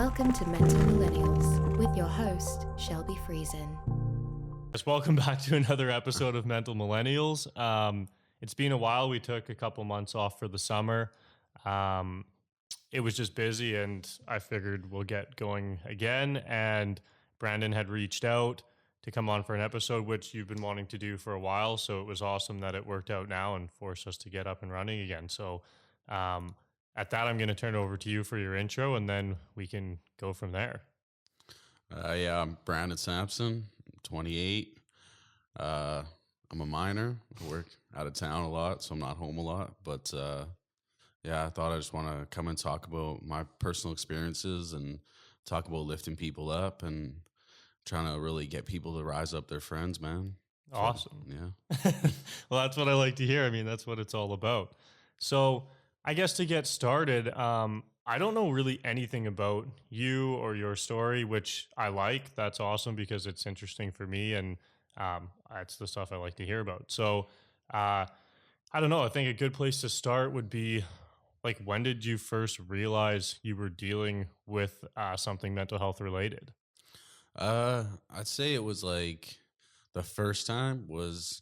Welcome to Mental Millennials with your host, Shelby Friesen. Yes, welcome back to another episode of Mental Millennials. It's been a while. We took a couple months off for the summer. It was just busy, and I figured we'll get going again. And Brandon had reached out to come on for an episode, which you've been wanting to do for a while. So it was awesome that it worked out now and forced us to get up and running again. So at that, I'm going to turn it over to you for your intro, and then we can go from there. I'm Brandon Samson, 28. I'm a minor. I work out of town a lot, so I'm not home a lot. But I thought I just want to come and talk about my personal experiences and talk about lifting people up and trying to really get people to rise up their friends, man. Awesome. Yeah. Well, that's what I like to hear. I mean, that's what it's all about. So I guess to get started, I don't know really anything about you or your story, which I like. That's awesome because it's interesting for me, and that's the stuff I like to hear about. So I don't know. I think a good place to start would be, like, when did you first realize you were dealing with something mental health related? I'd say it was like the first time was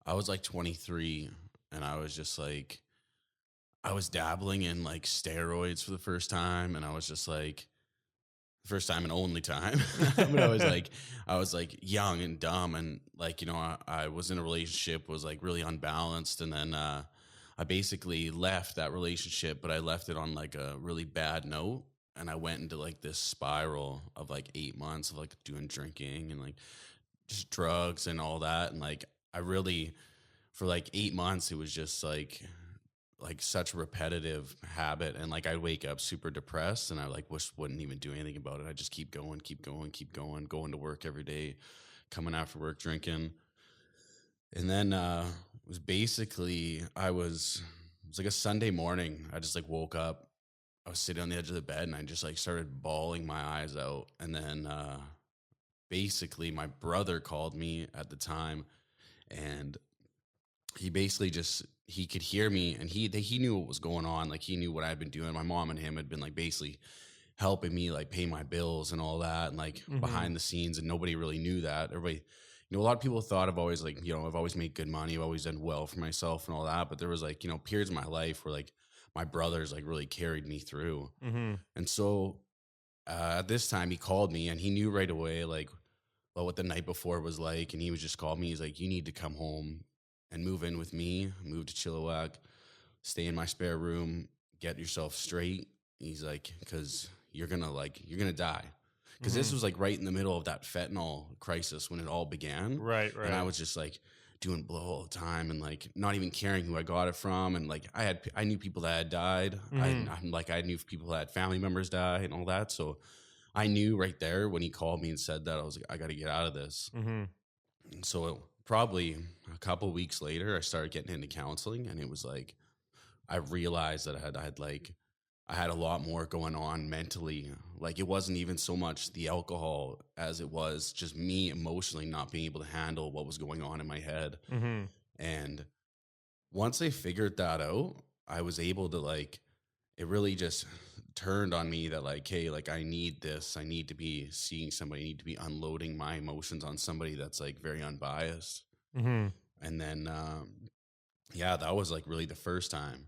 I was like 23, and I was just like, I was dabbling in like steroids for the first time, and I was just like, first time and only time. But I was like young and dumb, and like, you know, I was in a relationship, was like really unbalanced, and then I basically left that relationship, but I left it on like a really bad note, and I went into like this spiral of like 8 months of like doing drinking and like just drugs and all that, and like I really, for like 8 months, it was just like such a repetitive habit, and like I'd wake up super depressed, and I like wouldn't even do anything about it. I just keep going, going to work every day, coming after work, drinking. And then it was basically it was like a Sunday morning. I just like woke up, I was sitting on the edge of the bed, and I just like started bawling my eyes out. And then basically my brother called me at the time, and he basically he could hear me, and he knew what was going on. Like, he knew what I'd been doing. My mom and him had been like basically helping me like pay my bills and all that, and like behind the scenes, and nobody really knew that. Everybody, you know, a lot of people thought I've always like, you know, I've always made good money, I've always done well for myself and all that. But there was like, you know, periods in my life where like my brothers like really carried me through. And so at this time he called me, and he knew right away like what the night before was like, and he was just called me. He's like, you need to come home and move in with me, move to Chilliwack, stay in my spare room, get yourself straight. He's like, because you're gonna die. Because this was like right in the middle of that fentanyl crisis when it all began. Right. And I was just like doing blow all the time, and like not even caring who I got it from. And like I knew people that had died. I knew people that had family members die and all that. So I knew right there when he called me and said that, I was like, I got to get out of this. And so probably a couple weeks later, I started getting into counseling, and it was like, I realized that I had a lot more going on mentally. Like, it wasn't even so much the alcohol as it was just me emotionally not being able to handle what was going on in my head. And once I figured that out, I was able to like, it really just turned on me that like, hey, like I need this. I need to be seeing somebody, I need to be unloading my emotions on somebody that's like very unbiased. And then, that was like really the first time.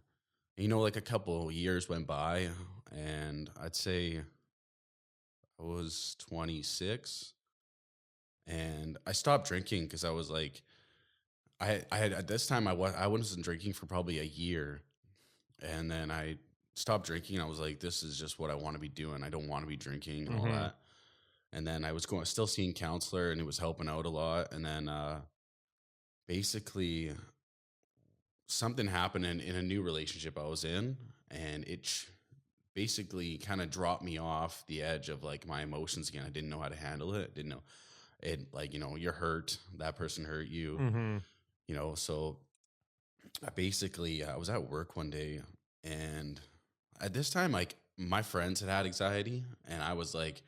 You know, like a couple years went by, and I'd say I was 26, and I stopped drinking because I was like, I had at this time I wasn't drinking for probably a year, and then I stopped drinking. I was like, this is just what I want to be doing. I don't want to be drinking and all that. And then I was still seeing counselor, and it was helping out a lot. And then basically something happened in a new relationship I was in, and it basically kind of dropped me off the edge of like my emotions again. I didn't know how to handle it. Didn't know it, like, you know, you're hurt, that person hurt you, you know. So I was at work one day, and at this time, like, my friends had anxiety, and I was like,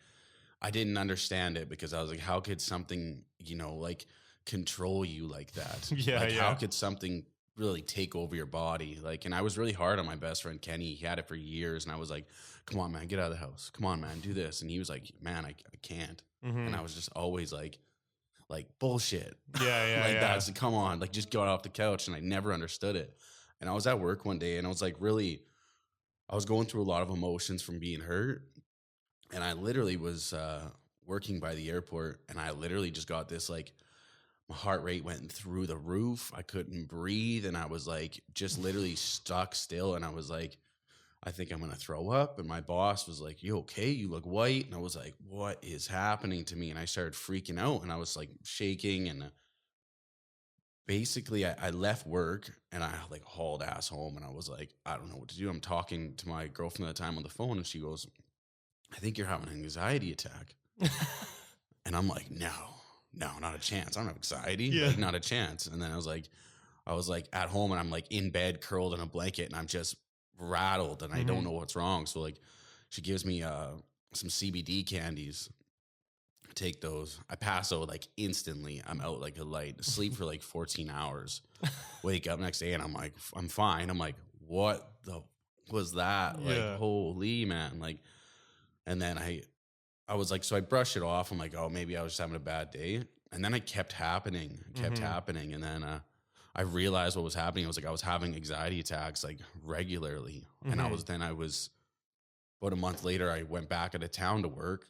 I didn't understand it, because I was like, how could something, you know, like control you like that? How could something really take over your body. Like, and I was really hard on my best friend Kenny. He had it for years, and I was like, come on, man, get out of the house. Come on, man, do this. And he was like, man, I can't. And I was just always like bullshit. Yeah. Like, that's, come on, like, just get off the couch. And I never understood it. And I was at work one day, and I was like, really, I was going through a lot of emotions from being hurt. And I literally was working by the airport, and I literally just got this, like, my heart rate went through the roof. I couldn't breathe. And I was like, just literally stuck still. And I was like, I think I'm going to throw up. And my boss was like, you okay? You look white. And I was like, what is happening to me? And I started freaking out, and I was like shaking. And basically I left work, and I like hauled ass home, and I was like, I don't know what to do. I'm talking to my girlfriend at the time on the phone, and she goes, I think you're having an anxiety attack. And I'm like, no, not a chance. I don't have anxiety. Yeah. Like, not a chance. And then I was like at home, and I'm like in bed, curled in a blanket, and I'm just rattled, and I don't know what's wrong. So like, she gives me some CBD candies. I take those. I pass out like instantly. I'm out like a light. Sleep for like 14 hours. Wake up next day, and I'm like, I'm fine. I'm like, what the was that? Like, holy man. Like, and then I was like, so I brushed it off. I'm like, oh, maybe I was just having a bad day. And then it kept happening. And then I realized what was happening. I was like, I was having anxiety attacks like regularly. And I was about a month later, I went back out of town to work,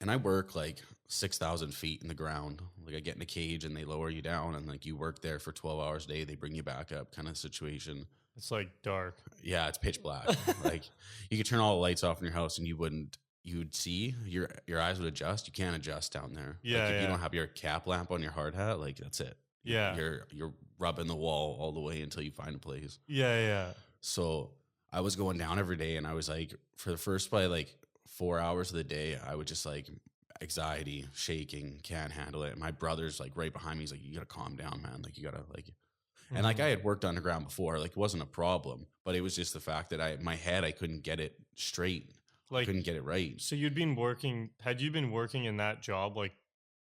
and I work like 6,000 feet in the ground. Like, I get in a cage, and they lower you down, and like, you work there for 12 hours a day. They bring you back up, kind of situation. It's like dark. Yeah, it's pitch black. Like, you could turn all the lights off in your house, and you'd see your eyes would adjust. You can't adjust down there. Yeah, like, if you don't have your cap lamp on your hard hat, like, that's it. Yeah, you're rubbing the wall all the way until you find a place. Yeah. So I was going down every day, and I was like, for the first probably like 4 hours of the day, I would just like anxiety, shaking, can't handle it. And my brother's like right behind me. He's like, you gotta calm down, man. Like, you gotta like. And like, I had worked underground before, like, it wasn't a problem, but it was just the fact that my head, I couldn't get it straight. Like, couldn't get it right. So had you been working in that job like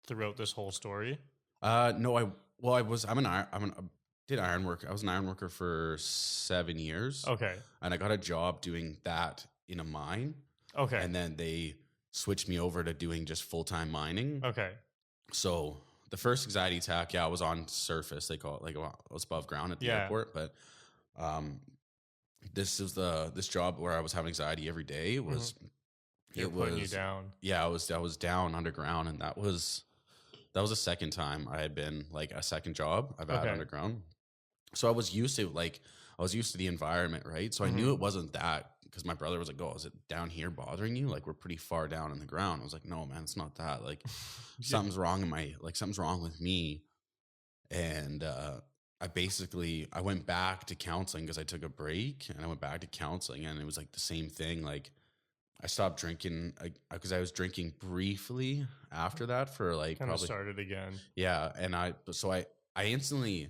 throughout this whole story? No, I did iron work. I was an iron worker for 7 years. Okay. And I got a job doing that in a mine. Okay. And then they switched me over to doing just full-time mining. Okay. So the first anxiety attack, I was on surface. They call it, like, I was above ground at the airport. But this job where I was having anxiety every day was putting you down. Yeah, I was down underground, and that was the second time I had been, like, a second job I've had underground. So I was used to the environment, right? So I knew it wasn't that, because my brother was like, oh, is it down here bothering you? Like, we're pretty far down in the ground. I was like, no, man, it's not that. Like, something's wrong something's wrong with me. And I went back to counseling because I took a break, and I went back to counseling, and it was like the same thing. Like, I stopped drinking because I was drinking briefly after that for like kind of probably started again. Yeah. And I instantly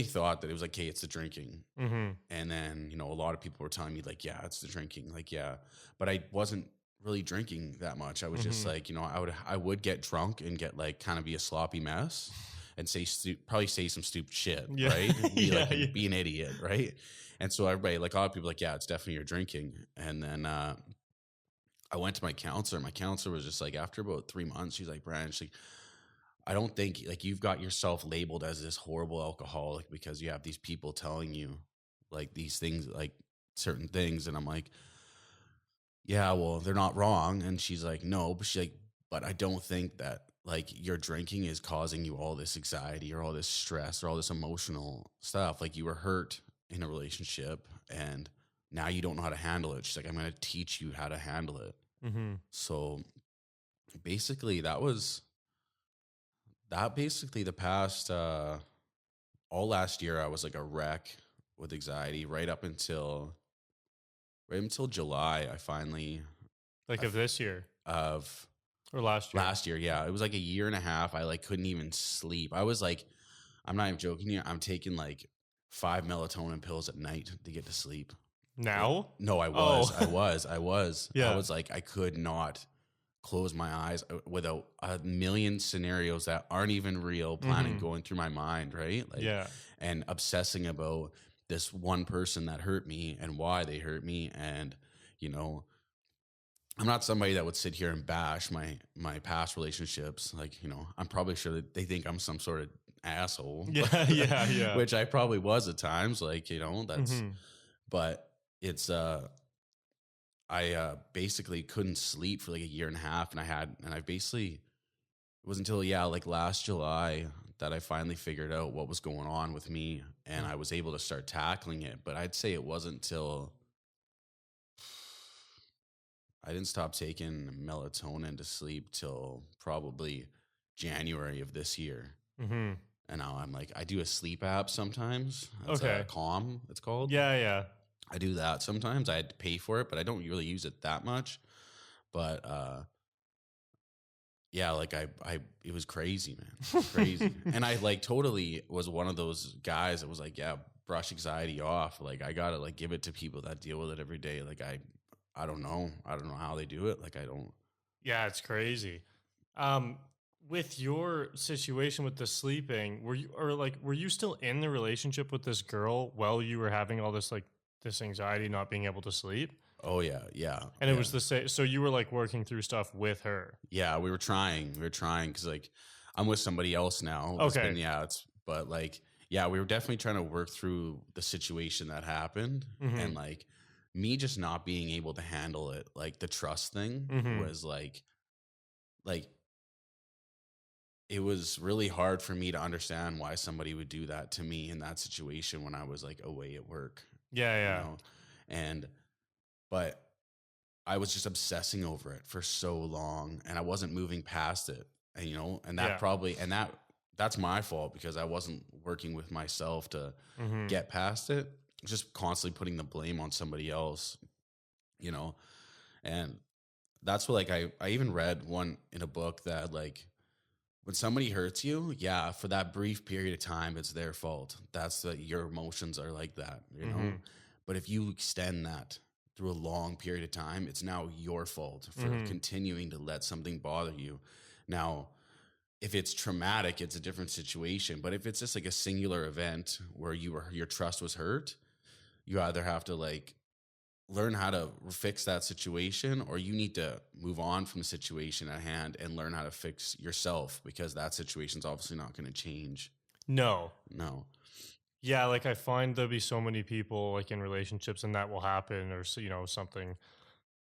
thought that it was like, hey, it's the drinking. And then, a lot of people were telling me like, yeah, it's the drinking. Like, yeah, but I wasn't really drinking that much. I was just like, I would get drunk and get like, kind of be a sloppy mess and probably say some stupid shit. Right. And be an idiot. Right. And so everybody, like, a lot of people, like, yeah, it's definitely your drinking. And then I went to my counselor. My counselor was just like, after about 3 months, she's like, Brandon, she's like, I don't think, like, you've got yourself labeled as this horrible alcoholic because you have these people telling you like these things, like certain things. And I'm like, yeah, well, they're not wrong. And she's like, no, but she's like, but I don't think that like your drinking is causing you all this anxiety or all this stress or all this emotional stuff. Like, you were hurt in a relationship, and now you don't know how to handle it. She's like, I'm going to teach you how to handle it. So basically the past, all last year, I was like a wreck with anxiety right up until July. I finally, of this year or last year. Yeah. It was like a year and a half. I like couldn't even sleep. I was like, I'm not even joking here. I'm taking like 5 melatonin pills at night to get to sleep. Now? No, I was. Yeah. I was like, I could not close my eyes without a million scenarios that aren't even real planning going through my mind, right? Like, Yeah. and obsessing about this one person that hurt me and why they hurt me. And, you know, I'm not somebody that would sit here and bash my past relationships. Like, you know, I'm probably sure that they think I'm some sort of asshole. Yeah. Yeah. Yeah. Which I probably was at times. Like, you know, that's, Mhm. but it's, I basically couldn't sleep for like a year and a half, and I basically, it was until, yeah, like last July that I finally figured out what was going on with me, and I was able to start tackling it. But I'd say it wasn't till I didn't stop taking melatonin to sleep till probably January of this year. Mhm. And now I'm like, I do a sleep app sometimes. It's Okay. Calm, it's called. Yeah. Yeah. I do that sometimes. I had to pay for it, but I don't really use it that much. But yeah, like it was crazy, man. It was crazy. And I like totally was one of those guys that was like, yeah, brush anxiety off. Like I gotta like give it to people that deal with it every day. Like I don't know. I don't know how they do it. Like I don't. Yeah, it's crazy. Um, with your situation with the sleeping, were you still in the relationship with this girl while you were having all this like this anxiety not being able to sleep? Oh yeah, yeah. And it yeah. was the same, so you were like working through stuff with her. Yeah, we were trying. We were trying because like I'm with somebody else now. Okay. But like yeah, we were definitely trying to work through the situation that happened, and Mhm. like me just not being able to handle it. Like the trust thing Mhm. was like it was really hard for me to understand why somebody would do that to me in that situation when I was like away at work, Yeah, you yeah. know, and but I was just obsessing over it for so long, and I wasn't moving past it. And you know, and that Yeah. probably and that's my fault because I wasn't working with myself to Mhm. get past it. Just constantly putting the blame on somebody else, you know. And that's what like I even read one in a book that like when somebody hurts you, yeah, for that brief period of time, it's their fault. That's that your emotions are like that, you know? Mhm. But if you extend that through a long period of time, it's now your fault for Mhm. continuing to let something bother you. Now, if it's traumatic, it's a different situation. But if it's just like a singular event where your trust was hurt, you either have to like learn how to fix that situation, or you need to move on from the situation at hand and learn how to fix yourself, because that situation's obviously not going to change. No. No. Yeah, like I find there'll be so many people like in relationships and that will happen or something.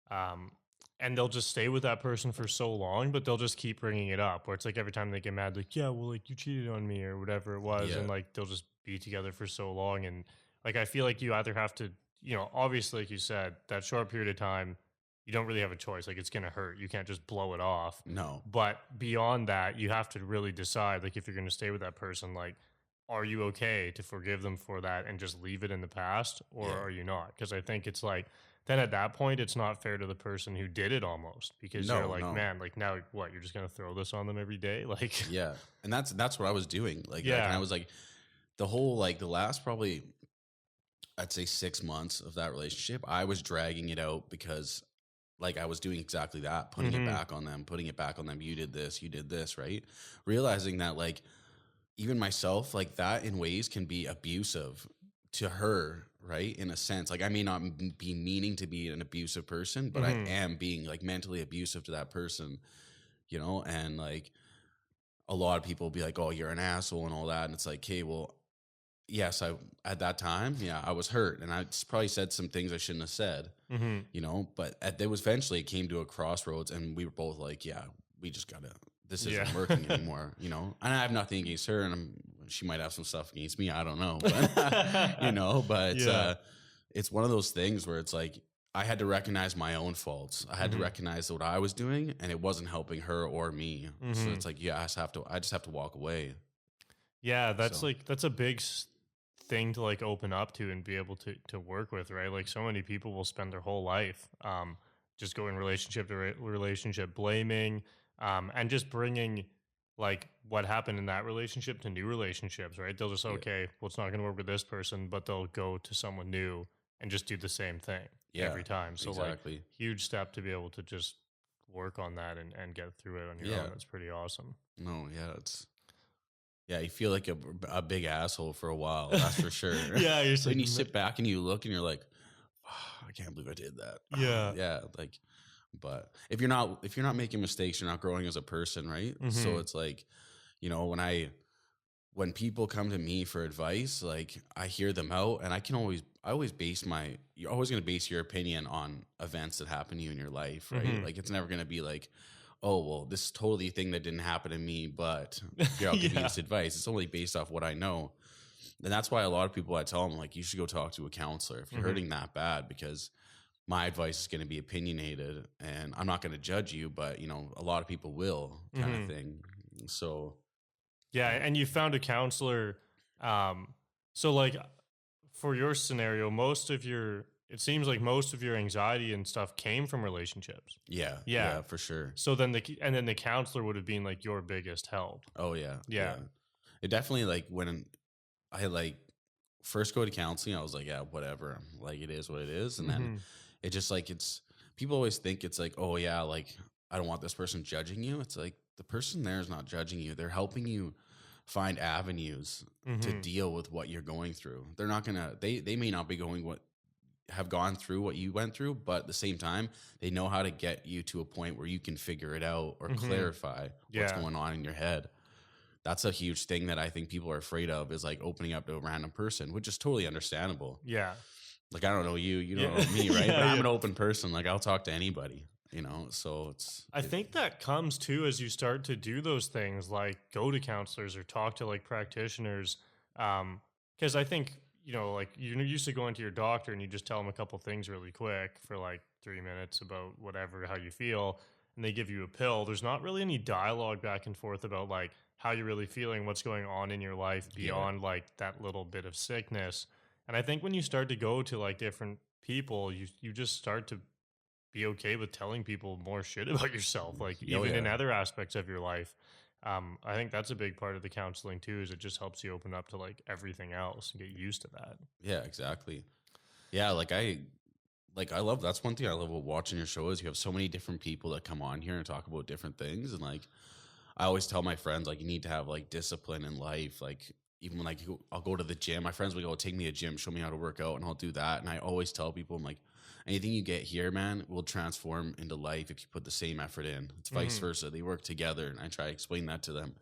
Um, and they'll just stay with that person for so long, but they'll just keep bringing it up. Where it's like every time they get mad, like, yeah, well, like you cheated on me or whatever it was, Yeah. and like they'll just be together for so long. And like I feel like you either have to, obviously, like you said, that short period of time, you don't really have a choice. Like it's gonna hurt. You can't just blow it off. No. But beyond that, you have to really decide, like, if you're gonna stay with that person, like, are you okay to forgive them for that and just leave it in the past, or Yeah. are you not? Because I think it's like then at that point it's not fair to the person who did it almost, because you're No, like, no. man, like now what, you're just gonna throw this on them every day? Like Yeah. And that's what I was doing. Like and I yeah. was like the whole like the last probably I'd say 6 months of that relationship, I was dragging it out because like I was doing exactly that, putting it Mm-hmm. back on them, putting it back on them. You did this, right? Realizing that like even myself, like that in ways can be abusive to her, right? In a sense, like I may not be meaning to be an abusive person, but I Mm-hmm. am being like mentally abusive to that person, you know? And like a lot of people will be like, oh, you're an asshole and all that. And it's like, okay, well, yes, I, at that time, yeah, I was hurt and I probably said some things I shouldn't have said, Mm-hmm. you know, but there was eventually it came to a crossroads and we were both like, yeah, we just gotta, this Yeah. isn't working anymore, you know. And I have nothing against her, and she might have some stuff against me, I don't know, but you know, but Yeah. it's one of those things where it's like I had to recognize my own faults. I had to Mm-hmm. recognize what I was doing, and it wasn't helping her or me. So Mm-hmm. it's like, yeah, I just have to walk away. Yeah, that's So like that's a big thing to like open up to and be able to work with, right? Like so many people will spend their whole life just going relationship to relationship, blaming and just bringing like what happened in that relationship to new relationships, right? They'll just yeah, okay, well it's not going to work with this person, but they'll go to someone new and just do the same thing yeah, every time. So like exactly. huge step to be able to just work on that and get through it on your own. That's pretty awesome. No, you feel like a big asshole for a while. That's for sure. Yeah, you're when you sit back and you look and you're like, oh, I can't believe I did that. Yeah, yeah. Like, but if you're not making mistakes, you're not growing as a person, right? So it's like, you know, when people come to me for advice, like I hear them out, and I always base you're always going to base your opinion on events that happen to you in your life, right? Like it's never going to be like, oh, well, this is totally a thing that didn't happen to me, but here, I'll give you this advice. It's only based off what I know. And that's why a lot of people, I tell them, like, you should go talk to a counselor if you're hurting that bad, because my advice is going to be opinionated, and I'm not going to judge you, but, you know, a lot of people will, kind of thing. So. Yeah, and you found a counselor. So, like, for your scenario, it seems like most of your anxiety and stuff came from relationships. Yeah, for sure. So then the counselor would have been like your biggest help. Oh yeah. It definitely, like, when I like first go to counseling, I was like, yeah, whatever. Like, it is what it is. And then it just like, people always think it's like, oh yeah, like I don't want this person judging you. It's like the person there is not judging you. They're helping you find avenues to deal with what you're going through. They're not gonna, they may not be have gone through what you went through, but at the same time, they know how to get you to a point where you can figure it out or clarify what's going on in your head. That's a huge thing that I think people are afraid of, is like opening up to a random person, which is totally understandable. Yeah. Like, I don't know you don't know me, right? But I'm an open person. Like, I'll talk to anybody, you know? So I think that comes too as you start to do those things, like go to counselors or talk to like practitioners. 'Cause I think, you know, like you're used to going to your doctor and you just tell them a couple things really quick for like 3 minutes about whatever, how you feel, and they give you a pill. There's not really any dialogue back and forth about like how you're really feeling, what's going on in your life beyond like that little bit of sickness. And I think when you start to go to like different people, you just start to be okay with telling people more shit about yourself, like even in other aspects of your life. I think that's a big part of the counseling too, is it just helps you open up to like everything else and get used to that. Yeah, exactly. Yeah. I love, that's one thing I love about watching your show, is you have so many different people that come on here and talk about different things. And like, I always tell my friends, like, you need to have like discipline in life. Like, even when I'll go to the gym, my friends will go, take me to the gym, show me how to work out, and I'll do that. And I always tell people, I'm like, anything you get here, man, will transform into life if you put the same effort in. It's vice versa. They work together, and I try to explain that to them.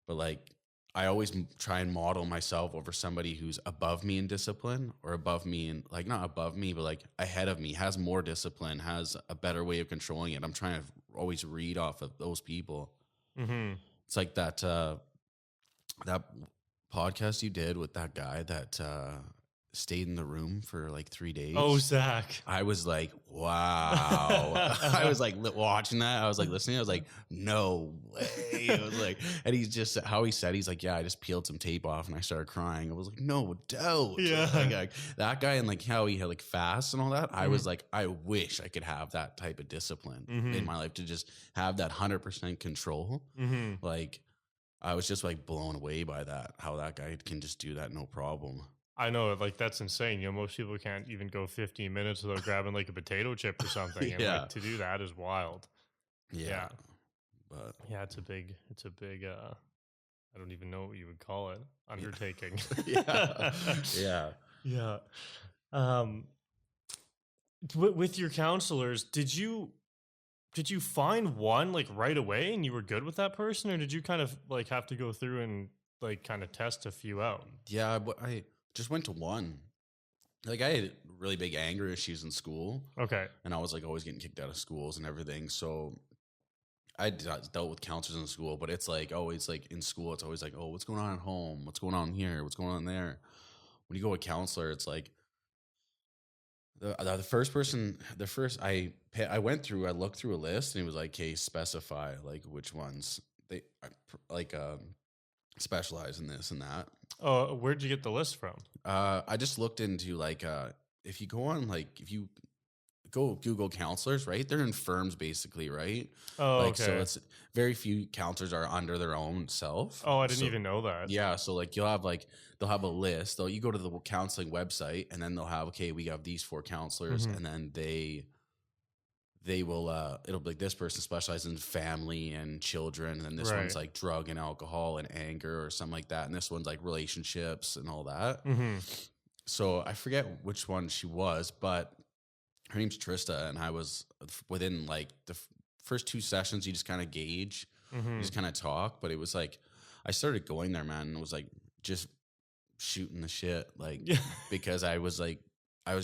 But like, I always try and model myself over somebody who's above me in discipline, or above me in, like, not above me, but like ahead of me, has more discipline, has a better way of controlling it. I'm trying to always read off of those people. It's like that podcast you did with that guy that stayed in the room for like 3 days. Oh, Zach. I was like, wow. I was like watching that. I was like listening. I was like, no way. I was like, and he's just, how he said, he's like, yeah, I just peeled some tape off and I started crying. I was like, no doubt. Yeah. Like, that guy, and like how he had like fast and all that. I was like, I wish I could have that type of discipline in my life, to just have that 100% control. Like, I was just like blown away by that, how that guy can just do that no problem. I know, like, that's insane. You know, most people can't even go 15 minutes without grabbing like a potato chip or something. And like, to do that is wild. Yeah. But yeah, it's a big, I don't even know what you would call it, undertaking. Yeah. With your counselors, did you find one like right away and you were good with that person, or did you kind of like have to go through and like kind of test a few out? Yeah, but I just went to one. Like, I had really big anger issues in school. Okay. And I was like always getting kicked out of schools and everything. So I dealt with counselors in school, but it's like always like in school, it's always like, oh, what's going on at home? What's going on here? What's going on there? When you go with a counselor, it's like the first I went through, I looked through a list, and it was like, okay, specify like which ones they like specialize in this and that. Oh, where'd you get the list from? I just looked into like if you go on, like, if you go Google counselors, right? They're in firms basically, right? Oh, like, okay. So it's very few counselors are under their own self. Oh, I didn't even know that. Yeah, so like you'll have like, they'll have a list. You go to the counseling website, and then they'll have, okay, we have these 4 counselors, and then they they will it'll be like this person specializes in family and children, and this one's Right. like drug and alcohol and anger or something like that, and this one's like relationships and all that. Mm-hmm. So I forget which one she was, but her name's Trista, and I was within like the first 2 sessions. You just kind of gauge, Mm-hmm. you just kind of talk, but it was like I started going there, man, and it was like just shooting the shit, like Yeah. because I was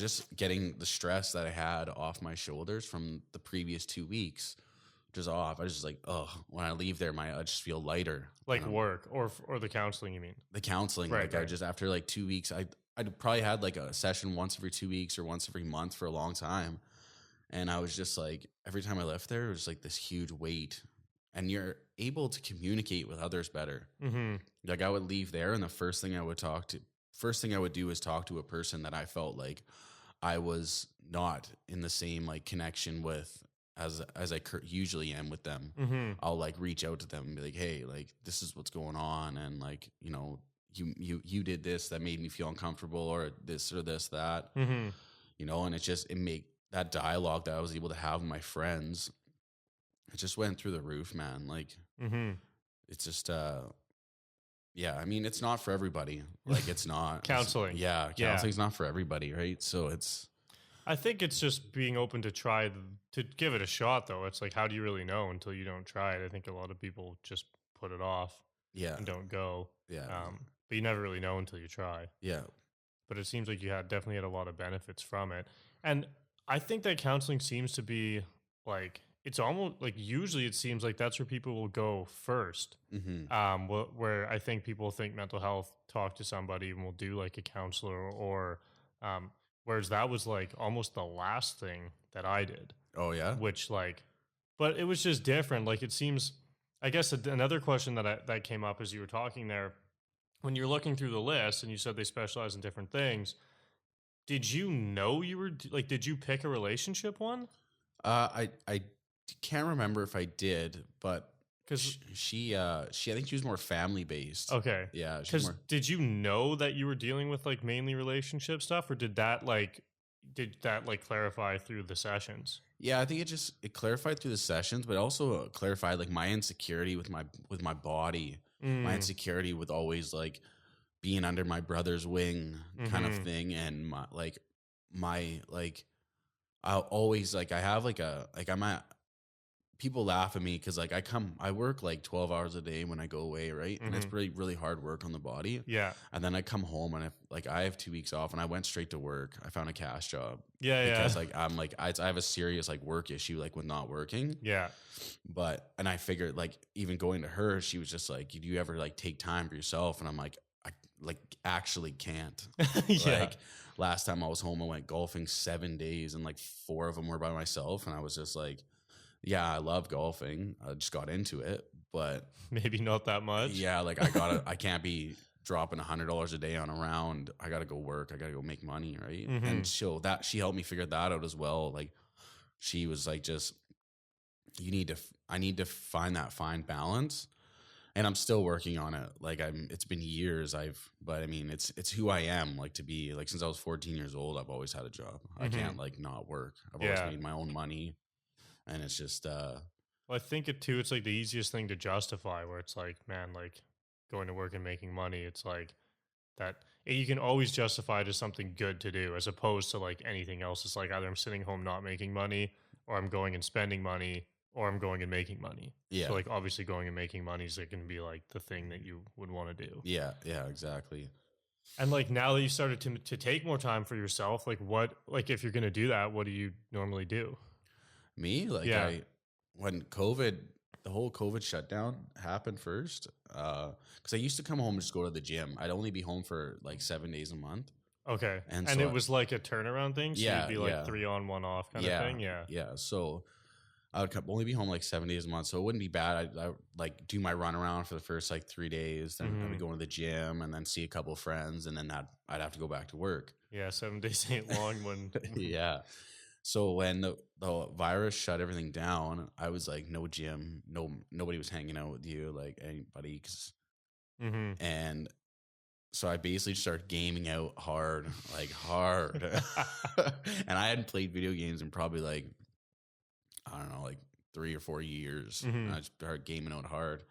just getting the stress that I had off my shoulders from the previous 2 weeks, just off. I was just like, oh, when I leave there, I just feel lighter. Like work or the counseling, you mean? The counseling, Right, like I right. just after like 2 weeks, I'd probably had like a session once every 2 weeks or once every month for a long time, and I was just like, every time I left there, it was like this huge weight, and you're able to communicate with others better. Mm-hmm. Like I would leave there, and the first thing I would do is talk to a person that I felt like I was not in the same like connection with as I usually am with them. Mm-hmm. I'll like reach out to them and be like, hey, like this is what's going on, and like, you know, you did this that made me feel uncomfortable, or this or this that, Mm-hmm. you know, and it make that dialogue that I was able to have with my friends, it just went through the roof, man. Like Mm-hmm. it's just yeah, I mean, it's not for everybody. Like it's not Counseling. Yeah, Yeah. counseling's not for everybody, right? So I think it's just being open to try to give it a shot, though. It's like, how do you really know until you don't try it? I think a lot of people just put it off yeah, and don't go. yeah, But you never really know until you try. yeah, But it seems like you definitely had a lot of benefits from it. And I think that counseling seems to be like, it's almost like usually it seems like that's where people will go first. mm-hmm. Where I think people think mental health, talk to somebody and will do like a counselor or, whereas that was like almost the last thing that I did, Oh yeah, which like, but it was just different. Like it seems, I guess another question that came up as you were talking there, when you're looking through the list and you said they specialize in different things, did you know you were like, did you pick a relationship one? I can't remember if I did, but Because she I think she was more family based. okay, Yeah, she's because more. did you know that you were dealing with like mainly relationship stuff, or did that like clarify through the sessions? Yeah, I think it clarified through the sessions, but also clarified like my insecurity with my body, my Mm, insecurity with always like being under my brother's wing kind of mhm. thing, and my like I'll always like I have like a like I'm at people laugh at me because like I work like 12 hours a day when I go away, right? And it's Mhm. really really hard work on the body. Yeah, And then I come home and I have 2 weeks off, and I went straight to work. I found a cash job yeah, because yeah, like I'm like I have a serious like work issue like with not working. yeah, And I figured like even going to her, she was just like, do you ever like take time for yourself? And I'm like, I like actually can't. yeah. Like last time I was home, I went golfing 7 days, and like 4 of them were by myself, and I was just like, yeah, I love golfing. I just got into it, but Maybe not that much. yeah, like I can't be dropping $100 a day on a round. I gotta go work. I gotta go make money, right? Mhm. And she helped me figure that out as well. Like she was like, just I need to find that fine balance, and I'm still working on it. Like it's been years. But I mean, it's who I am. Like to be like since I was 14 years old, I've always had a job. I Mhm. can't like not work. I've Yeah. always made my own money, and it's just Well, I think it's like the easiest thing to justify, where it's like, man, like going to work and making money. It's like that you can always justify it as something good to do, as opposed to like anything else. It's like either I'm sitting home not making money, or I'm going and spending money, or I'm going and making money. yeah. So like obviously going and making money is going to be like the thing that you would want to do. Yeah, exactly. And like now that you started to take more time for yourself, like like if you're going to do that, what do you normally do? Me, like Yeah. when the whole COVID shutdown happened first, because I used to come home and just go to the gym. I'd only be home for like 7 days a month. Okay. And And so it was like a turnaround thing. So Yeah, you'd be like yeah. 3 on 1 off kind Yeah, of thing. Yeah. yeah. So I would only be home like 7 days a month, so it wouldn't be bad. I like do my run around for the first like 3 days, then I'd be Mhm. going to the gym, and then see a couple of friends, and then I'd have to go back to work. Yeah. 7 days ain't long when. Yeah. So when the virus shut everything down, I was like, no gym, nobody was hanging out with you, like anybody, Hmm. and so I basically just started gaming out hard, like hard. And I hadn't played video games in probably like I don't know, like 3 or 4 years. Mhm. And I just started gaming out hard.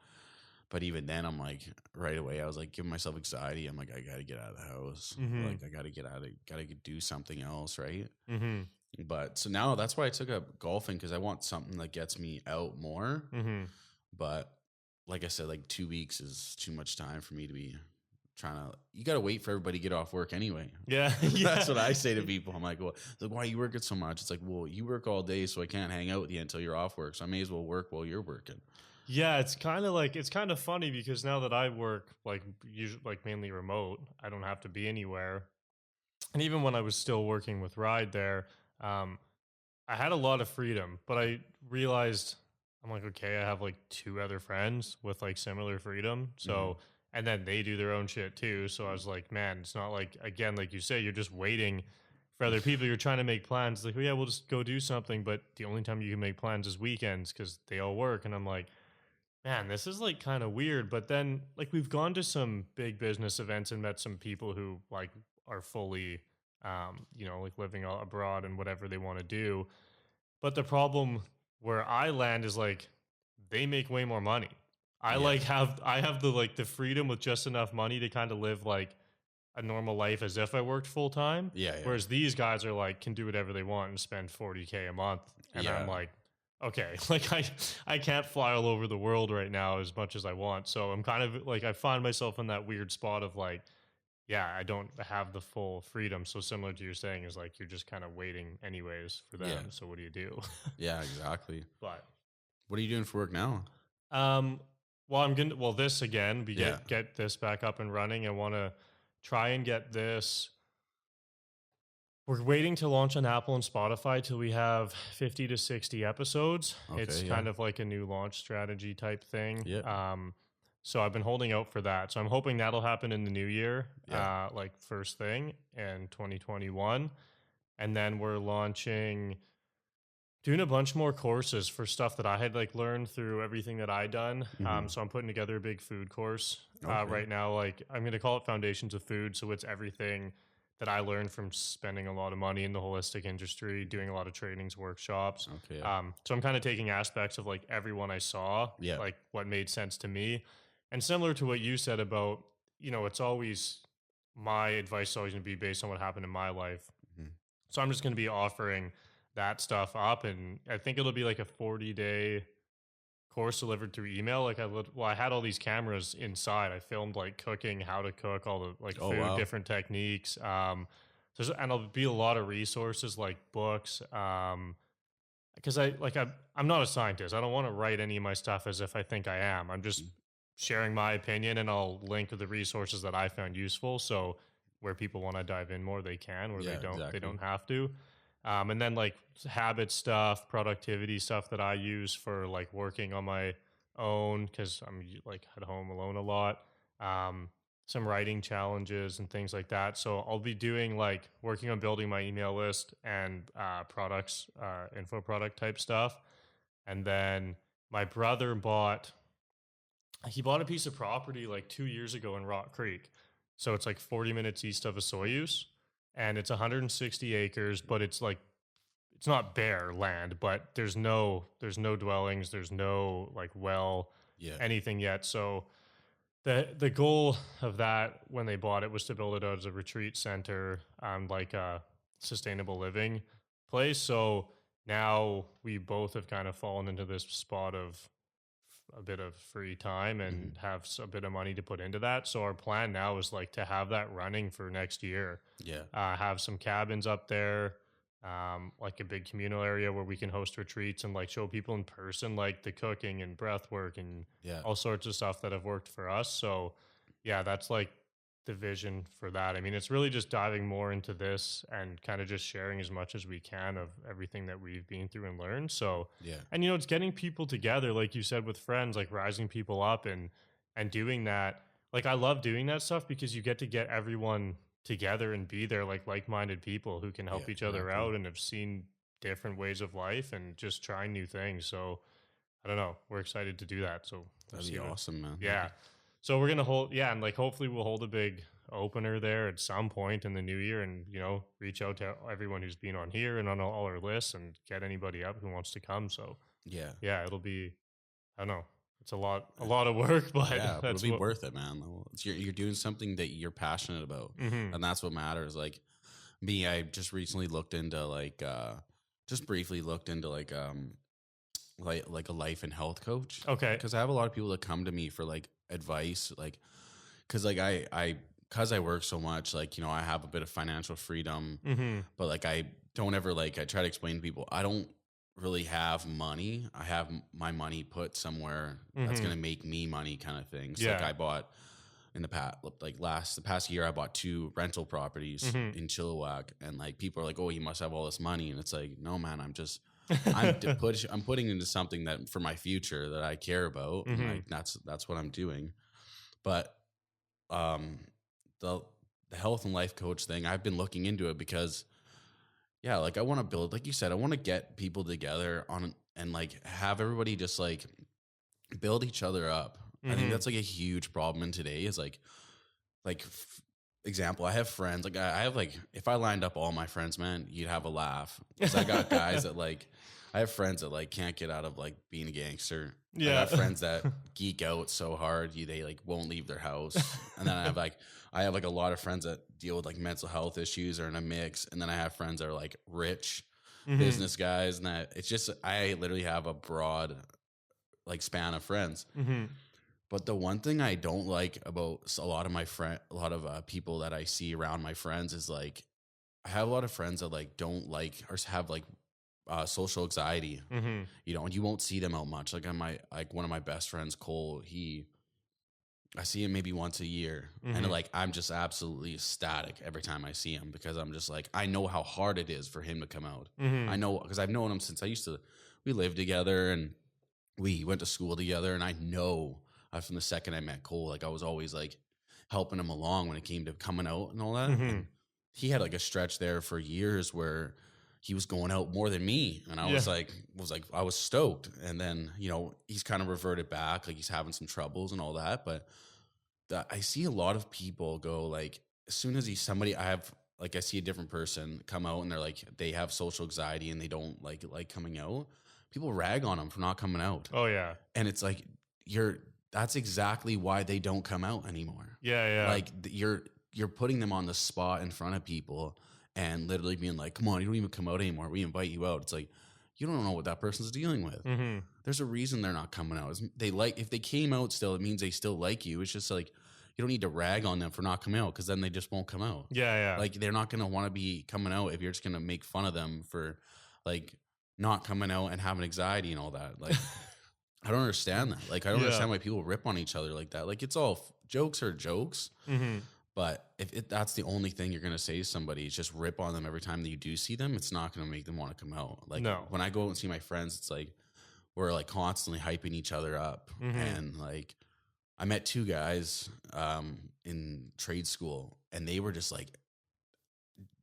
But even then, I'm like, right away, I was like giving myself anxiety. I'm like, I got to get out of the house. Mhm. Like, I got to get out of, got to do something else. Right. Mhm. But so now that's why I took up golfing, because I want something that gets me out more. Mhm. But like I said, like 2 weeks is too much time for me to be trying to. You got to wait for everybody to get off work anyway. Yeah. That's what I say to people. I'm like, well, it's like, why are you working so much? It's like, well, you work all day, so I can't hang out with you until you're off work. So I may as well work while you're working. Yeah, it's kind of funny because now that I work like usually like mainly remote, I don't have to be anywhere. And even when I was still working with Ride there, um, I had a lot of freedom, but I realized I'm like, okay, I have like two other friends with like similar freedom. So, and then they do their own shit too. So I was like, man, it's not like, again, like you say, you're just waiting for other people. You're trying to make plans. Like, oh, yeah, we'll just go do something. But the only time you can make plans is weekends because they all work. And I'm like, man, this is like kind of weird. But then, like, we've gone to some big business events and met some people who like are fully, like living abroad and whatever they want to do. But the problem where I land is like they make way more money. Yeah. I have the like the freedom with just enough money to kind of live like a normal life as if I worked full time. Yeah. Whereas these guys are like can do whatever they want and spend 40K a month. And I'm Yeah. like, okay, like I can't fly all over the world right now as much as I want. So I'm kind of like I find myself in that weird spot of like, yeah, I don't have the full freedom. So similar to you're saying is like you're just kind of waiting anyways for them. Yeah. So what do you do? Yeah, exactly. But What are you doing for work now? um this again, we Yeah. get this back up and running. I want to try and get this. We're waiting to launch on Apple and Spotify till we have 50 to 60 episodes. It's Okay, kind yeah. of like a new launch strategy type thing. Yeah. So I've been holding out for that. So I'm hoping that'll happen in the new year, Yeah. like first thing in 2021. And then we're doing a bunch more courses for stuff that I had like learned through everything that I done. Mhm. So I'm putting together a big food course Okay. right now. Like I'm going to call it Foundations of Food. So it's everything that I learned from spending a lot of money in the holistic industry, doing a lot of trainings, workshops. Okay. Yeah. So I'm kind of taking aspects of like everyone I saw, Yeah. like what made sense to me. And similar to what you said about, it's always my advice is always going to be based on what happened in my life. Mhm. So I'm just going to be offering that stuff up, and I think it'll be like a 40-day course delivered through email. Like I had all these cameras inside. I filmed like cooking, how to cook, all the like Oh, food, wow. different techniques. And there'll be a lot of resources like books. Because I'm not a scientist. I don't want to write any of my stuff as if I think I am. I'm just sharing my opinion, and I'll link to the resources that I found useful. So where people want to dive in more, they can. Where Yeah, they exactly. don't have to. And then like habit stuff, productivity stuff that I use for like working on my own because I'm like at home alone a lot. Some writing challenges and things like that. So I'll be doing like working on building my email list and products, info product type stuff. And then my brother bought a piece of property like 2 years ago in Rock Creek. So it's like 40 minutes east of Osoyoos, and it's 160 acres, but it's like it's not bare land, but there's no dwellings, there's no like Yeah. anything yet. So the goal of that when they bought it was to build it out as a retreat center, like a sustainable living place. So now we both have kind of fallen into this spot of a bit of free time and have a bit of money to put into that. So our plan now is like to have that running for next year. Yeah. Have some cabins up there, like a big communal area where we can host retreats and like show people in person, like the cooking and breath work and Yeah. all sorts of stuff that have worked for us. So yeah, that's like the vision for that. I mean, it's really just diving more into this and kind of just sharing as much as we can of everything that we've been through and learned. So, Yeah. and it's getting people together, like you said, with friends, like rising people up and doing that. Like I love doing that stuff because you get to get everyone together and be there, like minded people who can help Yeah, each other exactly. out and have seen different ways of life and just trying new things. So I don't know. We're excited to do that. So we'll That'd be see what- awesome, man. yeah. So we're gonna hold, and like hopefully we'll hold a big opener there at some point in the new year, and reach out to everyone who's been on here and on all our lists, and get anybody up who wants to come. So yeah, it'll be, I don't know, it's a lot of work, but Yeah, but that's it'll be worth it, man. You're doing something that you're passionate about, and that's what matters. Like me, I just recently looked into just briefly looked into like a life and health coach. Okay. Because I have a lot of people that come to me for like advice, like because like because I work so much, like I have a bit of financial freedom, but like I don't ever I try to explain to people I don't really have money. I have my money put somewhere that's gonna make me money, kind of thing. So like I bought in the past year I bought 2 rental properties in Chilliwack, and like people are like, oh, you must have all this money, and it's like, no, man, I'm putting into something that for my future that I care about, and like that's what I'm doing. But the health and life coach thing, I've been looking into it because like I want to build, like you said, I want to get people together and like have everybody just like build each other up. I think that's like a huge problem in today is example, I have friends, like I have like, if I lined up all my friends, man, you'd have a laugh. Because I got guys that like, I have friends that like can't get out of like being a gangster. Yeah. I have friends that geek out so hard, they like won't leave their house. And then I have like a lot of friends that deal with like mental health issues or in a mix. And then I have friends that are like rich business guys. And that it's just, I literally have a broad like span of friends. But the one thing I don't like about a lot of people that I see around my friends is like, I have a lot of friends that like don't like or have like social anxiety, and you won't see them out much. Like one of my best friends, Cole, I see him maybe once a year, and like I'm just absolutely ecstatic every time I see him because I'm just like, I know how hard it is for him to come out. I know because I've known him since we lived together and we went to school together, and I know. From the second I met Cole, like I was always like helping him along when it came to coming out and all that. And he had like a stretch there for years where he was going out more than me. And I was like, I was stoked. And then, he's kind of reverted back, like he's having some troubles and all that. But I see a lot of people go like, as soon as I see a different person come out and they're like, they have social anxiety and they don't like coming out. People rag on them for not coming out. Oh yeah. And it's like, that's exactly why they don't come out anymore. Yeah. Like you're putting them on the spot in front of people and literally being like, come on, you don't even come out anymore. We invite you out. It's like, you don't know what that person's dealing with. There's a reason they're not coming out. If they came out still, it means they still like you. It's just like, you don't need to rag on them for not coming out because then they just won't come out. Yeah. Like they're not going to want to be coming out if you're just going to make fun of them for like not coming out and having anxiety and all that. Like, I don't understand that. Like, I don't understand why people rip on each other like that. Like, it's all jokes are jokes. But if that's the only thing you're going to say to somebody is just rip on them every time that you do see them, it's not going to make them want to come out. Like, when I go and see my friends, it's like we're like constantly hyping each other up. And like, I met 2 guys in trade school, and they were just like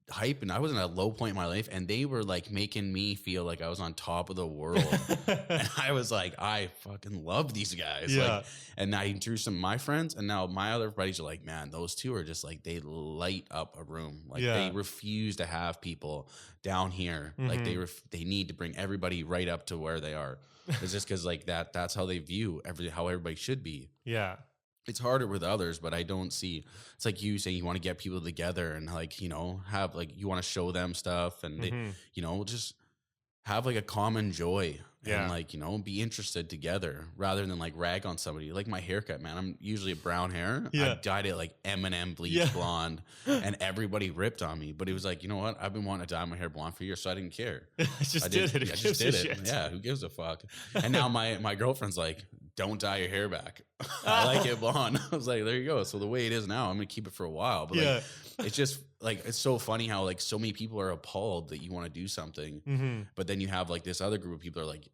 hype, and I was in a low point in my life, and they were like making me feel like I was on top of the world. And I was like, I fucking love these guys. Like, and I introduced some of my friends, and now my other buddies are like, man, those 2 are just like, they light up a room. Like they refuse to have people down here. Like they need to bring everybody right up to where they are. It's just because like that's how they view how everybody should be. Yeah. It's harder with others, but I don't see, it's like you saying you want to get people together and like, have like, you want to show them stuff and they, just have like a common joy and like, be interested together rather than like rag on somebody. Like my haircut, man, I'm usually a brown hair. I dyed it like Eminem bleach blonde and everybody ripped on me, but it was like, you know what? I've been wanting to dye my hair blonde for years, so I didn't care. I just did it. I just did it. Yeah. Who gives a fuck? And now my girlfriend's like, don't dye your hair back. I like it blonde. I was like, there you go. So the way it is now, I'm going to keep it for a while. But like, it's just like, it's so funny how like so many people are appalled that you want to do something. But then you have like this other group of people are like,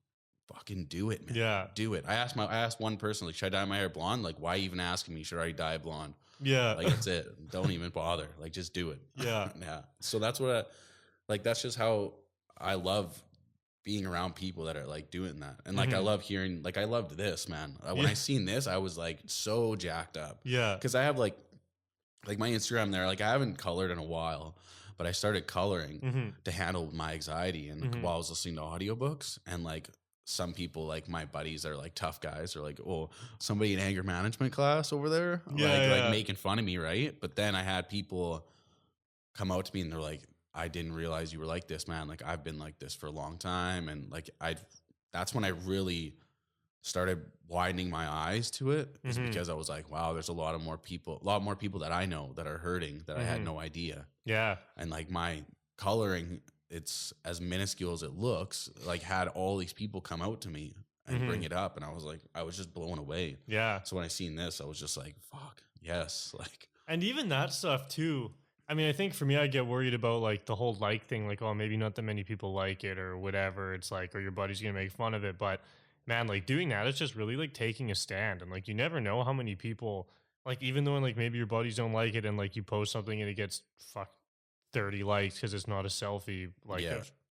fucking do it, man. Yeah. Do it. I asked one person, like, should I dye my hair blonde? Like, why even asking me, should I dye it blonde? Yeah. Like, that's it. Don't even bother. Like, just do it. Yeah. Yeah. So that's what that's just how I love being around people that are like doing that. And like, I love hearing, like, I loved this, man. When I seen this, I was like so jacked up. Yeah. Cause I have like, like my Instagram there, like I haven't colored in a while, but I started coloring to handle my anxiety. And while I was listening to audiobooks, and like some people, like my buddies that are like tough guys, are like, oh, somebody in anger management class over there, like making fun of me, right? But then I had people come out to me and they're like, I didn't realize you were like this, man. Like I've been like this for a long time. And like that's when I really started widening my eyes to it, is because I was like, wow, there's a lot more people that I know that are hurting that I had no idea. Yeah. And like my coloring, it's as minuscule as it looks, like had all these people come out to me and bring it up. And I was just blown away. Yeah. So when I seen this, I was just like, fuck, yes. Like, and even that stuff too. I mean, I think for me, I get worried about like the whole like thing, like, oh, maybe not that many people like it or whatever. It's like, or your buddy's going to make fun of it. But man, like doing that, it's just really like taking a stand. And like, you never know how many people, like, even though like maybe your buddies don't like it and like you post something and it gets 30 likes because it's not a selfie, like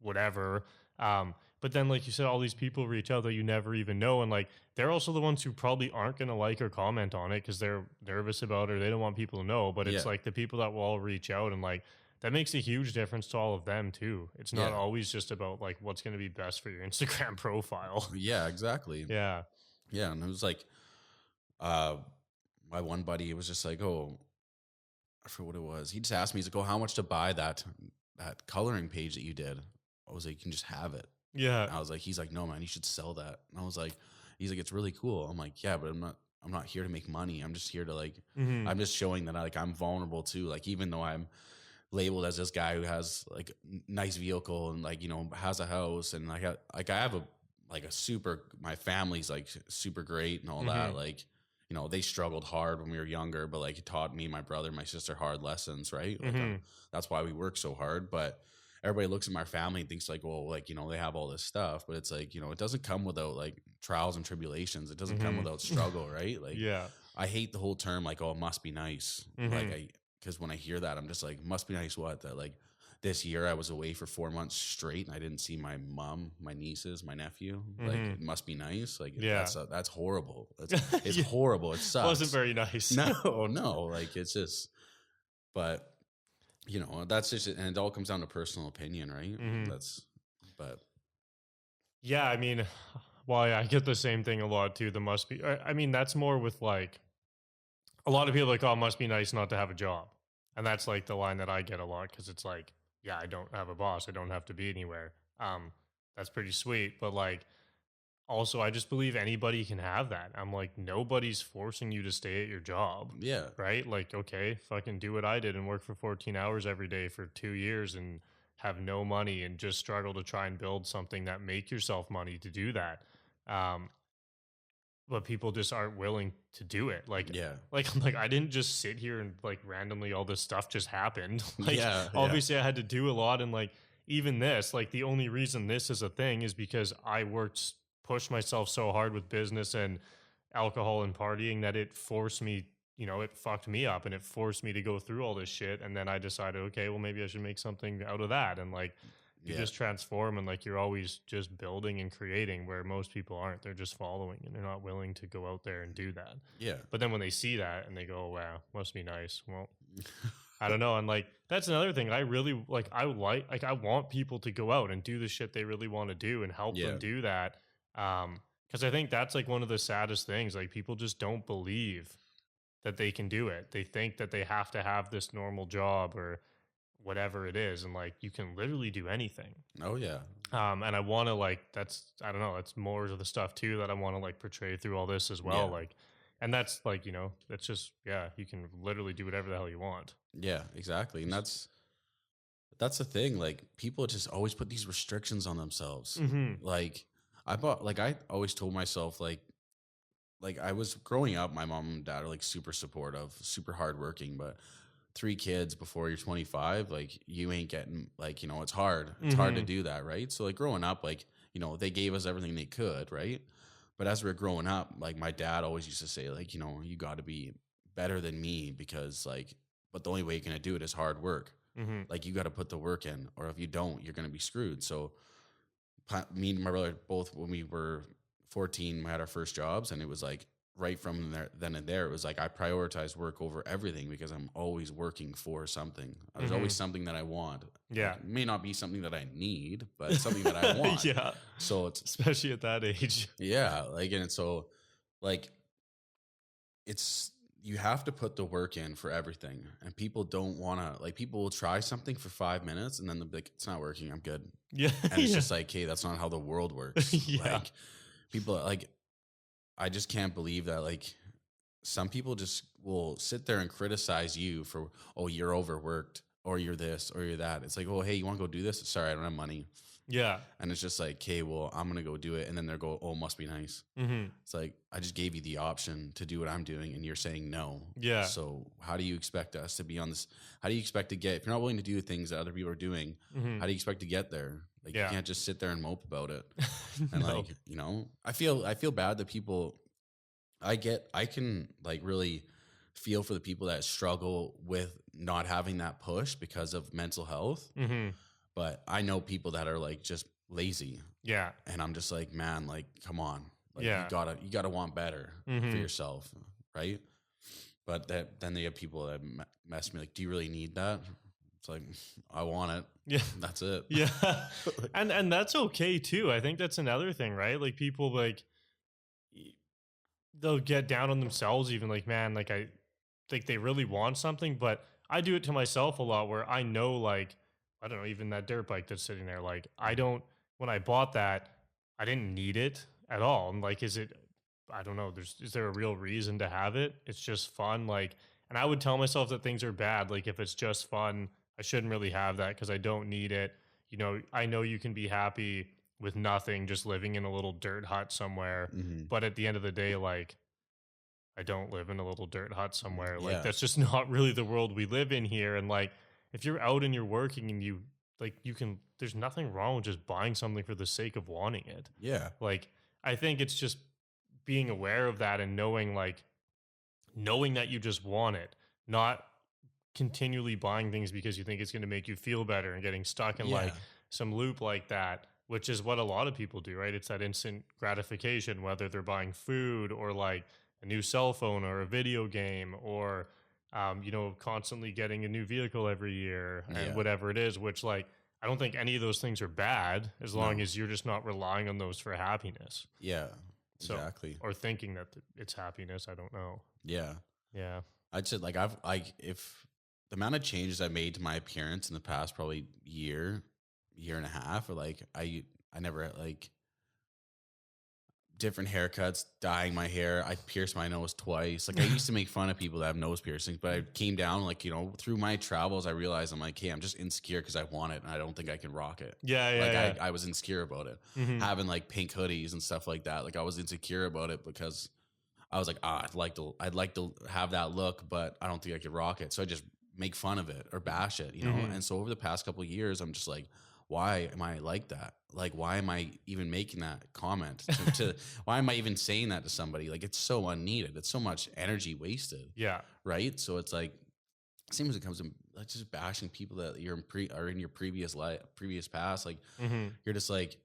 whatever. But then, like you said, all these people reach out that you never even know. And like, they're also the ones who probably aren't going to like or comment on it because they're nervous about it or they don't want people to know. But it's like the people that will all reach out, and like, that makes a huge difference to all of them too. It's not always just about like what's going to be best for your Instagram profile. Yeah, exactly. Yeah. Yeah. And it was like, my one buddy was just like, oh, I forget what it was. He just asked me, he's like, oh, how much to buy that coloring page that you did? I was like, you can just have it. Yeah. And I was like, he's like, no, man, you should sell that. And I was like, he's like, it's really cool. I'm like, yeah, but I'm not here to make money. I'm just here to like, I'm just showing that I'm vulnerable too. Like, even though I'm labeled as this guy who has like nice vehicle and like, has a house, and I have my family's like super great and all that. Like, they struggled hard when we were younger, but like it taught me, my brother, my sister hard lessons, right? Like, that's why we work so hard. But everybody looks at my family and thinks like, well, like, they have all this stuff, but it's like, it doesn't come without like trials and tribulations. It doesn't come without struggle, right? Like, I hate the whole term, like, oh, it must be nice. Because when I hear that, I'm just like, must be nice what? That like this year I was away for 4 months straight and I didn't see my mom, my nieces, my nephew. Like, it must be nice. Like, that's horrible. It's horrible. It sucks. Wasn't very nice. No. Like, it's just, but that's just it. And it all comes down to personal opinion, right? Yeah, I mean, well, I get the same thing a lot too. The must be, I mean, that's more with like, a lot of people are like, oh, it must be nice not to have a job. And that's like the line that I get a lot, because it's like, yeah, I don't have a boss. I don't have to be anywhere. That's pretty sweet. But like, also, I just believe anybody can have that. I'm like, nobody's forcing you to stay at your job. Yeah. Right? Like, okay, fucking do what I did and work for 14 hours every day for 2 years and have no money and just struggle to try and build something that make yourself money to do that. But people just aren't willing to do it. Like, like I didn't just sit here and like randomly all this stuff just happened. Like, obviously I had to do a lot. And like, even this, like the only reason this is a thing is because I pushed myself so hard with business and alcohol and partying that it forced me, it fucked me up and it forced me to go through all this shit. And then I decided, okay, well, maybe I should make something out of that. And like, you just transform, and like, you're always just building and creating, where most people aren't. They're just following and they're not willing to go out there and do that. Yeah. But then when they see that and they go, oh, wow, must be nice. Well, I don't know. And like, that's another thing I really like. I want people to go out and do the shit they really want to do and help them do that. Cause I think that's like one of the saddest things. Like, people just don't believe that they can do it. They think that they have to have this normal job or whatever it is, and like, you can literally do anything. Oh yeah. And I want to like, I don't know, that's more of the stuff too that I want to like portray through all this as well. Like, and that's like, that's just, you can literally do whatever the hell you want. Yeah, exactly. And that's the thing. Like, people just always put these restrictions on themselves. Like, I always told myself, like I was growing up, my mom and dad are like super supportive, super hardworking, but 3 kids before you're 25, like, you ain't getting, like, it's hard. It's hard to do that, right? So like, growing up, like, they gave us everything they could, right? But as we're growing up, like, my dad always used to say, like, you got to be better than me, because like, but the only way you're going to do it is hard work. Like, you got to put the work in, or if you don't, you're going to be screwed. So me and my brother, both when we were 14, we had our first jobs, and it was like, right from there, then and there, it was like I prioritize work over everything because I'm always working for something. There's always something that I want. Yeah. Like, it may not be something that I need, but it's something that I want. Yeah. So it's, Especially at that age. yeah, like, and so like, it's, you have to put the work in for everything, and people don't want to, like, people will try something for 5 minutes and then they'll be like, it's not working, I'm good. Yeah. And it's just like, hey, that's not how the world works. Yeah. Like, people, like, I just can't believe that, like, some people just will sit there and criticize you for, oh, you're overworked, or you're this, or you're that. It's like, oh, hey, you want to go do this? Sorry, I don't have money. Yeah. And it's just like, okay, well, I'm going to go do it. And then they'll go, oh, must be nice. It's like, I just gave you the option to do what I'm doing, and you're saying no. Yeah. So how do you expect us to be on this? How do you expect to get, if you're not willing to do things that other people are doing, how do you expect to get there? Like, Yeah. you can't just sit there and mope about it. And No. like, you know, I feel bad that people, I can like really feel for the people that struggle with not having that push because of mental health. But I know people that are like just lazy. Yeah. And I'm just like, man, like, come on. Like, Yeah. you gotta want better for yourself. Right. But then they have people that mess me like, do you really need that? It's like, I want it. Yeah. That's it. Yeah. and that's okay too. I think that's another thing, right? Like, people, like, they'll get down on themselves, even like, man, like, I think they really want something, but I do it to myself a lot where I know, like, I don't know, even that dirt bike that's sitting there, like, when I bought that, I didn't need it at all. And like, I don't know, is there a real reason to have it? It's just fun. Like, and I would tell myself that things are bad. Like, if it's just fun, I shouldn't really have that because I don't need it. You know, I know you can be happy with nothing, just living in a little dirt hut somewhere. But at the end of the day, like, I don't live in a little dirt hut somewhere. Like, Yeah. that's just not really the world we live in here. And like, if you're out and you're working and there's nothing wrong with just buying something for the sake of wanting it. Yeah. Like, I think it's just being aware of that and knowing that you just want it, not continually buying things because you think it's going to make you feel better and getting stuck in like some loop like that, which is what a lot of people do, right? It's that instant gratification, whether they're buying food or like a new cell phone or a video game or, constantly getting a new vehicle every year and whatever it is, which, like, I don't think any of those things are bad as long as you're just not relying on those for happiness. Yeah, So, exactly. or thinking that it's happiness. I don't know. Yeah. Yeah. I'd say like if the amount of changes I made to my appearance in the past probably year and a half, or like I never had like different haircuts, dyeing my hair. I pierced my nose twice. Like, I used to make fun of people that have nose piercings, but I came down, like, through my travels, I realized I'm like, hey, I'm just insecure because I want it and I don't think I can rock it. Yeah. I was insecure about it. Having like pink hoodies and stuff like that. Like, I was insecure about it because I was like, I'd like to have that look, but I don't think I could rock it. So I just make fun of it or bash it, And so over the past couple of years, I'm just like, why am I like that? Like, why am I even making that comment? Why am I even saying that to somebody? Like, it's so unneeded. It's so much energy wasted. Yeah. Right. So it's like, same as it comes to like just bashing people that you're in your previous past. Like, you're just like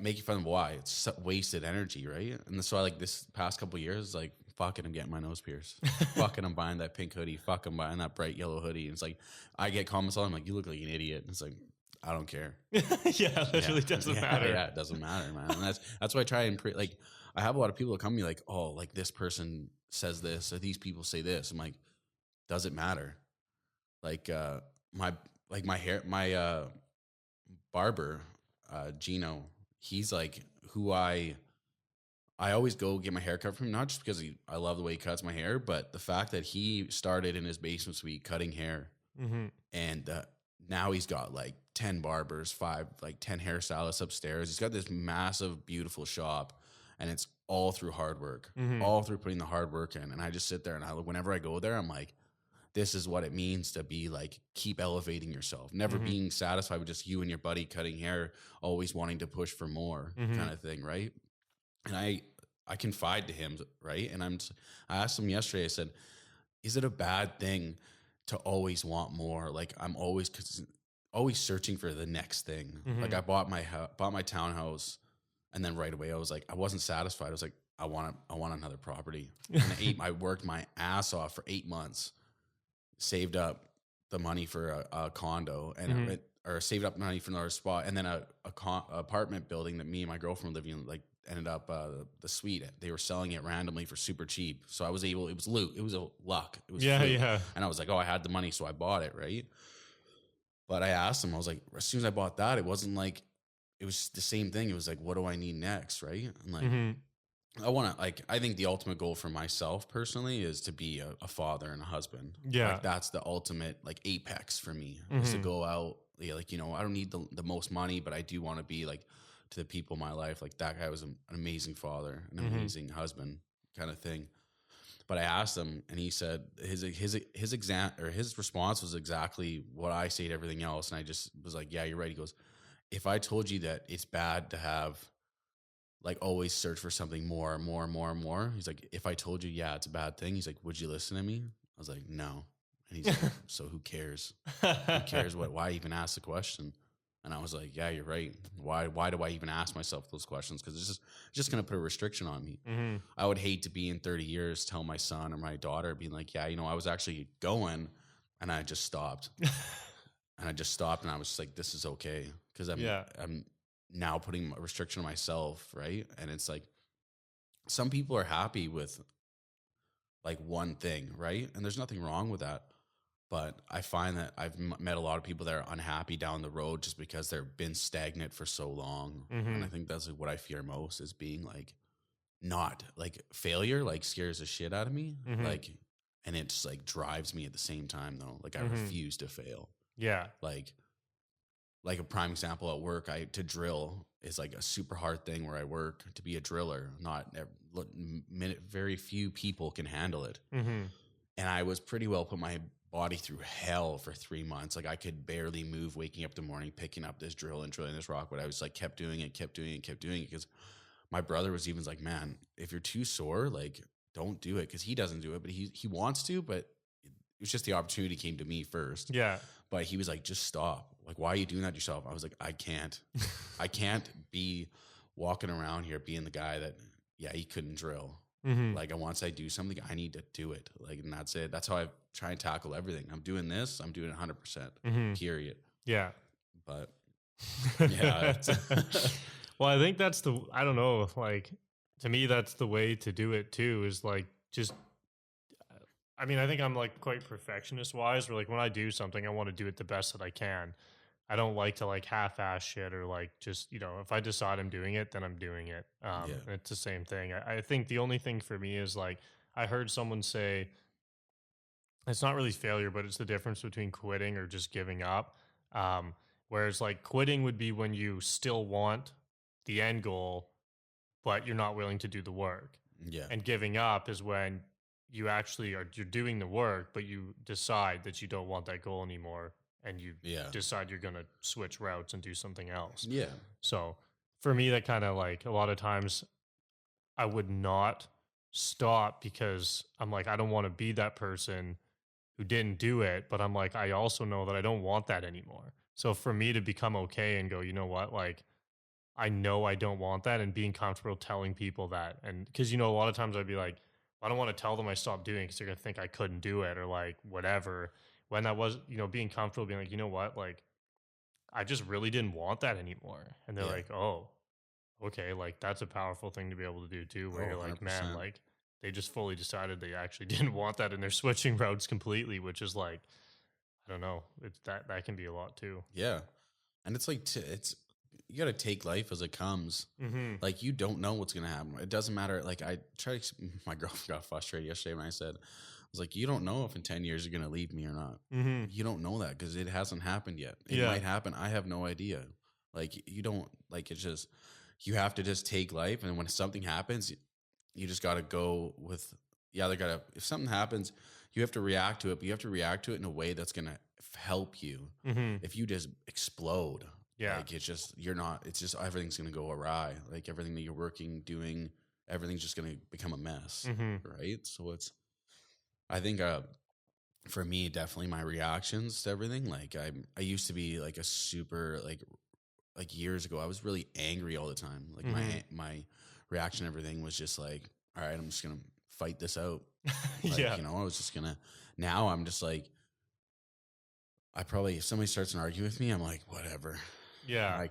making fun of why it's wasted energy. Right. And so I like this past couple of years, like, fucking, I'm getting my nose pierced. Fucking, I'm buying that pink hoodie. Fuck, I'm buying that bright yellow hoodie. And it's like, I get comments on, I'm like, you look like an idiot. And it's like, I don't care. Yeah, literally doesn't matter. Yeah, it doesn't matter, man. And that's why I try and like, I have a lot of people that come to me like, oh, like this person says this or these people say this. I'm like, does it matter? Like, my barber, Gino, he's like who I always go get my hair cut from, not just because I love the way he cuts my hair, but the fact that he started in his basement suite cutting hair, and now he's got like 10 barbers, 10 hairstylists upstairs. He's got this massive, beautiful shop, and it's all through hard work, all through putting the hard work in. And I just sit there and whenever I go there, I'm like, this is what it means to be like, keep elevating yourself, never being satisfied with just you and your buddy cutting hair, always wanting to push for more kind of thing. Right. And I confide to him. Right. And I asked him yesterday, I said, is it a bad thing to always want more? Like, I'm always searching for the next thing. Like, I bought my townhouse, and then right away I was like, I wasn't satisfied. I was like, I want another property. And I worked my ass off for 8 months, saved up the money for a condo, and or saved up money for another spot, and then a apartment building that me and my girlfriend were living in, like, ended up the suite. They were selling it randomly for super cheap, so I was able. It was loot. It was a luck. It was fluke. And I was like, oh, I had the money, so I bought it, right? But I asked him. I was like, as soon as I bought that, it wasn't like it was the same thing. It was like, what do I need next, right? I'm like, I want to, like, I think the ultimate goal for myself personally is to be a father and a husband. Yeah. Like, that's the ultimate, like, apex for me, is to go out. Yeah, like, you know, I don't need the most money, but I do want to be, like, to the people in my life. Like, that guy was an amazing father, an amazing husband, kind of thing. But I asked him, and he said his response was exactly what I say to everything else. And I just was like, yeah, you're right. He goes, if I told you that it's bad to have, like, always search for something more and more and more and more. He's like, if I told you, yeah, it's a bad thing. He's like, would you listen to me? I was like, no. And he's like, so who cares? Who cares? Why even ask the question? And I was like, yeah, you're right. Why do I even ask myself those questions? Because it's just going to put a restriction on me. I would hate to be in 30 years, tell my son or my daughter, being like, yeah, you know, I was actually going and I just stopped. And I was just like, this is okay. Because I'm now putting a restriction on myself, right? And it's like, some people are happy with, like, one thing, right? And there's nothing wrong with that. But I find that I've met a lot of people that are unhappy down the road just because they've been stagnant for so long. And I think that's, like, what I fear most, is being, like, not, like, failure, like, scares the shit out of me. Like, and it just, like, drives me at the same time, though. Like, I refuse to fail. Yeah. Like a prime example at work, to drill is, like, a super hard thing where I work. To be a driller, very few people can handle it. And I was pretty well put my body through hell for 3 months. Like, I could barely move, waking up in the morning, picking up this drill and drilling this rock. But I was like, kept doing it because my brother was even like, man, if you're too sore, like, don't do it. Because he doesn't do it, but he wants to. But it was just the opportunity came to me first. Yeah. But he was like, just stop. Like, why are you doing that to yourself? I was like, I can't. I can't be walking around here being the guy that, yeah, he couldn't drill. Like, once I do something, I need to do it. Like, and that's it. That's how I try and tackle everything. I'm doing this. I'm doing it 100%. Period. Yeah. But yeah. Well, I think that's I don't know. Like, to me, that's the way to do it too, is, like, just, I mean, I think I'm, like, quite perfectionist wise, where, like, when I do something, I want to do it the best that I can. I don't like to, like, half-ass shit, or, like, just, you know, if I decide I'm doing it, then I'm doing it. And it's the same thing. I think the only thing for me is, like, I heard someone say, it's not really failure, but it's the difference between quitting or just giving up. Whereas, like, quitting would be when you still want the end goal, but you're not willing to do the work. Yeah. And giving up is when you actually you're doing the work, but you decide that you don't want that goal anymore, and you decide you're going to switch routes and do something else. Yeah. So for me, that kind of, like, a lot of times I would not stop because I'm like, I don't want to be that person who didn't do it, but I'm like, I also know that I don't want that anymore. So for me to become okay and go, you know what, like, I know I don't want that, and being comfortable telling people that. And because, you know, a lot of times I'd be like, I don't want to tell them I stopped doing it because they're going to think I couldn't do it, or, like, whatever. When that was, you know, being comfortable, being like, you know what, like, I just really didn't want that anymore. And they're like, oh, okay, like, that's a powerful thing to be able to do too, where you're like, 100%. man, like, they just fully decided they actually didn't want that, and they're switching routes completely, which is, like, I don't know, it's that can be a lot too. Yeah. And it's like, you got to take life as it comes. Like, you don't know what's going to happen. It doesn't matter. Like, my girlfriend got frustrated yesterday when I said, I was like, you don't know if in 10 years you're going to leave me or not. You don't know that because it hasn't happened yet. It might happen. I have no idea. Like, you don't, like, it's just, you have to just take life. And when something happens, you just got to go with, if something happens, you have to react to it, but you have to react to it in a way that's going to help you. If you just explode, like, it's just, it's just, everything's going to go awry. Like, everything that you're doing, everything's just going to become a mess. Right. So I think, for me, definitely my reactions to everything. Like, I used to be, like, a super, like years ago, I was really angry all the time. Like, my reaction, everything was just like, all right, I'm just going to fight this out. Like, Yeah. you know, I was just going to, now I'm just like, if somebody starts an argument with me, I'm like, whatever. Yeah.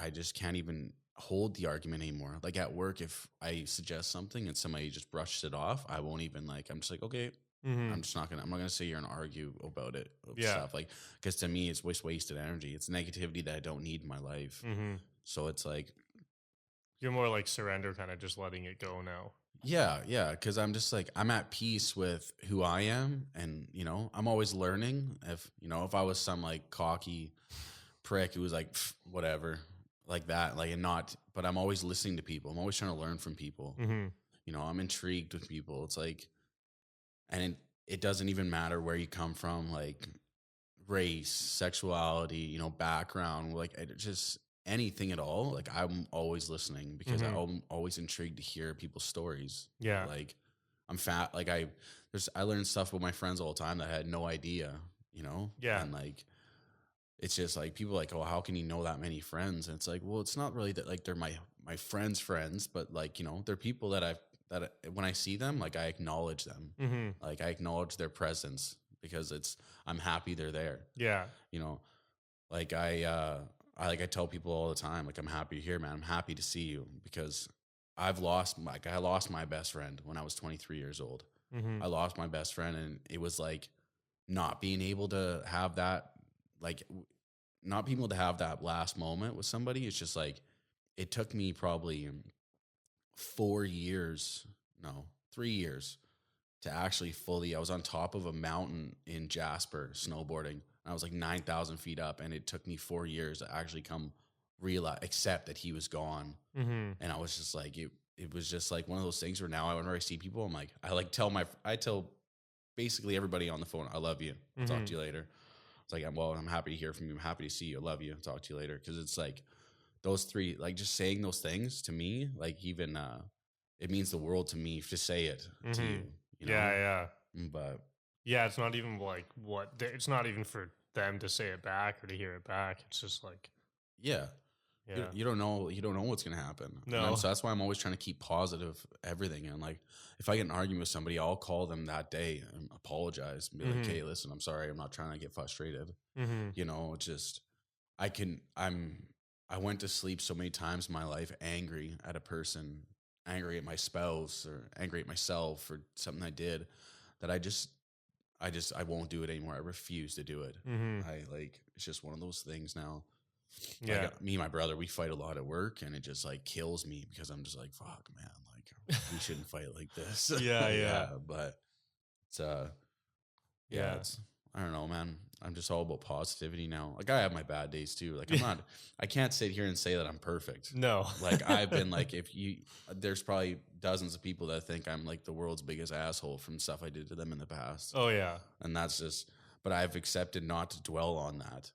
I just can't even hold the argument anymore. Like at work, if I suggest something and somebody just brushes it off, I won't even like, I'm just like, okay, I'm not gonna sit here and argue about it, Yeah. stuff like, because to me, it's wasted energy. It's negativity that I don't need in my life. So it's like, you're more like surrender, kind of just letting it go now. yeah, because I'm just like, I'm at peace with who I am, and you know, I'm always learning. If I was some like cocky prick who was like, whatever, like that, like, and not, but I'm always listening to people. I'm always trying to learn from people. You know, I'm intrigued with people. It's like, and it doesn't even matter where you come from, like race, sexuality, you know, background, like just anything at all. Like I'm always listening because I'm always intrigued to hear people's stories. Yeah. Like I'm fat. Like I learn stuff about my friends all the time that I had no idea, you know? Yeah. And like, it's just like people are like, oh, how can you know that many friends? And it's like, well, it's not really that like they're my friends, but like, you know, they're people that when I see them, like I acknowledge them. Like I acknowledge their presence because I'm happy they're there. Yeah. You know, like I tell people all the time, like, I'm happy you're here, man. I'm happy to see you because I lost my best friend when I was 23 years old. I lost my best friend, and it was like not being able to have that, like not being able to have that last moment with somebody. It's just like, it took me probably 3 years to actually I was on top of a mountain in Jasper snowboarding. I was like 9,000 feet up, and it took me 4 years to actually accept that he was gone. And I was just like, it was just like one of those things where now whenever I see people, I'm like, I tell basically everybody on the phone, I love you. I'll talk to you later. It's like, I'm happy to hear from you. I'm happy to see you. I love you. I'll talk to you later. Cause it's like those three, like just saying those things to me, like even, it means the world to me to say it to you. You know? Yeah. But yeah, it's not even like it's not even for them to say it back or to hear it back. It's just like, yeah. yeah, You don't know what's going to happen. No. So that's why I'm always trying to keep positive everything. And like, if I get an argument with somebody, I'll call them that day and apologize and be like, hey, listen, I'm sorry. I'm not trying to get frustrated. You know, just, I went to sleep so many times in my life angry at a person, angry at my spouse, or angry at myself for something I did, that I won't do it anymore. I refuse to do it. It's just one of those things now. Yeah. Like, me and my brother, we fight a lot at work, and it just like kills me because I'm just like, fuck, man, like we shouldn't fight like this. Yeah. But it's Yeah. it's, I don't know, man. I'm just all about positivity now. Like I have my bad days too. Like I can't sit here and say that I'm perfect. No. Like I've been like, there's probably dozens of people that think I'm like the world's biggest asshole from stuff I did to them in the past. Oh yeah. And that's just, but I've accepted not to dwell on that.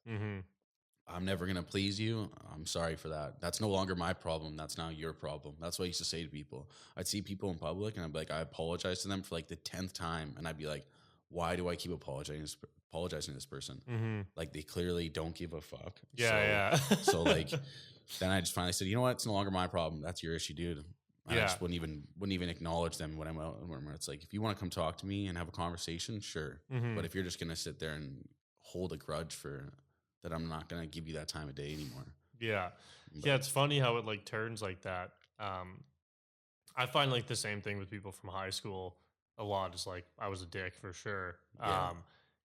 I'm never going to please you. I'm sorry for that. That's no longer my problem. That's now your problem. That's what I used to say to people. I'd see people in public and I'd be like, I apologize to them for like the 10th time. And I'd be like, why do I keep apologizing to this person? Like they clearly don't give a fuck. Yeah. So like, then I just finally said, you know what? It's no longer my problem. That's your issue, dude. I just wouldn't even acknowledge them when I'm out. It's like, if you want to come talk to me and have a conversation, sure. But if you're just going to sit there and hold a grudge for that, I'm not going to give you that time of day anymore. Yeah. Yeah. It's funny how it like turns like that. I find like the same thing with people from high school a lot. Is like, I was a dick for sure. Yeah.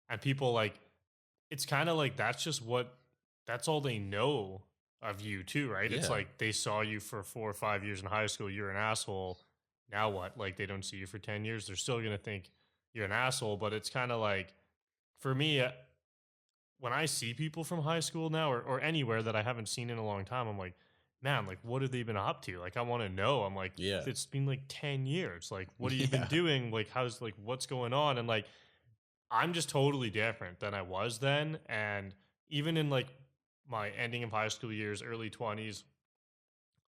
And people like, it's kind of like, that's all they know of you too, right? It's Yeah. like they saw you for 4 or 5 years in high school. You're an asshole. Now what? Like they don't see you for 10 years. They're still going to think you're an asshole. But it's kind of like, for me, when I see people from high school now or anywhere that I haven't seen in a long time, I'm like, man, like, what have they been up to? Like, I want to know. I'm like, it's been like 10 years. Like, what have you been doing? Like, what's going on? And like, I'm just totally different than I was then. And even in like my ending of high school years, early 20s,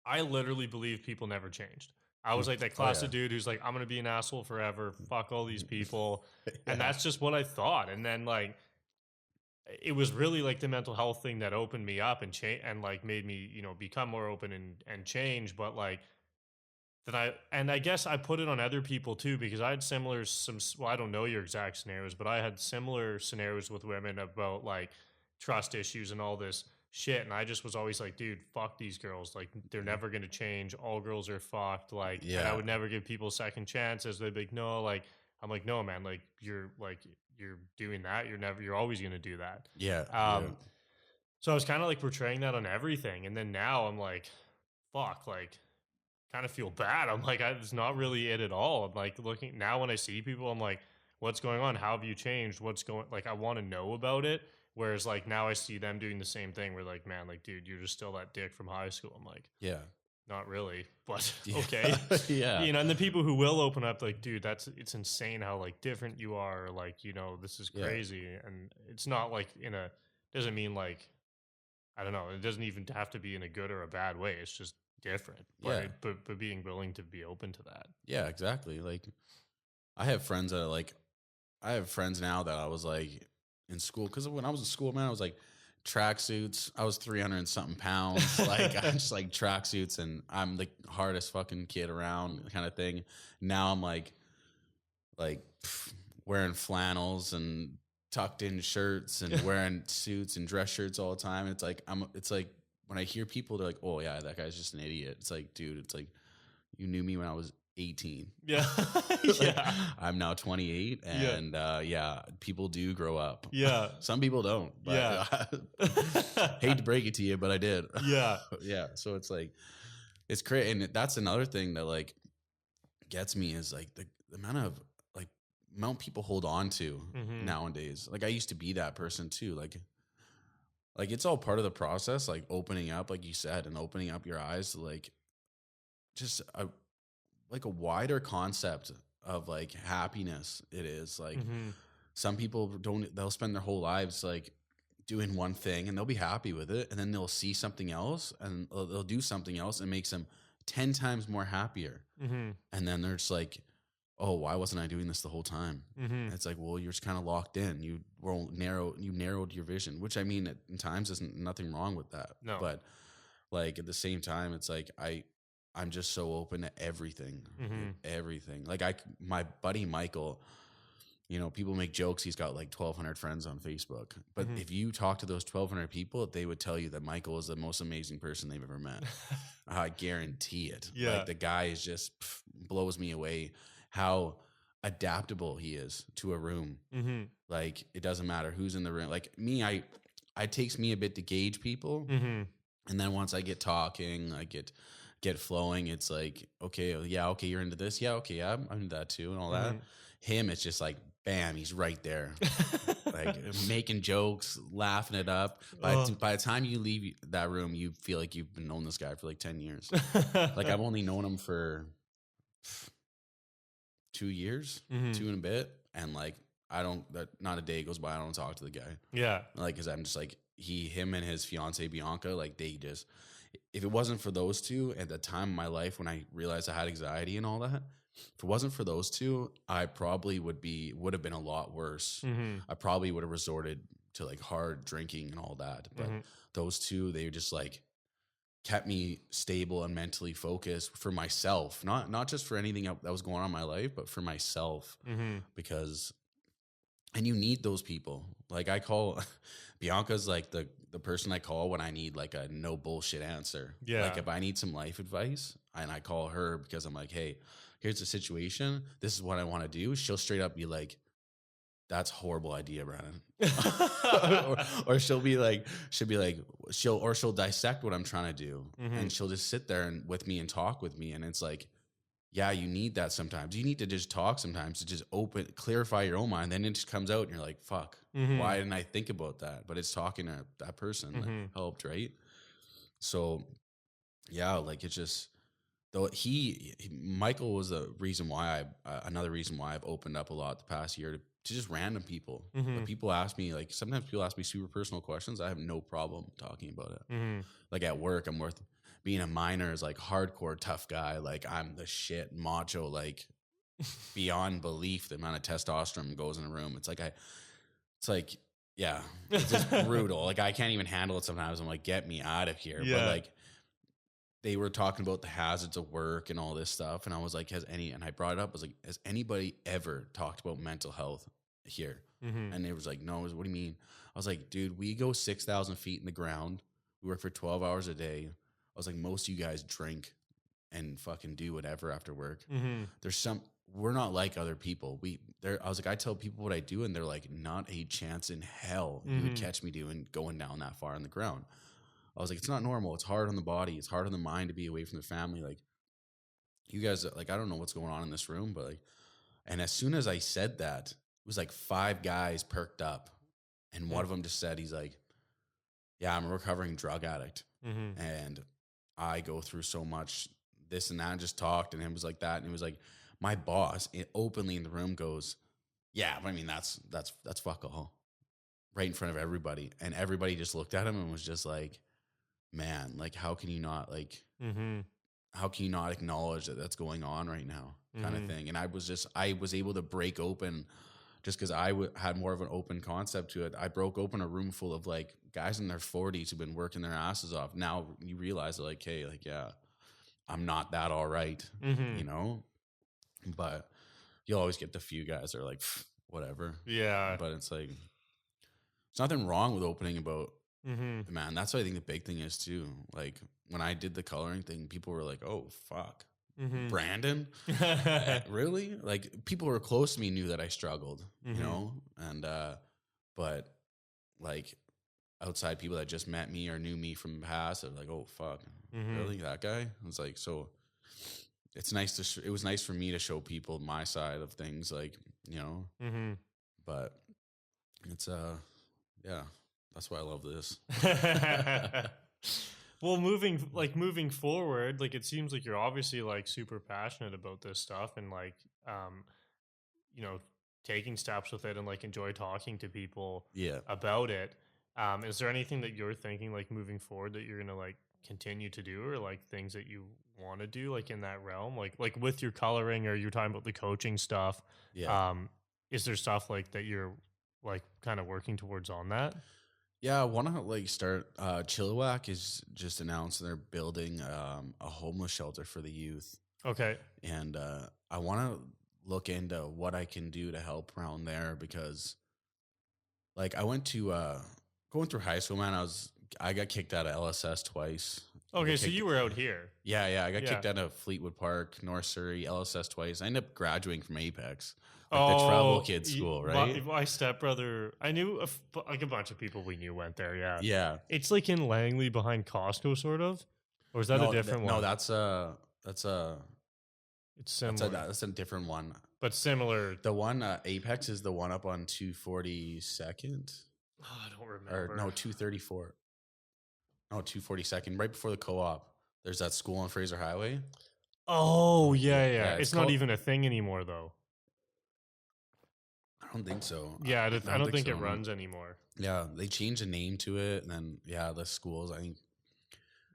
I literally believe people never changed. I was like that classic dude who's like, I'm going to be an asshole forever. Fuck all these people. And that's just what I thought. And then like, it was really like the mental health thing that opened me up and like made me, become more open and change. But like I guess I put it on other people too, because I had well, I don't know your exact scenarios, but I had similar scenarios with women about like trust issues and all this shit. And I just was always like, dude, fuck these girls. Like, they're never going to change. All girls are fucked. Like, and I would never give people second chances. They'd be like, no, like, I'm like, no, man, like, you're doing that. You're always going to do that. Yeah. So I was kind of like portraying that on everything. And then now I'm like, fuck, like, kind of feel bad. I'm like, it's not really it at all. I'm like, looking now when I see people, I'm like, what's going on? How have you changed? What's going, like, I want to know about it. Whereas like now I see them doing the same thing. We're like, man, like, dude, you're just still that dick from high school. I'm like, Yeah. not really, but okay. Yeah. You know, and the people who will open up, like, dude, it's insane how like different you are. Like, you know, this is crazy. And it's not like doesn't mean like, I don't know. It doesn't even have to be in a good or a bad way. It's just different. But being willing to be open to that. Yeah, exactly. Like I have friends now that I was like in school. Cause when I was in school, man, I was like tracksuits. I was 300 and something pounds. Like I just like tracksuits and I'm the hardest fucking kid around kind of thing. Now I'm like wearing flannels and tucked in shirts and wearing suits and dress shirts all the time. It's like when I hear people, they're like, "Oh yeah, that guy's just an idiot." It's like, dude, it's like you knew me when I was 18. Yeah, yeah. I'm now 28, and people do grow up. Yeah, some people don't. But hate to break it to you, but I did. Yeah, yeah. So it's like it's crazy, and that's another thing that like gets me is like the amount people hold on to nowadays. Like I used to be that person too. Like it's all part of the process, like opening up, like you said, and opening up your eyes to like just a wider concept of like happiness. It is like some people they'll spend their whole lives like doing one thing and they'll be happy with it. And then they'll see something else and they'll do something else and makes them 10 times more happier. And then they're just like, oh, why wasn't I doing this the whole time? It's like, well, you're just kind of locked in. You narrowed your vision, which I mean, in times there's nothing wrong with that. No. But like at the same time, it's like I'm just so open to everything, everything. Like my buddy Michael, you know, people make jokes. He's got like 1,200 friends on Facebook, but if you talk to those 1,200 people, they would tell you that Michael is the most amazing person they've ever met. I guarantee it. Yeah. Like the guy is just blows me away. How adaptable he is to a room. Like it doesn't matter who's in the room. Like me, it takes me a bit to gauge people. And then once I get talking, I get flowing. It's like, okay, you're into this. Yeah. Okay. Yeah, I'm into that too. And all that. Him, it's just like, bam, he's right there. Like making jokes, laughing it up. By the time you leave that room, you feel like you've been knowing this guy for like 10 years. Like I've only known him for 2 years, 2 and a bit. And like, not a day goes by I don't talk to the guy. Yeah. Like, cause I'm just like, him and his fiance Bianca, like they just, if it wasn't for those two at the time of my life when I realized I had anxiety and all that, if it wasn't for those two, I probably would have been a lot worse. I probably would have resorted to like hard drinking and all that. But those two, they just like kept me stable and mentally focused for myself, not just for anything that was going on in my life, but for myself. Because, and you need those people. Like I call Bianca's like the person I call when I need like a no bullshit answer. Yeah. Like if I need some life advice and I call her because I'm like, hey, here's the situation. This is what I want to do. She'll straight up be like, that's a horrible idea, Brandon. or she'll dissect what I'm trying to do. And she'll just sit there with me and talk with me. And it's like, yeah, you need that sometimes. You need to just talk sometimes to just clarify your own mind. Then it just comes out and you're like, fuck, why didn't I think about that? But it's talking to that person that helped, right? So yeah, like it's just, though Michael was another reason why I've opened up a lot the past year to just random people. But people ask me, like, sometimes people ask me super personal questions. I have no problem talking about it. Like at work, being a miner is like hardcore tough guy. Like I'm the shit macho, like beyond belief, the amount of testosterone goes in a room. It's just brutal. Like I can't even handle it sometimes. I'm like, get me out of here. Yeah. But like they were talking about the hazards of work and all this stuff. And I was like, and I brought it up, I was like, has anybody ever talked about mental health here? Mm-hmm. And they was like, no. What do you mean? I was like, dude, we go 6,000 feet in the ground. We work for 12 hours a day. I was like, most of you guys drink and fucking do whatever after work. Mm-hmm. We're not like other people. I was like, I tell people what I do, and they're like, not a chance in hell you would catch me going down that far on the ground. I was like, it's not normal. It's hard on the body. It's hard on the mind to be away from the family. Like, you guys, like, I don't know what's going on in this room, but like, and as soon as I said that, it was like 5 guys perked up, and one of them just said, he's like, yeah, I'm a recovering drug addict, and I go through so much this and that, and just talked, and it was like that, and it was like, my boss openly in the room goes, yeah, I mean, that's fuck all, right in front of everybody, and everybody just looked at him and was just like, man, like, how can you not acknowledge that that's going on right now, kind of thing. And I was able to break open, just because I had more of an open concept to it. I broke open a room full of like guys in their 40s who've been working their asses off. Now you realize, like, hey, like, yeah, I'm not that all right, you know? But you'll always get the few guys that are like, whatever. Yeah. But it's like, there's nothing wrong with opening about, man. That's what I think the big thing is too. Like, when I did the coloring thing, people were like, oh, fuck. Brandon? Really? Like, people who were close to me knew that I struggled, you know? And, but like, outside people that just met me or knew me from the past, they're like, oh, fuck. Really? That guy? I was like, so it's nice it was nice for me to show people my side of things, like, you know? But it's, yeah, that's why I love this. Well, moving forward, like, it seems like you're obviously like super passionate about this stuff, and like, you know, taking steps with it, and like enjoy talking to people about it. Is there anything that you're thinking, like, moving forward, that you're gonna like continue to do, or like things that you want to do, like, in that realm, like with your coloring, or you're talking about the coaching stuff? Is there stuff like that you're like kind of working towards on that? Yeah, I want to like start. Chilliwack is just announced they're building a homeless shelter for the youth. Okay. And I want to look into what I can do to help around there, because like, I went to going through high school, man. I got kicked out of LSS twice. Okay, so you were out here. Yeah. I got kicked out of Fleetwood Park, North Surrey, LSS twice. I ended up graduating from Apex. Like, the travel kids school, right? My stepbrother, I knew like a bunch of people we knew went there. Yeah, yeah. It's like in Langley behind Costco, sort of, or is that a different one? No, that's it's similar. That's a different one, but similar. The one Apex is the one up on 242nd. Oh, I don't remember. Or no, 234. No, 242nd, right before the co-op. There's that school on Fraser Highway. Oh yeah. It's not even a thing anymore, though. I don't think so. Yeah, I don't think it runs anymore. Yeah, they changed the name to it, and then the schools, I think.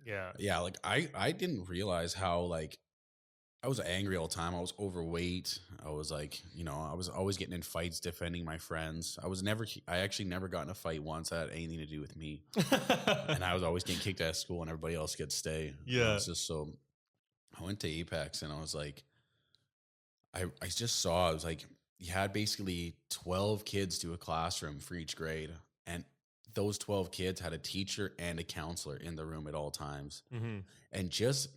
Yeah, like, I didn't realize how, like, I was angry all the time. I was overweight. I was like, you know, I was always getting in fights defending my friends. I actually never got in a fight once that had anything to do with me. And I was always getting kicked out of school, and everybody else could stay. Yeah. It's just so, I went to Apex, and I was like, I just saw, I was like, you had basically 12 kids to a classroom for each grade. And those 12 kids had a teacher and a counselor in the room at all times. And just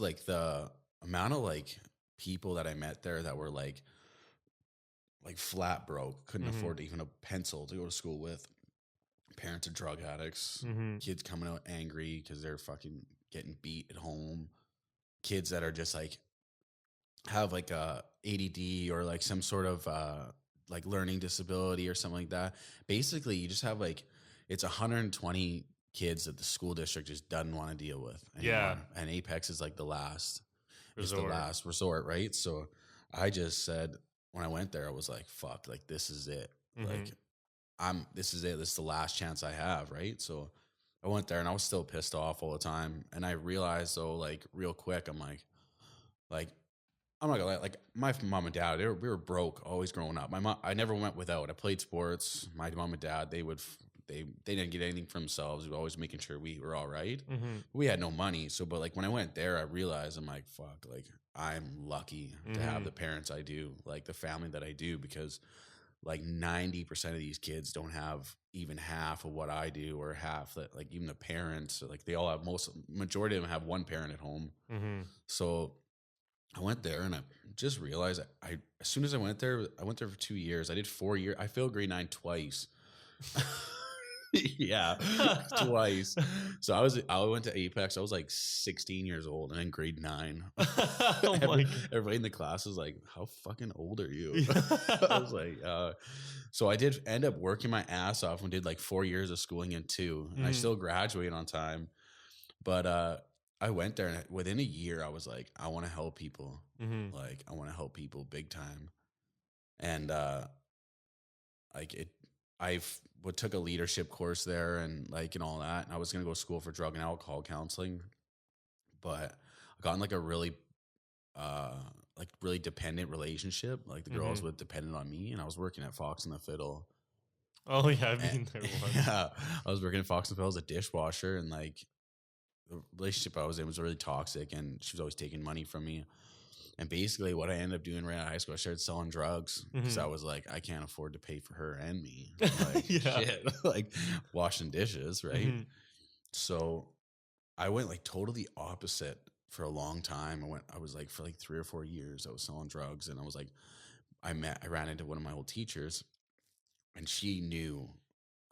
like the amount of like people that I met there that were like flat broke, couldn't afford even a pencil to go to school with, parents of drug addicts, kids coming out angry because they're fucking getting beat at home, kids that are just like have like a ADD or like some sort of like learning disability or something like that. Basically, you just have like, it's 120 kids that the school district just doesn't want to deal with anymore. Yeah. And Apex is like the last resort. It's the last resort, right? So I just said, when I went there, I was like, fuck, like, this is it. Like, this is it. This is the last chance I have, right? So I went there, and I was still pissed off all the time. And I realized, though, like, real quick, I'm like, I'm not gonna lie, like, my mom and dad, we were broke always growing up. My mom, I never went without. I played sports. My mom and dad, they would they didn't get anything for themselves. We were always making sure we were all right. Mm-hmm. We had no money. So, but like when I went there, I realized I'm like, fuck, like I'm lucky to have the parents I do, like the family that I do, because like 90% of these kids don't have even half of what I do, or half that, like even the parents, like they all have, majority of them have one parent at home. Mm-hmm. So I went there and I just realized as soon as I went there for 2 years. I did 4 years. I failed grade 9 twice. Yeah, twice. So I went to Apex. I was like 16 years old and in grade 9. Oh my God. Everybody in the class was like, "How fucking old are you?" I was like, so I did end up working my ass off and did like 4 years of schooling in 2, and I still graduated on time. But I went there and within a year, I was like, I want to help people. Mm-hmm. Like I want to help people big time. And like it, took a leadership course there and like and all that. And I was gonna go to school for drug and alcohol counseling, but I got in like a really really dependent relationship. Like the girls would dependent on me, and I was working at Fox and the Fiddle. Oh yeah, I've been there once. Yeah, I was working at Fox and the Fiddle as a dishwasher, and like the relationship I was in was really toxic, and she was always taking money from me. And basically, what I ended up doing right out of high school, I started selling drugs because I was like, I can't afford to pay for her and me. Like, shit, like washing dishes, right? So I went like totally opposite for a long time. I was like for like 3 or 4 years, I was selling drugs, and I was like, I ran into one of my old teachers, and she knew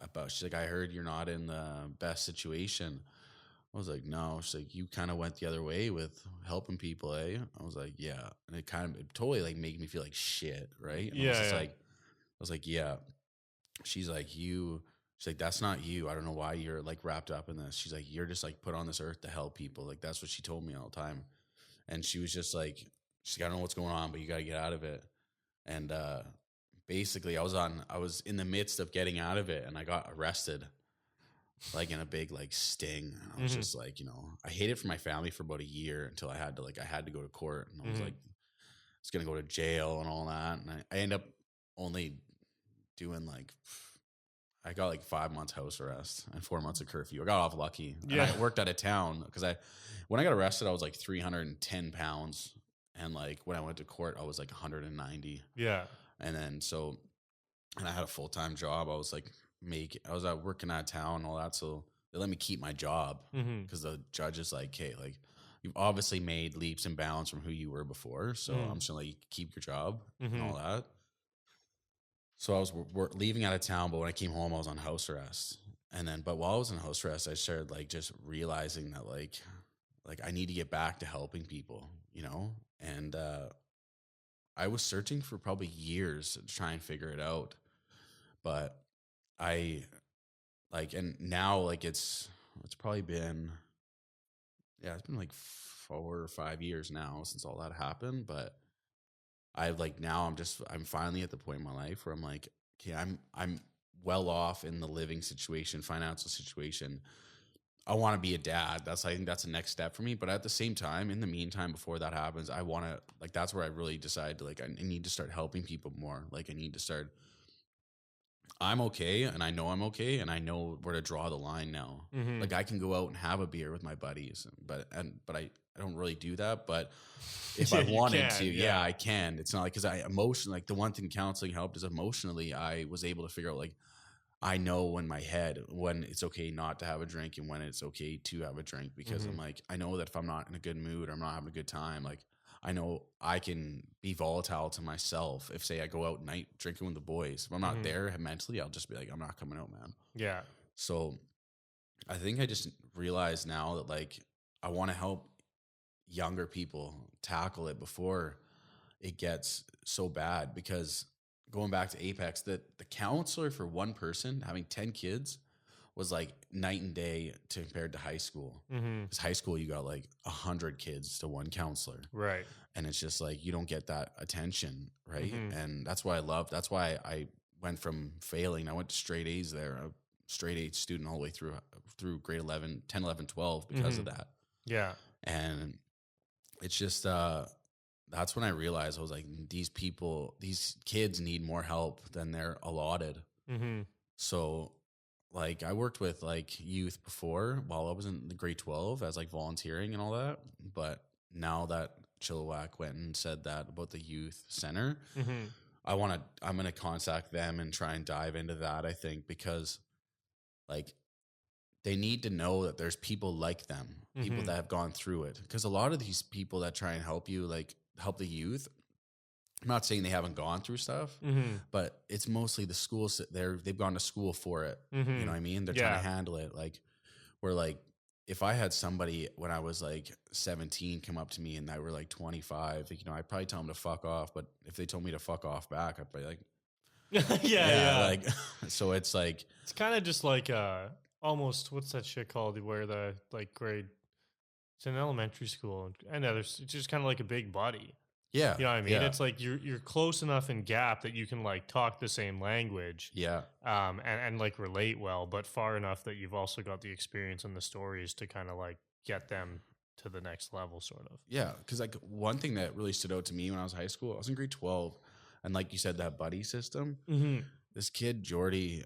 about. She's like, I heard you're not in the best situation. I was like, no. She's like, you kind of went the other way with helping people, eh? I was like, yeah. And it totally like made me feel like shit, right? And I was like, yeah. She's like, she's like, that's not you. I don't know why you're like wrapped up in this. She's like, you're just like put on this earth to help people. Like that's what she told me all the time. And she was just like, she's like, I don't know what's going on, but you got to get out of it. And basically I was in the midst of getting out of it, and I got arrested. Like in a big like sting. And I was just like, I hated for my family for about a year until I had to go to court, and I was like, I was gonna go to jail and all that. And I ended up only doing like, I got like 5 months house arrest and 4 months of curfew. I got off lucky. And I worked out of town because when I got arrested, I was like 310 pounds. And like when I went to court, I was like 190. Yeah. And then and I had a full-time job. I was like, I was out working out of town and all that, so they let me keep my job because the judge is like, hey, like you've obviously made leaps and bounds from who you were before, so I'm just gonna let you keep your job and all that. So I was leaving out of town, but when I came home, I was on house arrest. And then, but while I was in house arrest, I started like just realizing that like I need to get back to helping people, and I was searching for probably years to try and figure it out, but and now like it's probably been, it's been like 4 or 5 years now since all that happened. But now I'm finally at the point in my life where I'm like, okay, I'm well off in the living situation, financial situation. I want to be a dad. I think that's the next step for me. But at the same time, in the meantime, before that happens, I want to that's where I really decided to I need to start helping people more. Like I need to start. I'm okay, and I know I'm okay, and I know where to draw the line now. Like I can go out and have a beer with my buddies, but I don't really do that. But if I wanted to, I can. It's not like because I emotionally, like the one thing counseling helped is emotionally, I was able to figure out I know in my head when it's okay not to have a drink and when it's okay to have a drink, because I'm like, I know that if I'm not in a good mood or I'm not having a good time, like I know I can be volatile to myself. If say I go out at night drinking with the boys, if I'm not there mentally, I'll just be like, I'm not coming out, man. Yeah. So I think I just realized now that I want to help younger people tackle it before it gets so bad, because going back to Apex, the counselor for one person having 10 kids was like night and day compared to high school. Because high school, you got 100 kids to one counselor. Right. And it's just you don't get that attention. Right. And that's why that's why I went from failing. I went to straight A's there, a straight A student all the way through grade 11, 10, 11, 12 because of that. Yeah. And it's just, that's when I realized I was like, these kids need more help than they're allotted. So like I worked with like youth before while I was in the grade 12 as like volunteering and all that. But now that Chilliwack went and said that about the youth center, Mm-hmm. I'm going to contact them and try and dive into that. I think because like they need to know that there's people like them, people Mm-hmm. that have gone through it. Because a lot of these people that try and help you, like help the youth, I'm not saying they haven't gone through stuff, Mm-hmm. but it's mostly the schools. They've gone to school for it. Mm-hmm. You know what I mean? They're trying to handle it. Like we're like, if I had somebody when I was like 17 come up to me and they were like 25, you know, I'd probably tell them to fuck off. But if they told me to fuck off back, I'd be like, yeah. like, so it's like, It's kind of just like almost what's that shit called where the like grade. It's in elementary school. I know it's just kind of like a big buddy. yeah, You know what I mean? yeah, It's like you're close enough in gap that you can like talk the same language, yeah, and like relate well, but far enough that you've also got the experience and the stories to kind of like get them to the next level, sort of. yeah. Because like one thing that really stood out to me when I was in high school, I was in grade 12, and like you said, that buddy system. Mm-hmm. This kid Jordy,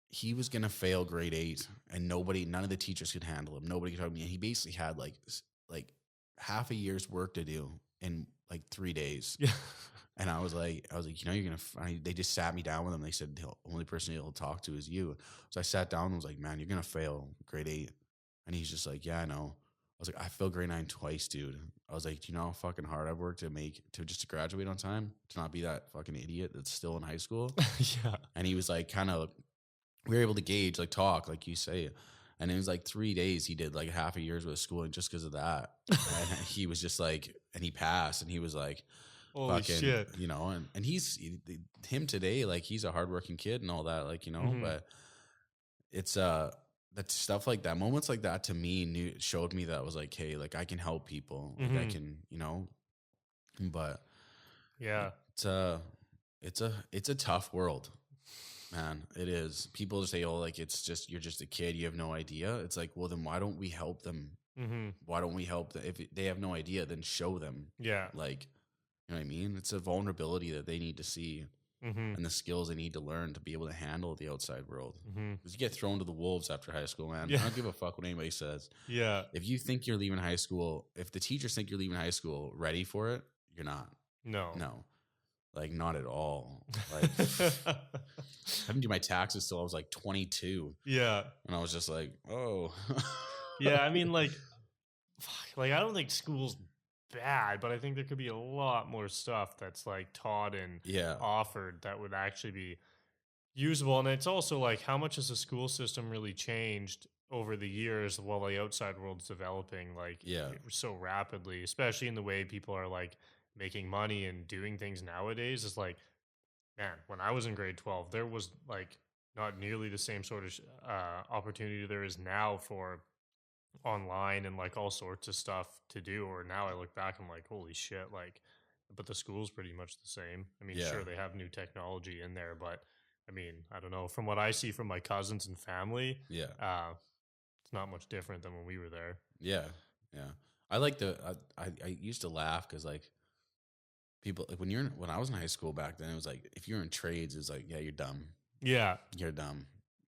he was gonna fail grade 8, and none of the teachers could handle him. Nobody could help me. And he basically had like half a year's work to do in like 3 days. Yeah. And I was like, you know, you're gonna. They just sat me down with him. They said the only person he'll talk to is you. So I sat down and was like, man, you're gonna fail grade 8. And he's just like, yeah, I know. I was like, I failed grade 9 twice, dude. I was like, do you know how fucking hard I've worked to graduate on time, to not be that fucking idiot that's still in high school. Yeah. And he was like, kind of, we were able to gauge, like talk, like you say. And it was like 3 days he did like half a year's worth of schooling just because of that. And he was just like, and he passed, and he was like, Holy fucking, shit. you know, and him today, like he's a hardworking kid and all that, like, you know, Mhm. but it's that stuff like that, moments like that to me showed me that I was like, hey, like I can help people, like I Mhm. can, you know, but Yeah. it's a tough world, man. It is. People say, oh, like you're just a kid, you have no idea. It's like, well, then why don't we help them? Mm-hmm. Why don't we help them? If they have no idea, then show them. Yeah. Like, you know what I mean? It's a vulnerability that they need to see, Mm-hmm. and the skills they need to learn to be able to handle the outside world. Mm-hmm. Because you get thrown to the wolves after high school, man. Yeah. I don't give a fuck what anybody says. Yeah. If you think you're leaving high school, if the teachers think you're leaving high school ready for it, you're not. No. No, like not at all. Like I didn't do my taxes till I was like 22, Yeah. and I was just like, oh, Yeah. I mean, like, fuck, like I don't think school's bad, but I think there could be a lot more stuff that's like taught and yeah, offered that would actually be usable. And it's also like, how much has the school system really changed over the years while the outside world's developing like Yeah. so rapidly, especially in the way people are like making money and doing things nowadays? Is like, man, when I was in grade 12, there was like not nearly the same sort of opportunity there is now for online and like all sorts of stuff to do. Or now I look back, I'm like, holy shit, like, but the school's pretty much the same. I mean, Yeah. sure, they have new technology in there, but I mean, I don't know. From what I see from my cousins and family, yeah, it's not much different than when we were there. yeah, yeah. I like I used to laugh because like people like when I was in high school back then, it was like if you're in trades, it's like, yeah, you're dumb. Yeah. You're dumb.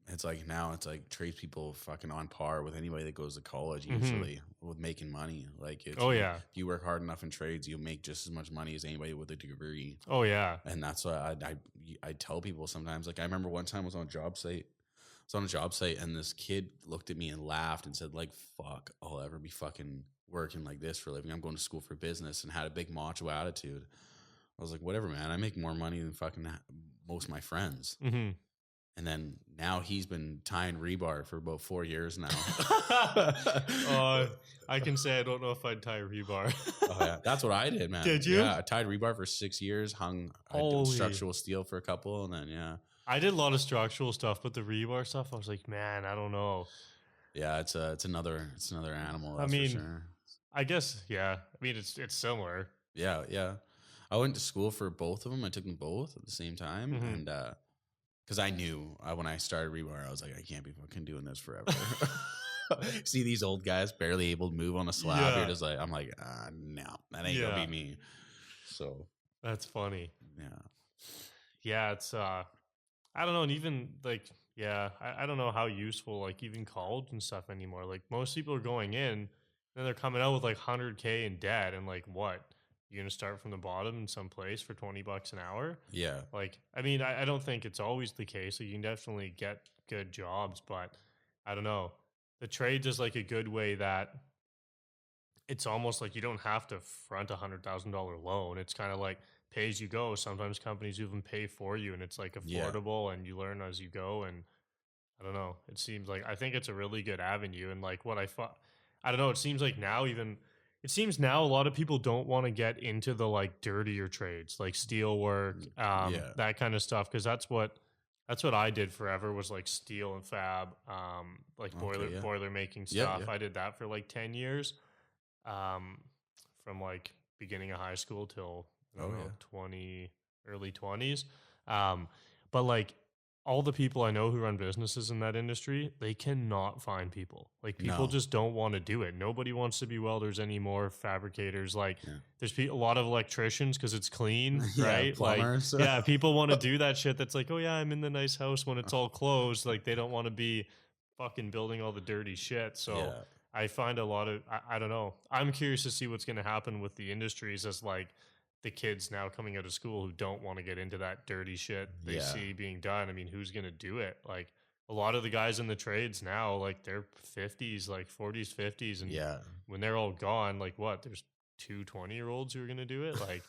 It's like now it's like tradespeople fucking on par with anybody that goes to college Mhm. usually with making money. Like Oh, yeah. if you work hard enough in trades, you'll make just as much money as anybody with a degree. Oh, yeah. And that's what I tell people sometimes. Like I remember one time I was on a job site. I was on a job site and this kid looked at me and laughed and said, like, fuck, I'll ever be fucking working like this for a living. I'm going to school for business, and had a big macho attitude. I was like, whatever, man. I make more money than fucking most of my friends. Mm-hmm. And then now he's been tying rebar for about 4 years now. I can say I don't know if I'd tie rebar. Oh, yeah. That's what I did, man. Did you? Yeah, I tied rebar for 6 years, I did Holy. structural steel for a couple, and then, yeah. I did a lot of structural stuff, but the rebar stuff, I was like, man, I don't know. Yeah, it's another animal, I that's mean, for sure. I guess, yeah. I mean, it's similar. Yeah, yeah. I went to school for both of them. I took them both at the same time. Mhm. And because I knew when I started rebar, I was like, I can't be fucking doing this forever. See these old guys barely able to move on a slab. Yeah. You're just like, I'm like, no, that ain't gonna Yeah. be me. So That's funny. yeah, Yeah, it's I don't know, and even like, yeah, I don't know how useful like even college and stuff anymore. Like most people are going in, and they're coming out with like 100K in debt, and like what? You're gonna start from the bottom in some place for $20 an hour? Yeah. Like, I mean, I don't think it's always the case. Like, you can definitely get good jobs, but I don't know. The trades is like a good way that it's almost like you don't have to front $100,000 loan. It's kind of like pay as you go. Sometimes companies even pay for you, and it's like Yeah. affordable, and you learn as you go. And I don't know. It seems like I think it's a really good avenue. And like what I don't know. It seems like now even it seems now a lot of people don't want to get into the like dirtier trades, like steel work, Yeah. that kind of stuff, because that's what I did forever was like steel and fab, like Okay. Yeah. boiler making Yeah. stuff. Yeah. I did that for like 10 years, um, from like beginning of high school till I Oh don't know yeah. 20 early 20s. Um, but like all the people I know who run businesses in that industry, they cannot find people. Like people No. just don't want to do it. Nobody wants to be welders anymore, fabricators. Like Yeah. there's a lot of electricians because it's clean, Yeah. right? Like Plumbers. yeah, people want to do that shit. That's like, oh yeah, I'm in the nice house when it's all closed. Like they don't want to be fucking building all the dirty shit. So Yeah. I find a lot of I don't know. I'm curious to see what's going to happen with the industries as like the kids now coming out of school who don't want to get into that dirty shit they Yeah. see being done. I mean, who's going to do it? Like a lot of the guys in the trades now, like they're 50s, like 40s, 50s, and Yeah. when they're all gone, like what? There's two 20-year-olds who are going to do it. Like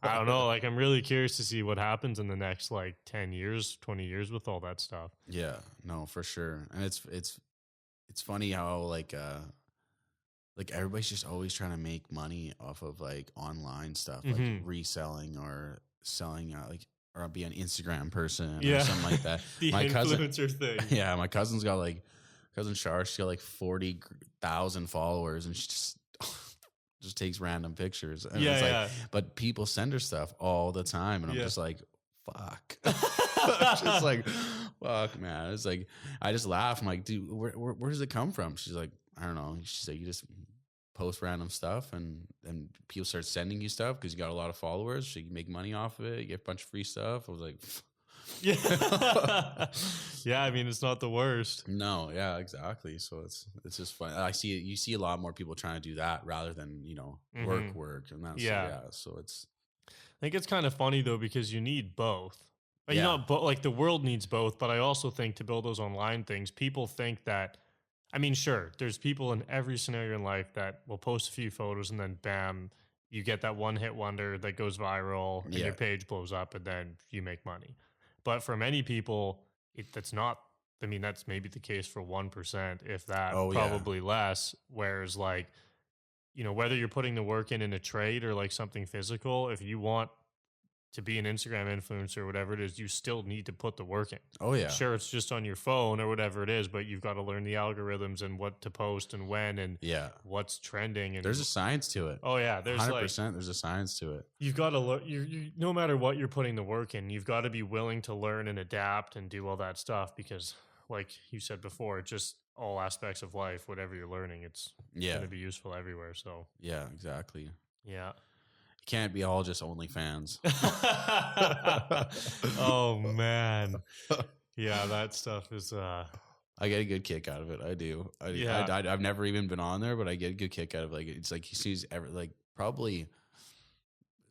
I don't know. Like I'm really curious to see what happens in the next like 10 years, 20 years with all that stuff. Yeah. No, for sure. And it's funny how like everybody's just always trying to make money off of like online stuff, like Mhm. reselling or selling, like, or be an Instagram person or Yeah. something like that. The My cousin, influencer thing. yeah, my cousin's got like cousin Shar. She's got like 40,000 followers, and she just takes random pictures. And Yeah, it's like, yeah. but people send her stuff all the time, and I'm Yeah. just like, fuck. I'm just like, fuck, man. It's like I just laugh. I'm like, dude, where does it come from? She's like, I don't know. She's like, you just post random stuff, and people start sending you stuff because you got a lot of followers. So you can make money off of it. You get a bunch of free stuff. I was like, Yeah. Yeah, I mean, it's not the worst. no, yeah, exactly. So it's just fun. You see a lot more people trying to do that rather than Mhm. work, and that's Yeah. yeah. So it's I think it's kind of funny though because you need both. Like, yeah, like the world needs both, but I also think to build those online things, people think that I mean, sure, there's people in every scenario in life that will post a few photos and then bam, you get that one hit wonder that goes viral and yeah, your page blows up and then you make money. But for many people, that's not I mean, that's maybe the case for 1%, if that, oh yeah, probably less. Whereas like whether you're putting the work in a trade or like something physical, if you want to be an Instagram influencer or whatever it is, you still need to put the work in. oh yeah, Sure, it's just on your phone or whatever it is, but you've got to learn the algorithms and what to post and when and yeah. what's trending. And There's a science to it. oh yeah, there's 100%. There's a science to it. you've got to look. You no matter what you're putting the work in, you've got to be willing to learn and adapt and do all that stuff because, like you said before, it's just all aspects of life. Whatever you're learning, it's Yeah, going to be useful everywhere. So yeah, exactly. yeah. It can't be all just OnlyFans. Oh man. Yeah, that stuff is I get a good kick out of it. I do. Yeah. I've never even been on there, but I get a good kick out of like it's like he sees like probably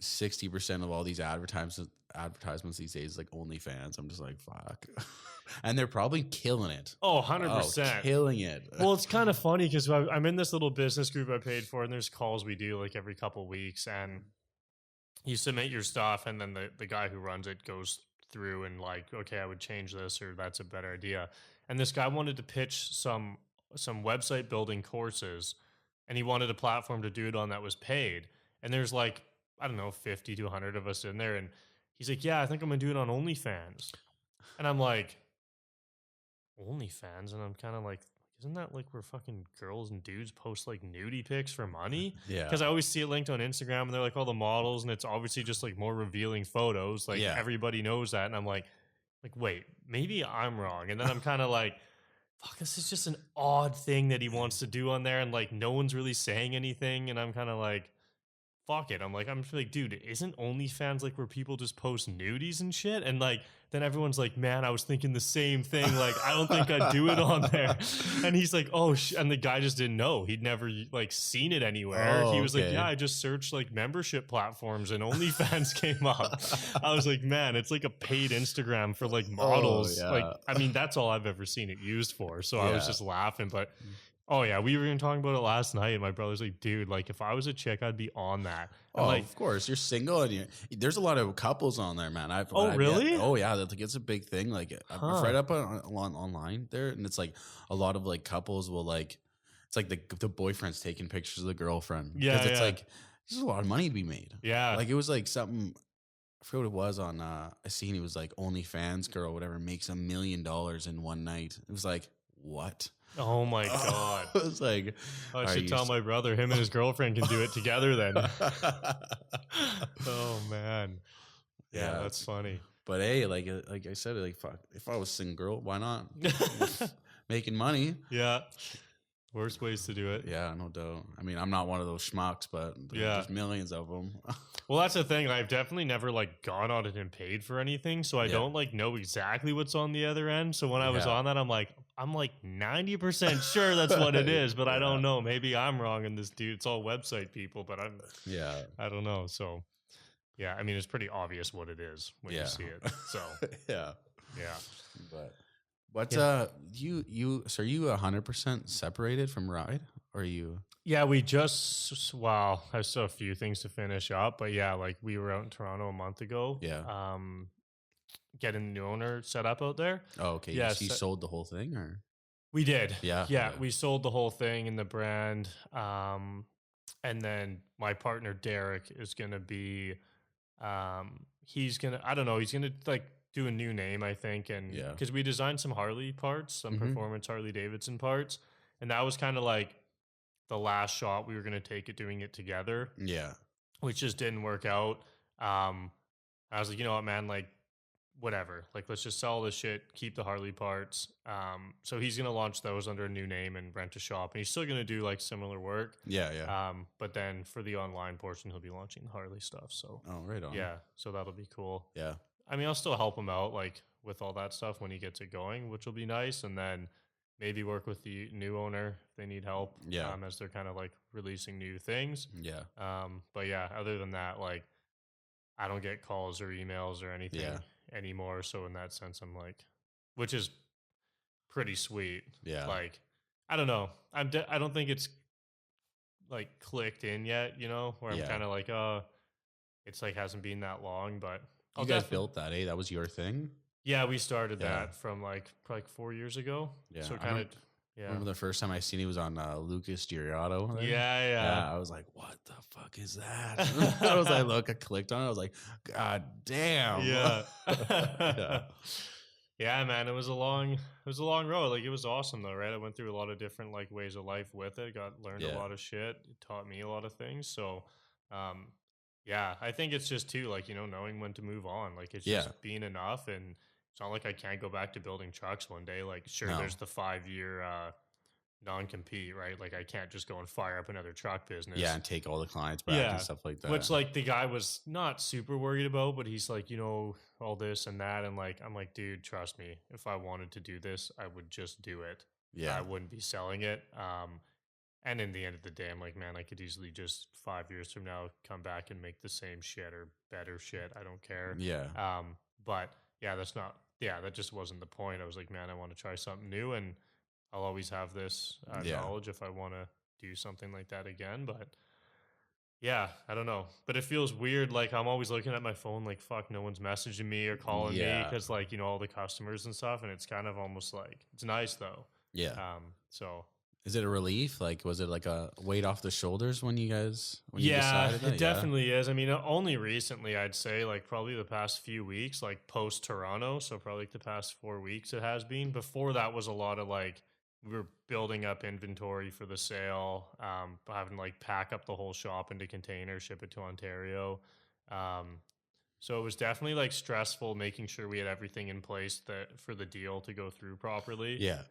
60% of all these advertisements these days like OnlyFans. I'm just like fuck, and they're probably killing it. oh 100%. Killing it. Well, it's kind of funny because I'm in this little business group I paid for, and there's calls we do like every couple weeks, and you submit your stuff, and then the guy who runs it goes through and like, okay, I would change this, or that's a better idea. And this guy wanted to pitch some website building courses, and he wanted a platform to do it on that was paid. And there's like, I don't know, 50 to 100 of us in there, and he's like, yeah, I think I'm gonna do it on OnlyFans. And I'm like, OnlyFans? And I'm kind of like, isn't that like where fucking girls and dudes post like nudie pics for money? Yeah. Because I always see it linked on Instagram and they're like all the models and it's obviously just like more revealing photos. Like Yeah. everybody knows that. And I'm like, wait, maybe I'm wrong. And then I'm kind of like, fuck, this is just an odd thing that he wants to do on there. And like no one's really saying anything. And I'm kind of like, fuck it. I'm just like, dude, isn't OnlyFans like where people just post nudies and shit? And like then everyone's like, man, I was thinking the same thing. Like, I don't think I'd do it on there. And he's like, oh, and the guy just didn't know. He'd never like seen it anywhere. He was like, yeah, I just searched like membership platforms and OnlyFans came up. I was like, man, it's like a paid Instagram for like models. Like, I mean, that's all I've ever seen it used for. So I was just laughing, but oh yeah, we were even talking about it last night. And my brother's like, dude, like if I was a chick, I'd be on that. And like, of course, you're single, and there's a lot of couples on there, man. Really? Oh yeah, like it's a big thing. Like I've read up on online there, and it's like a lot of like couples will like, it's like the boyfriend's taking pictures of the girlfriend. Yeah, because it's like there's a lot of money to be made. Yeah, like it was like something. I forget what it was on. I seen it was like OnlyFans girl, whatever, makes $1 million in one night. It was like what? Oh my God. I was like, I should tell my brother, him and his girlfriend can do it together then. Oh man. Yeah, that's funny. But hey, like I said, like fuck, if I was a single girl, why not? Making money. Yeah. Worst ways to do it. Yeah, no doubt. I mean, I'm not one of those schmucks, but there's millions of them. Well, that's the thing. I've definitely never like gone on it and paid for anything, so I don't like know exactly what's on the other end. So when I was on that, I'm like 90% sure that's what it is, but I don't know. Maybe I'm wrong in this, dude. It's all website people, but I don't know. So yeah, I mean, it's pretty obvious what it is when you see it. So yeah. But what so are you 100% separated from Ride, or are you? Yeah, we just I still have a few things to finish up, but yeah, like we were out in Toronto a month ago. Yeah. Getting the new owner set up out there. Oh, okay. Yeah, so you sold the whole thing, or? We did. Yeah, we sold the whole thing in the brand. And then my partner Derek is gonna be he's gonna like do a new name, I think, and because we designed some Harley parts, some performance Harley Davidson parts, and that was kind of like the last shot we were going to take it doing it together. Yeah, which just didn't work out. I was like, you know what, man, like whatever, like let's just sell this shit, keep the Harley parts. So he's going to launch those under a new name and rent a shop, and he's still going to do like similar work. But then for the online portion, he'll be launching the Harley stuff. So right on. Yeah, so that'll be cool. Yeah, I mean, I'll still help him out like with all that stuff when he gets it going, which will be nice. And then maybe work with the new owner if they need help. As they're kind of like releasing new things. But yeah, other than that, like I don't get calls or emails or anything anymore. So in that sense, I'm like, which is pretty sweet. Yeah. Like, I don't know. I don't think it's like clicked in yet, you know, where I'm kind of like, it's like hasn't been that long, but you guys built that, eh? That was your thing? Yeah, we started that from like 4 years ago. Yeah. So kind of, I remember the first time I seen he was on Lucas Giuliotto. Yeah. I was like, what the fuck is that? I clicked on it. I was like, God damn. Yeah. Yeah, man, it was a long road. Like it was awesome though, right? I went through a lot of different like ways of life with it. Learned a lot of shit. It taught me a lot of things. So, yeah, I think it's just too like, you know, knowing when to move on. Like it's just being enough, and it's not like I can't go back to building trucks one day. Like there's the 5-year non-compete, right? Like I can't just go and fire up another truck business. Yeah, and take all the clients back and stuff like that. Which like the guy was not super worried about, but he's like, you know, all this and that. And like, I'm like, dude, trust me, if I wanted to do this, I would just do it. Yeah. I wouldn't be selling it. And in the end of the day, I'm like, man, I could easily just 5 years from now come back and make the same shit or better shit. I don't care. Yeah. But yeah, that just wasn't the point. I was like, man, I want to try something new, and I'll always have this knowledge if I want to do something like that again. But yeah, I don't know. But it feels weird. Like I'm always looking at my phone, like, fuck, no one's messaging me or calling me because like, you know, all the customers and stuff. And it's kind of almost like, it's nice though. Yeah. So is it a relief? Like, was it like a weight off the shoulders when you decided that? It definitely is. I mean, only recently, I'd say, like probably the past few weeks, like post Toronto. So probably like the past 4 weeks it has been. Before that was a lot of like, we were building up inventory for the sale, having to like pack up the whole shop into containers, ship it to Ontario. So it was definitely like stressful making sure we had everything in place for the deal to go through properly. Yeah.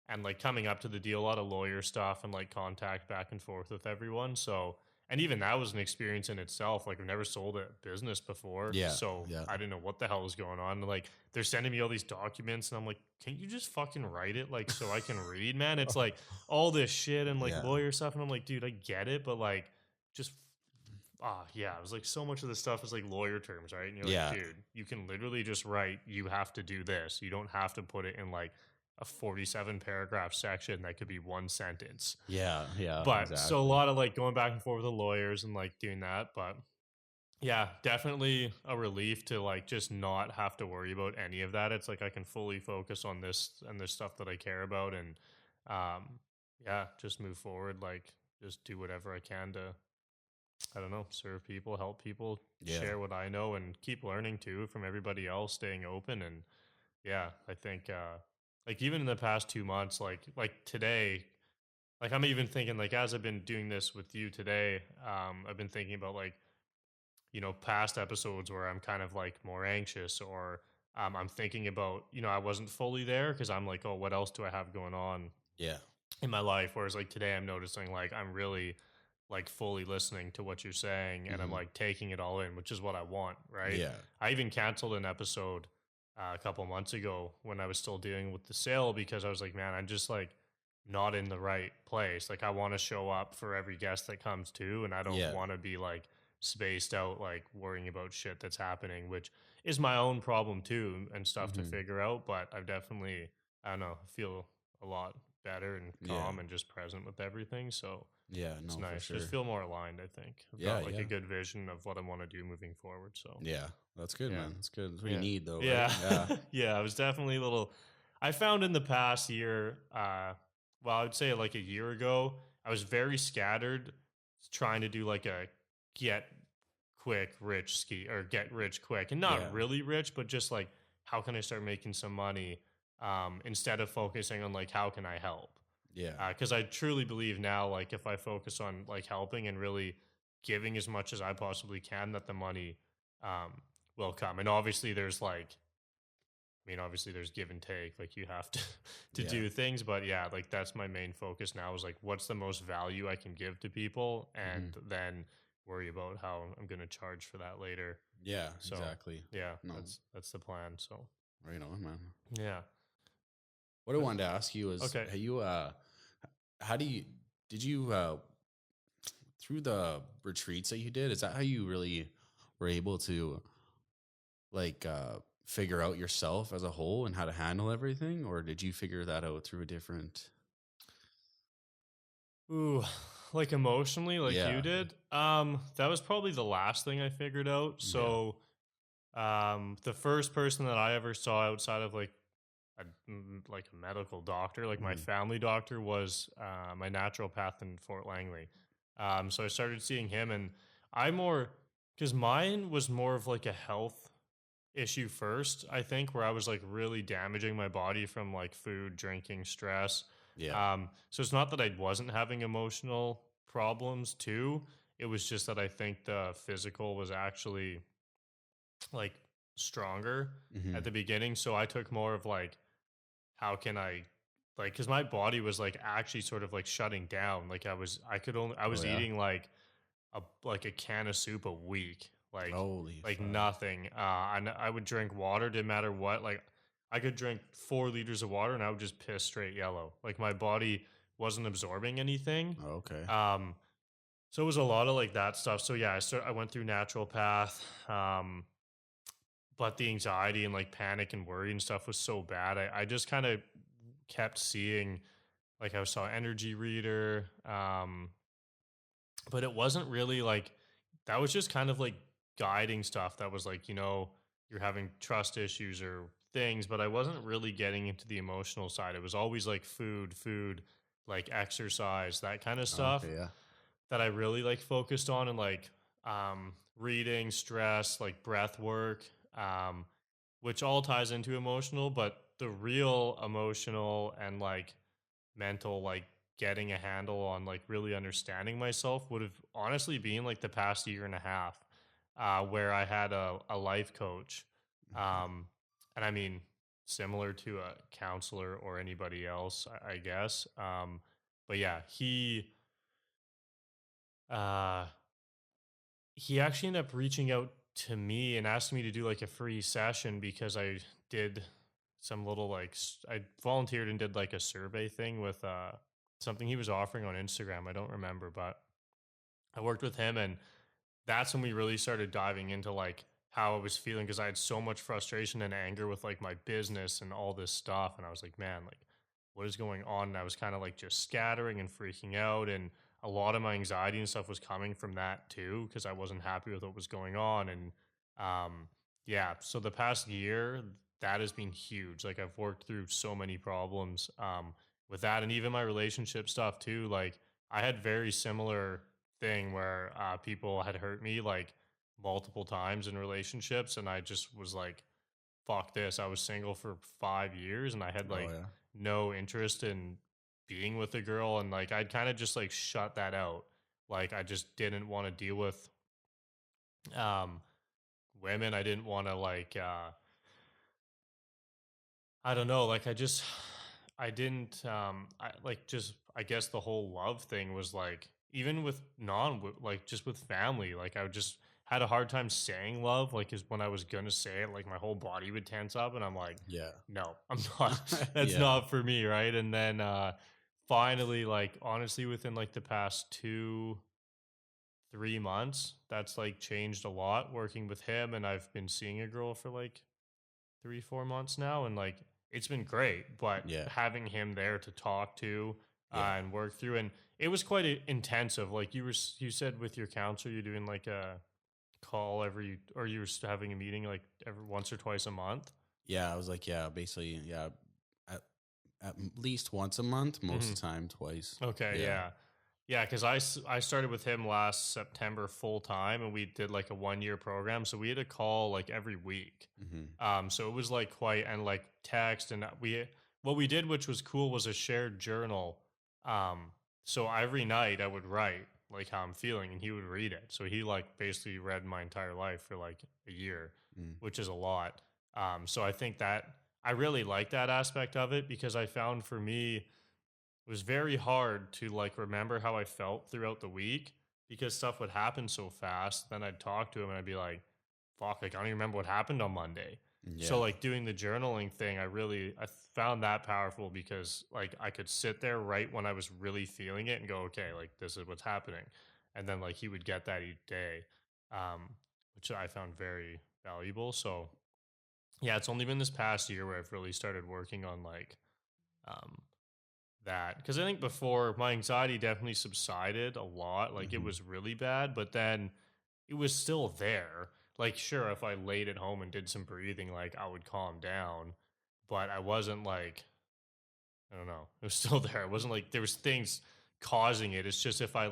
And like coming up to the deal, a lot of lawyer stuff and like contact back and forth with everyone. So and even that was an experience in itself. Like I've never sold a business before. Yeah. So Yeah. I didn't know what the hell was going on. Like they're sending me all these documents and I'm like, can you just fucking write it like so I can read, man? It's like all this shit and like Yeah. lawyer stuff. And I'm like, dude, I get it, but like just yeah, it was like so much of this stuff is like lawyer terms, right? And you're Yeah. like, dude, you can literally just write, you have to do this. You don't have to put it in like a 47 paragraph section that could be one sentence. Yeah. Yeah. But so a lot of like going back and forth with the lawyers and like doing that. But yeah, definitely a relief to like just not have to worry about any of that. It's like I can fully focus on this and this stuff that I care about and yeah, just move forward, like just do whatever I can to, I don't know, serve people, help people, Yeah. share what I know and keep learning too from everybody else, staying open. And yeah, I think like even in the past 2 months, like today, like I'm even thinking like as I've been doing this with you today, I've been thinking about like, you know, past episodes where I'm kind of like more anxious or I'm thinking about, you know, I wasn't fully there because I'm like, oh, what else do I have going on Yeah. in my life? Whereas like today I'm noticing like I'm really like fully listening to what you're saying and I'm Mhm. like taking it all in, which is what I want, right? Yeah. I even canceled an episode a couple months ago when I was still dealing with the sale because I was like, man, I'm just like not in the right place. Like I want to show up for every guest that comes to, and I don't Yeah. want to be like spaced out, like worrying about shit that's happening, which is my own problem too and stuff to Mhm. figure out. But I've definitely, I don't know, feel a lot better and Yeah. calm and just present with everything. So Yeah. it's No, for nice. sure. Just feel more aligned, I think. I've Yeah. got like Yeah. a good vision of what I want to do moving forward. So Yeah. That's good, yeah. man. That's good. That's what Yeah. you need, though, right? Yeah. Yeah. Yeah. I was definitely a little, I found in the past year, well, I would say like a year ago, I was very scattered trying to do like a get quick rich ski or get rich quick and not Yeah. really rich, but just like, how can I start making some money? Instead of focusing on like, how can I help? Yeah. Because I truly believe now, like if I focus on like helping and really giving as much as I possibly can, that the money um, will come. And obviously, there's like, I mean, obviously there's give and take. Like you have to to Yeah. do things, but yeah, like that's my main focus now. Is like, what's the most value I can give to people, and Mhm. then worry about how I'm going to charge for that later. Yeah. So Exactly. yeah, No. that's the plan. So Right on, man. yeah, What I wanted to ask you is, okay. how do you, did you, through the retreats that you did, is that how you really were able to like, figure out yourself as a whole and how to handle everything? Or did you figure that out through a different, Ooh, like emotionally, like you yeah, did. That was probably the last thing I figured out. yeah, So, the first person that I ever saw outside of like like a medical doctor, like my mhm, family doctor, was my naturopath in Fort Langley. So I started seeing him, and I more because mine was more of like a health issue first, I think, where I was like really damaging my body from like food, drinking, stress. yeah, So it's not that I wasn't having emotional problems too. It was just that I think the physical was actually like stronger at mhm, the beginning. So I took more of like, how can I like, because my body was like actually sort of like shutting down. Like I oh was yeah, eating like a can of soup a week, holy like fuck, nothing. And I would drink water, didn't matter what. Like I could drink 4 liters of water and I would just piss straight yellow. Like my body wasn't absorbing anything. oh, okay, Um, so it was a lot of like that stuff. So yeah, I went through naturopath. But the anxiety and like panic and worry and stuff was so bad. I just kind of kept seeing like I saw energy reader. But it wasn't really like that was just kind of like guiding stuff that was like, you know, you're having trust issues or things, but I wasn't really getting into the emotional side. It was always like food, like exercise, that kind of oh, stuff okay, yeah, that I really like focused on and like reading, stress, like breath work, um, which all ties into emotional, but the real emotional and like mental, like getting a handle on like really understanding myself would have honestly been like the past year and a half, where I had a life coach. okay, And I mean, similar to a counselor or anybody else, I guess. But yeah, Uh, he actually ended up reaching out to me and asked me to do like a free session because I did some little I volunteered and did like a survey thing with something he was offering on Instagram. I don't remember, but I worked with him, and that's when we really started diving into like how I was feeling, because I had so much frustration and anger with like my business and all this stuff. And I was like, man, like, what is going on? And I was kind of like just scattering and freaking out. And a lot of my anxiety and stuff was coming from that too, because I wasn't happy with what was going on. And yeah, so the past year, that has been huge. Like, I've worked through so many problems with that, and even my relationship stuff too. Like, I had very similar thing where people had hurt me like multiple times in relationships, and I just was like, fuck this. I was single for 5 years, and I had Oh like yeah. no interest in being with a girl, and like I'd kind of just like shut that out. Like, I just didn't want to deal with um women. I didn't want to I don't know, like, I didn't, I like, just, I guess the whole love thing was like, even with like, just with family, like, I just had a hard time saying love, like, is when I was gonna say it, like, my whole body would tense up, and I'm like, Yeah. no, I'm not, that's Yeah. not for me, right? And then, finally, like, honestly, within like the past 2, 3 months, that's like changed a lot working with him, and I've been seeing a girl for like 3, 4 months now, and like it's been great. But Yeah. having him there to talk to Yeah. and work through, and it was quite intensive. Like, you said with your counselor, you're doing like a call every, or you were having a meeting like every once or twice a month. Yeah. I was like, yeah, basically, yeah, at, at least once a month, most Hmm. of the time, twice. Okay, Yeah. yeah. Yeah, because I started with him last September full time, and we did like a 1 year program. So we had a call like every week. Hmm. So it was like quite, and like text, and what we did, which was cool, was a shared journal. Um, so every night I would write like how I'm feeling, and he would read it. So he like basically read my entire life for like a year, Mm. which is a lot. So I think that I really like that aspect of it, because I found for me it was very hard to like remember how I felt throughout the week, because stuff would happen so fast. Then I'd talk to him and I'd be like, fuck, like, I don't even remember what happened on Monday. So Yeah. like doing the journaling thing, I found that powerful, because like I could sit there right when I was really feeling it and go, okay, like this is what's happening. And then like he would get that each day, um, which I found very valuable. So yeah, it's only been this past year where I've really started working on like um, that, because I think before my anxiety definitely subsided a lot. Like, it Hmm. was really bad, but then it was still there. Like, sure, if I laid at home and did some breathing, like, I would calm down, but I wasn't like, I don't know, it was still there. It wasn't like there was things causing it. It's just if I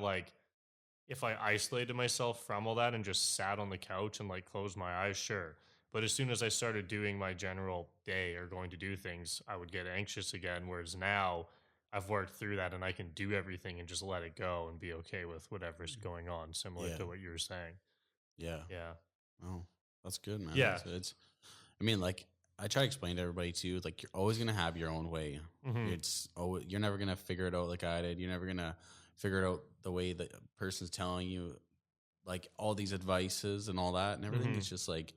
isolated myself from all that and just sat on the couch and like closed my eyes, sure. But as soon as I started doing my general day or going to do things, I would get anxious again. Whereas now I've worked through that, and I can do everything and just let it go and be okay with whatever's going on, similar Yeah. to what you were saying. Yeah. Yeah. Oh, that's good, man. Yeah. It's I mean, like, I try to explain to everybody too, like, you're always gonna have your own way. Hmm. You're never gonna figure it out like I did. You're never gonna figure it out the way the person's telling you, like, all these advices and all that and everything. Hmm. It's just like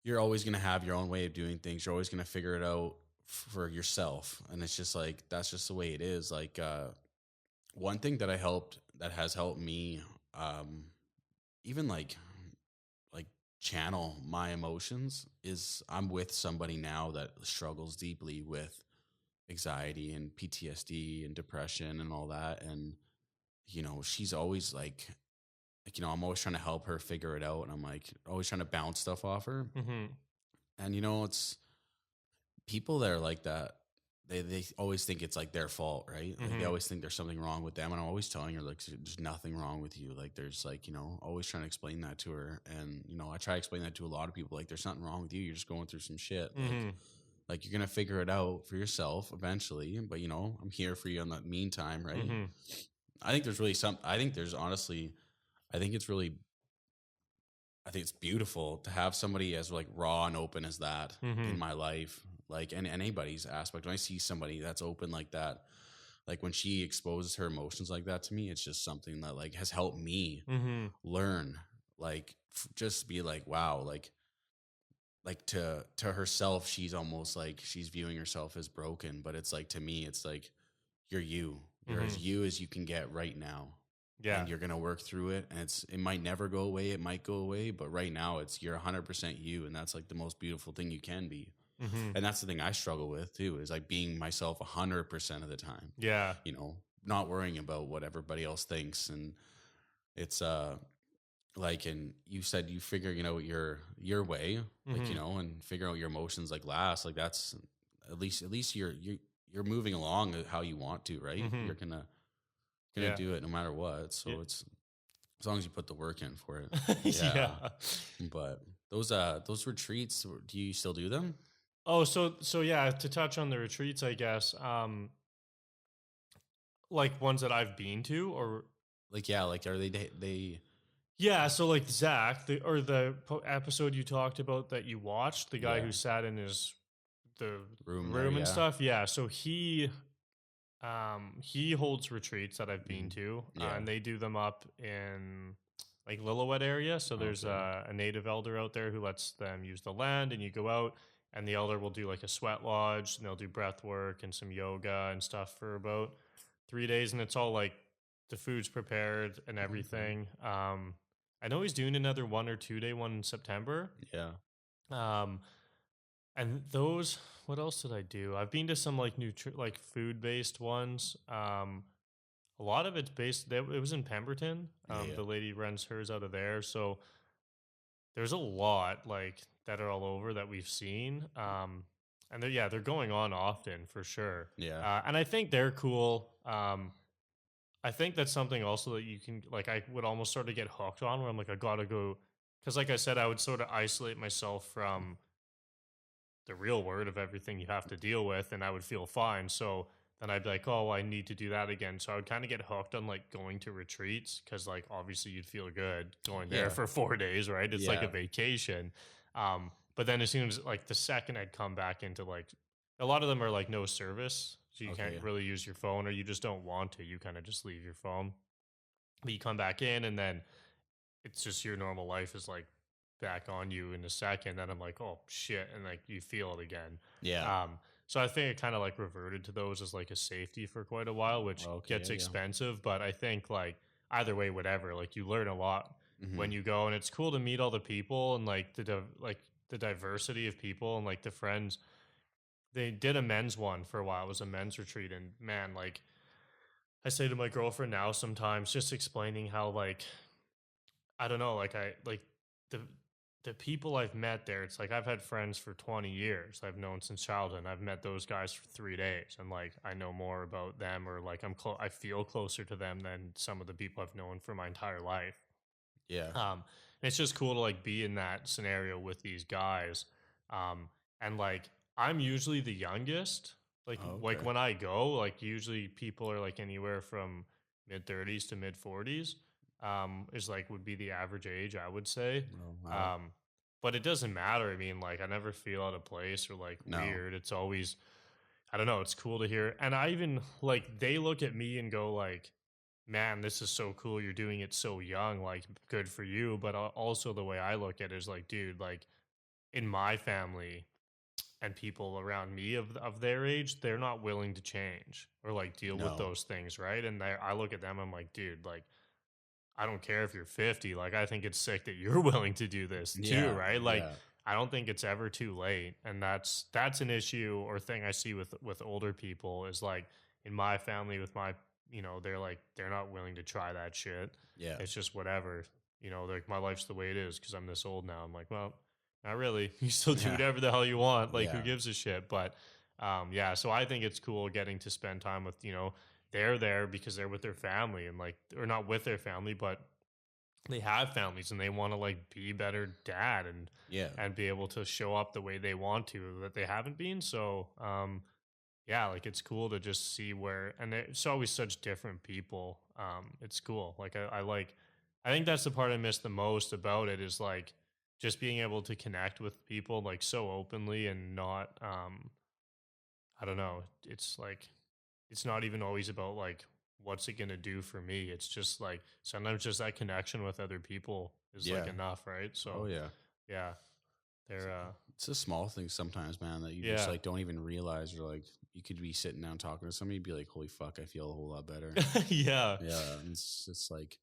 you're always gonna have your own way of doing things. You're always gonna figure it out for yourself, and it's just like that's just the way it is. Like, one thing that has helped me, um, even like channel my emotions is I'm with somebody now that struggles deeply with anxiety and PTSD and depression and all that. And, she's always like, I'm always trying to help her figure it out. And I'm like always trying to bounce stuff off her. Hmm. And, it's people that are like that. They always think it's like their fault, right? Like they Hmm. always think there's something wrong with them. And I'm always telling her, like, there's nothing wrong with you. Like, there's like, always trying to explain that to her. And, I try to explain that to a lot of people. Like, there's nothing wrong with you. You're just going through some shit. Hmm. Like you're gonna figure it out for yourself eventually. But I'm here for you in the meantime, right? Hmm. I think there's honestly, I think it's really, I think it's beautiful to have somebody as like raw and open as that Hmm. in my life, like, and anybody's aspect. When I see somebody that's open like that, like when she exposes her emotions like that to me, it's just something that like has helped me Mm-hmm. learn, like just be like, wow, like to herself, she's almost like she's viewing herself as broken, but it's like to me, it's like you're Mm-hmm. as you as you can get right now, Yeah. and you're gonna work through it, and it might never go away, it might go away, but right now it's you're 100% you, and that's like the most beautiful thing you can be. Mm-hmm. And that's the thing I struggle with too, is like being myself 100% of the time, Yeah. not worrying about what everybody else thinks. And it's like, and you said you figuring out your way, like, Mm-hmm. and figuring out your emotions like last, like that's at least you're moving along how you want to, right? Mm-hmm. You're gonna Yeah. do it no matter what. Yeah. So it's as long as you put the work in for it. Yeah. Yeah. But those retreats, do you still do them? Oh, so yeah, to touch on the retreats, I guess, like ones that I've been to, or Like, yeah, like are they yeah, so like Zach, the episode you talked about that you watched, the guy yeah, who sat in the room there, room and yeah. stuff. Yeah, so he holds retreats that I've been Mhm. to, Yeah. and they do them up in like Lillooet area. So there's Okay. a native elder out there who lets them use the land, and you go out, and the elder will do like a sweat lodge, and they'll do breath work and some yoga and stuff for about 3 days, and it's all like the food's prepared and Okay. everything. I know he's doing another 1 or 2 day one in September. Yeah. Um, and those, what else did I do? I've been to some like like food based ones. A lot of it's based. It was in Pemberton. Yeah. Yeah. The lady runs hers out of there, so there's a lot like that are all over that we've seen. And they're going on often for sure. Yeah. And I think they're cool. I think that's something also that you can like. I would almost sort of get hooked on where I'm like, I gotta go, because like I said, I would sort of isolate myself from the real word of everything you have to deal with, and I would feel fine. So then I'd be like, oh, I need to do that again. So I would kind of get hooked on like going to retreats, because like obviously you'd feel good going there Yeah. for 4 days, right? It's like a Yeah. vacation. But then as soon as like the second I'd come back into like, a lot of them are like no service, so you can't Okay. really use your phone, or you just don't want to. You kind of just leave your phone, but you come back in, and then it's just your normal life is like back on you in a second. Then I'm like, oh shit, and like you feel it again. Yeah. So I think it kind of like reverted to those as like a safety for quite a while, which Okay. gets Yeah. Yeah. expensive. But I think like either way, whatever, like you learn a lot when Hmm. you go, and it's cool to meet all the people and like like the diversity of people and like the friends. They did a men's one for a while. It was a men's retreat, and man, like I say to my girlfriend now sometimes, just explaining how like I don't know, like I like the the people I've met there. It's like I've had friends for 20 years. I've known since childhood. And I've met those guys for 3 days, and like I know more about them, or like I feel closer to them than some of the people I've known for my entire life. Yeah. And it's just cool to like be in that scenario with these guys. And like I'm usually the youngest. Like Okay. when I go, like usually people are like anywhere from mid 30s to mid 40s. Is like would be the average age, I would say. Oh, wow. Um, but it doesn't matter. I mean, like I never feel out of place or like No. weird. It's always, I don't know, it's cool to hear. And I even like they look at me and go like, man, this is so cool. You're doing it so young. Like, good for you. But also the way I look at it is like, dude, like in my family and people around me of their age, they're not willing to change or like deal with No. those things, right? And I look at them, I'm like, dude, like I don't care if you're 50. Like, I think it's sick that you're willing to do this too, Yeah. right? Like, Yeah. I don't think it's ever too late, and that's an issue or thing I see with older people is like in my family with my they're like they're not willing to try that shit. Yeah. It's just whatever, like my life's the way it is because I'm this old now. I'm like, well, not really. You still do Yeah. whatever the hell you want. Like, who Yeah. gives a shit? But yeah. So I think it's cool getting to spend time with they're there because they're with their family and like or not with their family, but they have families and they want to like be better dad Yeah. and be able to show up the way they want to that they haven't been. So yeah, like it's cool to just see where, and it's always such different people. It's cool. Like I think that's the part I miss the most about it is like just being able to connect with people like so openly and not I don't know. It's like it's not even always about like what's it gonna do for me. It's just like sometimes just that connection with other people is like Yeah. enough, right? Oh So yeah. yeah, they're It's a small thing sometimes, man, that you just yeah. like don't even realize. You're like, you could be sitting down talking to somebody, be like, "Holy fuck, I feel a whole lot better." Yeah. Yeah, and it's like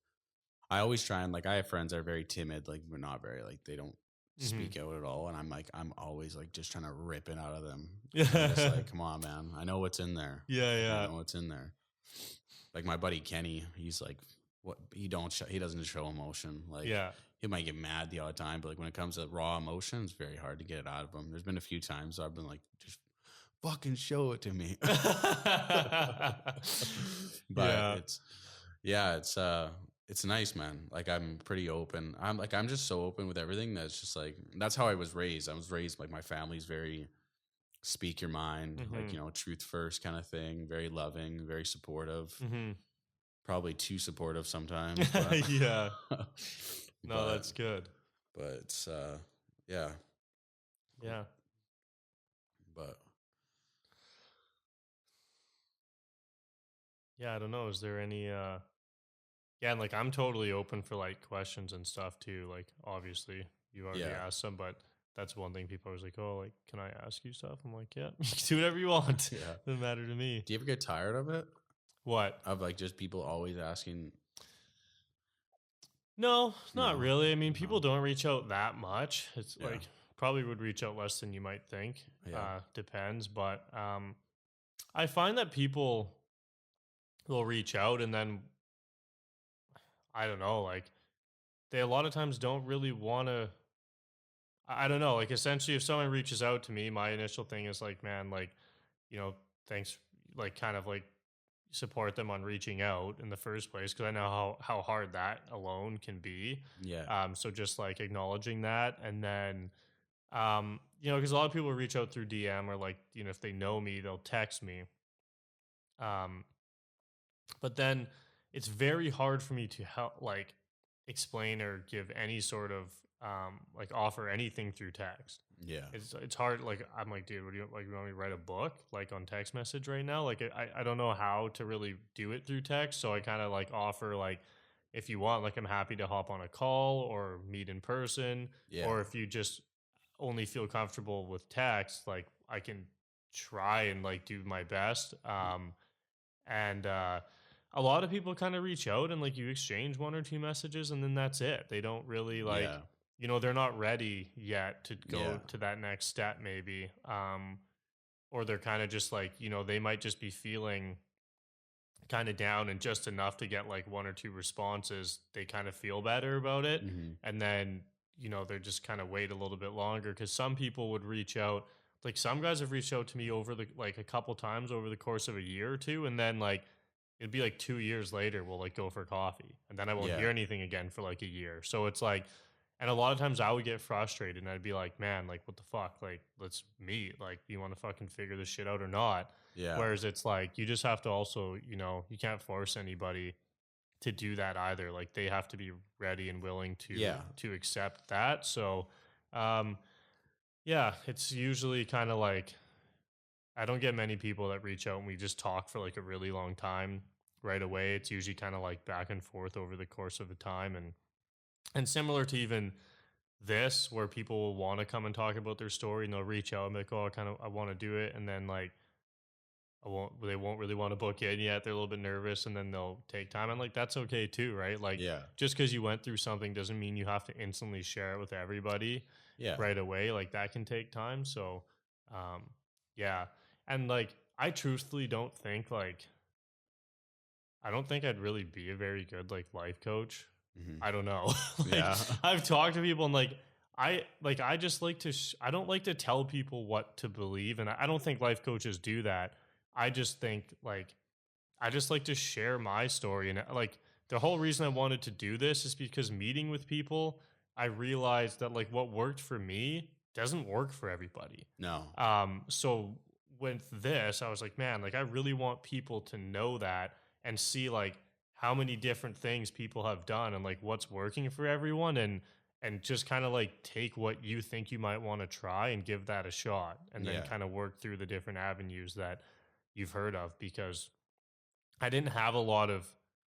I always try and like I have friends that are very timid, like we're not very like they don't Hmm. speak out at all, and I'm always like just trying to rip it out of them. I'm just Yeah. like, come on, man, I know what's in there. Yeah, I yeah. know what's in there. Like my buddy Kenny, he's like, what he doesn't show emotion. Like Yeah. he might get mad the odd time, but like when it comes to raw emotion, it's very hard to get it out of him. There's been a few times I've been like, just fucking show it to me. But Yeah. it's nice, man. Like I'm pretty open. I'm just so open with everything that's just like that's how I was raised. I was raised like my family's very speak your mind, like Hmm. truth first kind of thing, very loving, very supportive. Hmm. Probably too supportive sometimes, but Yeah. No, but that's good. but it's yeah, Yeah. but Yeah, I don't know. Is there any yeah, and like I'm totally open for like questions and stuff too. Like obviously you already yeah, asked some, but that's one thing people are always like, "Oh, like can I ask you stuff?" I'm like, "Yeah, you can do whatever you want. yeah. Doesn't matter to me." Do you ever get tired of it? What? Of like just people always asking? No, not No, really. I mean, no, people don't reach out that much. It's yeah, like probably would reach out less than you might think. yeah, Depends, but I find that people will reach out and then I don't know, like they a lot of times don't really want to. I don't know. Like essentially, if someone reaches out to me, my initial thing is like, man, like thanks, like kind of like support them on reaching out in the first place because I know how hard that alone can be. yeah, So just like acknowledging that, and then because a lot of people reach out through DM or like if they know me, they'll text me. Um, but then it's very hard for me to help like explain or give any sort of like offer anything through text. yeah, It's hard. Like I'm like, dude, what do you like? You want me to write a book like on text message right now? Like I don't know how to really do it through text, so I kind of like offer like if you want, like I'm happy to hop on a call or meet in person, yeah, or if you just only feel comfortable with text, like I can try and like do my best. And a lot of people kind of reach out and like you exchange one or two messages and then that's it. They don't really like, yeah, they're not ready yet to yeah, go to that next step, maybe. Or they're kind of just like, they might just be feeling kind of down and just enough to get like one or two responses. They kind of feel better about it. hmm, And then, they're just kind of wait a little bit longer because some people would reach out. Like some guys have reached out to me over the like a couple times over the course of a year or two. And then like, it'd be like 2 years later, we'll like go for coffee. And then I won't yeah, hear anything again for like a year. So it's like, and a lot of times I would get frustrated and I'd be like, man, like, what the fuck? Like, let's meet. Like, do you want to fucking figure this shit out or not? yeah, Whereas it's like, you just have to also, you can't force anybody to do that either. Like, they have to be ready and willing yeah, to accept that. So, um, yeah, it's usually kind of like, I don't get many people that reach out and we just talk for like a really long time right away. It's usually kind of like back and forth over the course of a time and similar to even this where people will want to come and talk about their story and they'll reach out and be like, oh, I want to do it. And then like, they won't really want to book in yet. They're a little bit nervous and then they'll take time. And like, that's okay too, right? Like yeah, just because you went through something doesn't mean you have to instantly share it with everybody yeah, right away. Like that can take time. So, um, yeah. And like, I truthfully don't think like, I don't think I'd really be a very good like life coach. hmm, I don't know. Like yeah, I've talked to people and like I just like to I don't like to tell people what to believe and I don't think life coaches do that. I just think like I just like to share my story and like the whole reason I wanted to do this is because meeting with people I realized that like what worked for me doesn't work for everybody. no, So with this, I was like, man, like I really want people to know that and see like how many different things people have done and like what's working for everyone and just kind of like take what you think you might want to try and give that a shot and then yeah, kind of work through the different avenues that you've heard of, because I didn't have a lot of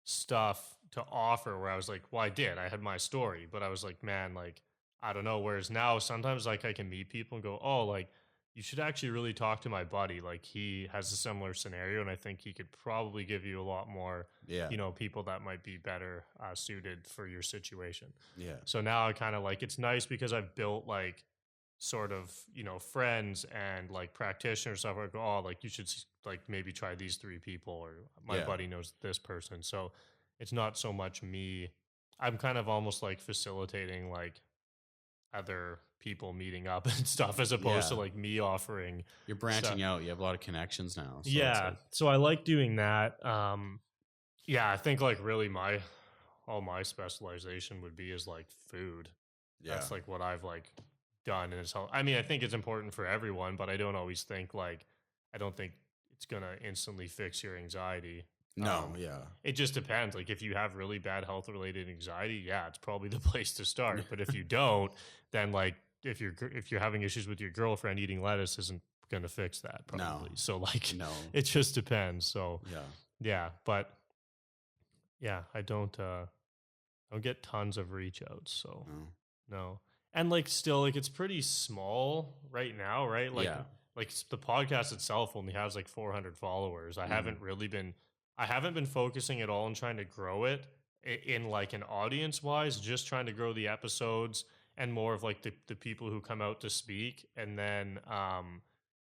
stuff to offer where I was like, well, I did. I had my story, but I was like, man, like, I don't know. Whereas now sometimes like I can meet people and go, oh, like, you should actually really talk to my buddy. Like, he has a similar scenario, and I think he could probably give you a lot more, Yeah. people that might be better suited for your situation. Yeah. So now I kind of like, it's nice because I've built like sort of, friends and like practitioners stuff. I go, oh, like you should like maybe try these 3 people, or my Yeah. buddy knows this person. So it's not so much me. I'm kind of almost like facilitating like other people meeting up and stuff, as opposed to Yeah. like me offering. You're branching stuff. out. You have a lot of connections now. So it's Yeah. like, So I like doing that. Yeah, I think like really all my specialization would be is like food. yeah. That's like what I've like done, and I mean, I think it's important for everyone, but I don't always think like, I don't think it's gonna instantly fix your anxiety. No, yeah. It just depends. Like, if you have really bad health related anxiety, yeah, it's probably the place to start. But if you don't, then like if you're having issues with your girlfriend, eating lettuce isn't gonna fix that probably. No. So like, No. it just depends. So Yeah. yeah, but yeah, I don't get tons of reach outs. So No. no. And like still like it's pretty small right now, right? Like Yeah. like the podcast itself only has like 400 followers. I haven't been focusing at all on trying to grow it in like an audience wise, just trying to grow the episodes and more of like the people who come out to speak. And then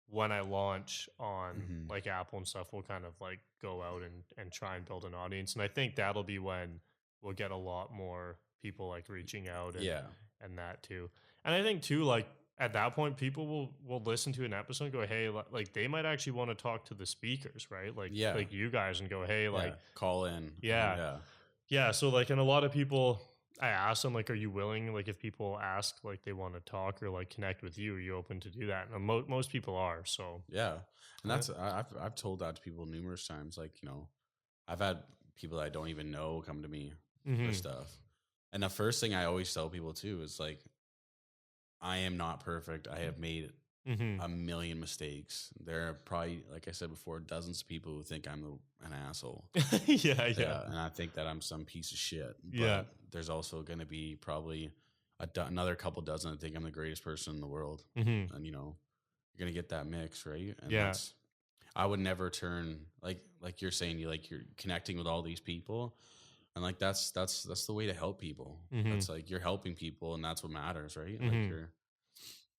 when I launch on Mhm. like Apple and stuff, we'll kind of like go out and try and build an audience. And I think that'll be when we'll get a lot more people like reaching out and, Yeah. and that too. And I think too, like at that point, people will listen to an episode and go, hey, like they might actually want to talk to the speakers, right? Like, Yeah. like you guys, and go, hey, like, Yeah. Call in. Yeah. Yeah. yeah. So like, and a lot of people, I ask them like, are you willing? Like, if people ask, like they want to talk or like connect with you, are you open to do that? And most people are. So Yeah. And that's, I've told that to people numerous times. Like, I've had people that I don't even know come to me for stuff. And the first thing I always tell people too is like, I am not perfect. I have made a million mistakes. There are probably, like I said before, dozens of people who think I'm an asshole. yeah. And I think that I'm some piece of shit. But Yeah. there's also going to be probably another couple dozen that think I'm the greatest person in the world. Mm-hmm. And, you're going to get that mix, right? And Yeah. I would never turn, like you're saying, you're connecting with all these people. And like, that's the way to help people. That's like, you're helping people, and that's what matters, right? Like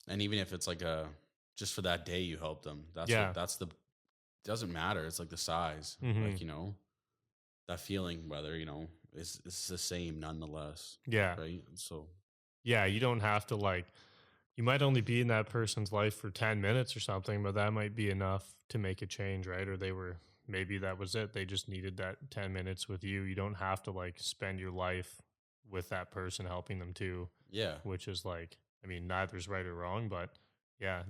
and even if it's like just for that day you help them, doesn't matter. It's like the size, like, that feeling, whether, it's the same nonetheless. Yeah. Right. So, yeah, you don't have to like, you might only be in that person's life for 10 minutes or something, but that might be enough to make a change, right? Or maybe that was it. They just needed that 10 minutes with you. You don't have to like spend your life with that person helping them too. yeah. Which is like, I mean, neither's right or wrong, but yeah,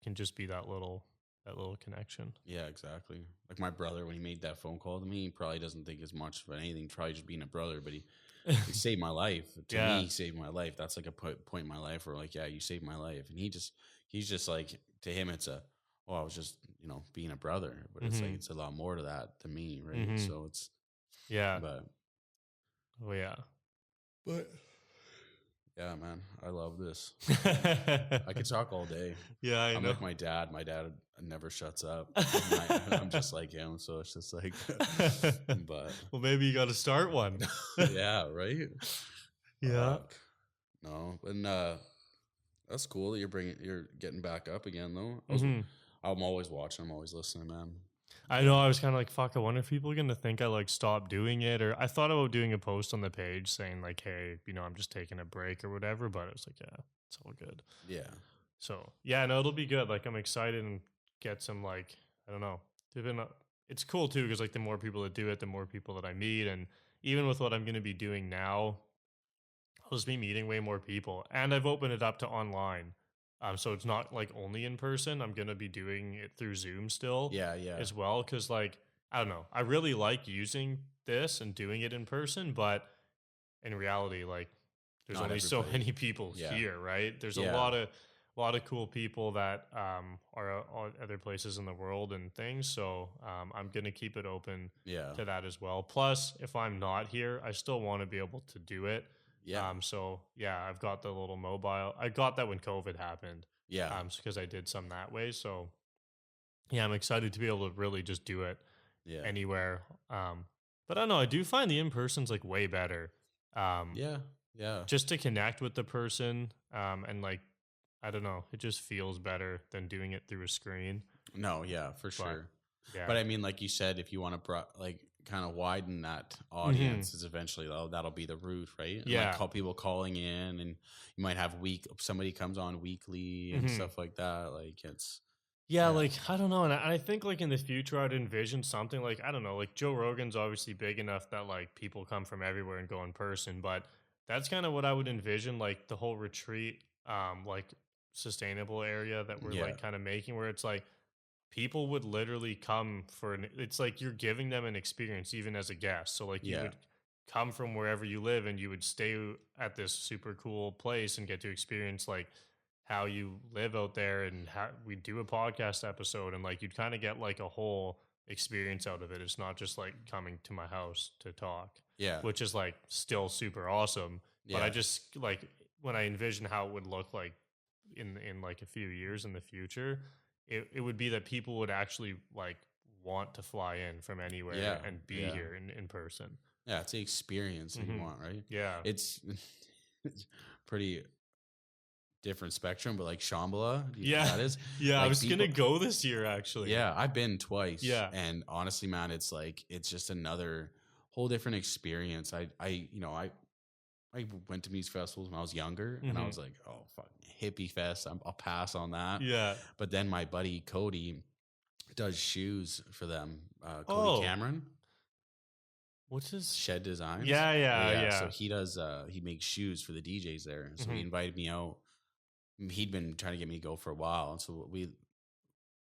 can just be that little connection. Yeah, exactly. Like my brother, when he made that phone call to me, he probably doesn't think as much of anything, probably just being a brother, but he saved my life. To me, he saved my life. That's like a point in my life where like, yeah, you saved my life. And he's just like, to him, it's I was just, being a brother, but it's like, it's a lot more to that to me. Right. So it's, but, oh yeah. But yeah, man, I love this. I could talk all day. Yeah, I'm like my dad. My dad never shuts up. I'm just like him, so it's just like. But well, maybe you got to start one. Yeah, right. Yeah. No, and that's cool that you're getting back up again, though. I'm always watching. I'm always listening, man. I know. I was kind of like, fuck, I wonder if people are going to think I like stopped doing it. Or I thought about doing a post on the page saying like, hey, I'm just taking a break or whatever. But it was like, yeah, it's all good. Yeah. So yeah, no, it'll be good. Like, I'm excited and get some like, I don't know. It's cool too, because like the more people that do it, the more people that I meet. And even with what I'm going to be doing now, I'll just be meeting way more people. And I've opened it up to online. So it's not like only in person. I'm going to be doing it through Zoom still. Yeah. As well. Cause like, I don't know. I really like using this and doing it in person, but in reality, like there's Not only so everybody. many people Yeah. here, right? There's a Yeah. lot a lot of cool people that are other places in the world and things. So I'm going to keep it open Yeah. to that as well. Plus, if I'm not here, I still want to be able to do it. Yeah. So yeah, I've got the little mobile. I got that when COVID happened. Yeah. Because I did some that way. So yeah, I'm excited to be able to really just do it Yeah. anywhere. But I don't know. I do find the in person's like way better. Yeah. Yeah. Just to connect with the person. And like, I don't know, it just feels better than doing it through a screen. No, yeah, for But sure. yeah. But I mean, like you said, if you want to like kind of widen that Mm-hmm. audience, is eventually that'll be the route, right? And Yeah. like call people calling in, and you might have somebody comes on weekly and Mhm. stuff like that. Like it's Yeah, Yeah. like I don't know, and I think like in the future I'd envision something like I don't know, like Joe Rogan's obviously big enough that like people come from everywhere and go in person, but that's kind of what I would envision, like the whole retreat, like sustainable area that we're Yeah. like kind of making, where it's like people would literally come for it's like you're giving them an experience even as a guest. So like you Yeah. would come from wherever you live and you would stay at this super cool place and get to experience like how you live out there and how we do a podcast episode and like you'd kind of get like a whole experience out of it. It's not just like coming to my house to talk, Yeah. which is like still super awesome. But I Yeah. just like when I envision how it would look like in like a few years in the future, it would be that people would actually like want to fly in from anywhere Yeah. and be Yeah. here in person. Yeah, it's the experience that you Mhm. want, right? Yeah. It's it's pretty different spectrum, but like Shambhala, Yeah. that is Yeah. I like was people. going to go this year actually. Yeah, I've been twice. Yeah. And honestly, man, it's like it's just another whole different experience. I went to music festivals when I was younger, and I Mhm. was like, oh fuck, hippie fest. I'll pass on that. Yeah. But then my buddy Cody does shoes for them. Oh. Cody Cameron, What's his? Shed Designs. Yeah, yeah. So he does. He makes shoes for the DJs there. So he Mhm. invited me out. He'd been trying to get me to go for a while, and so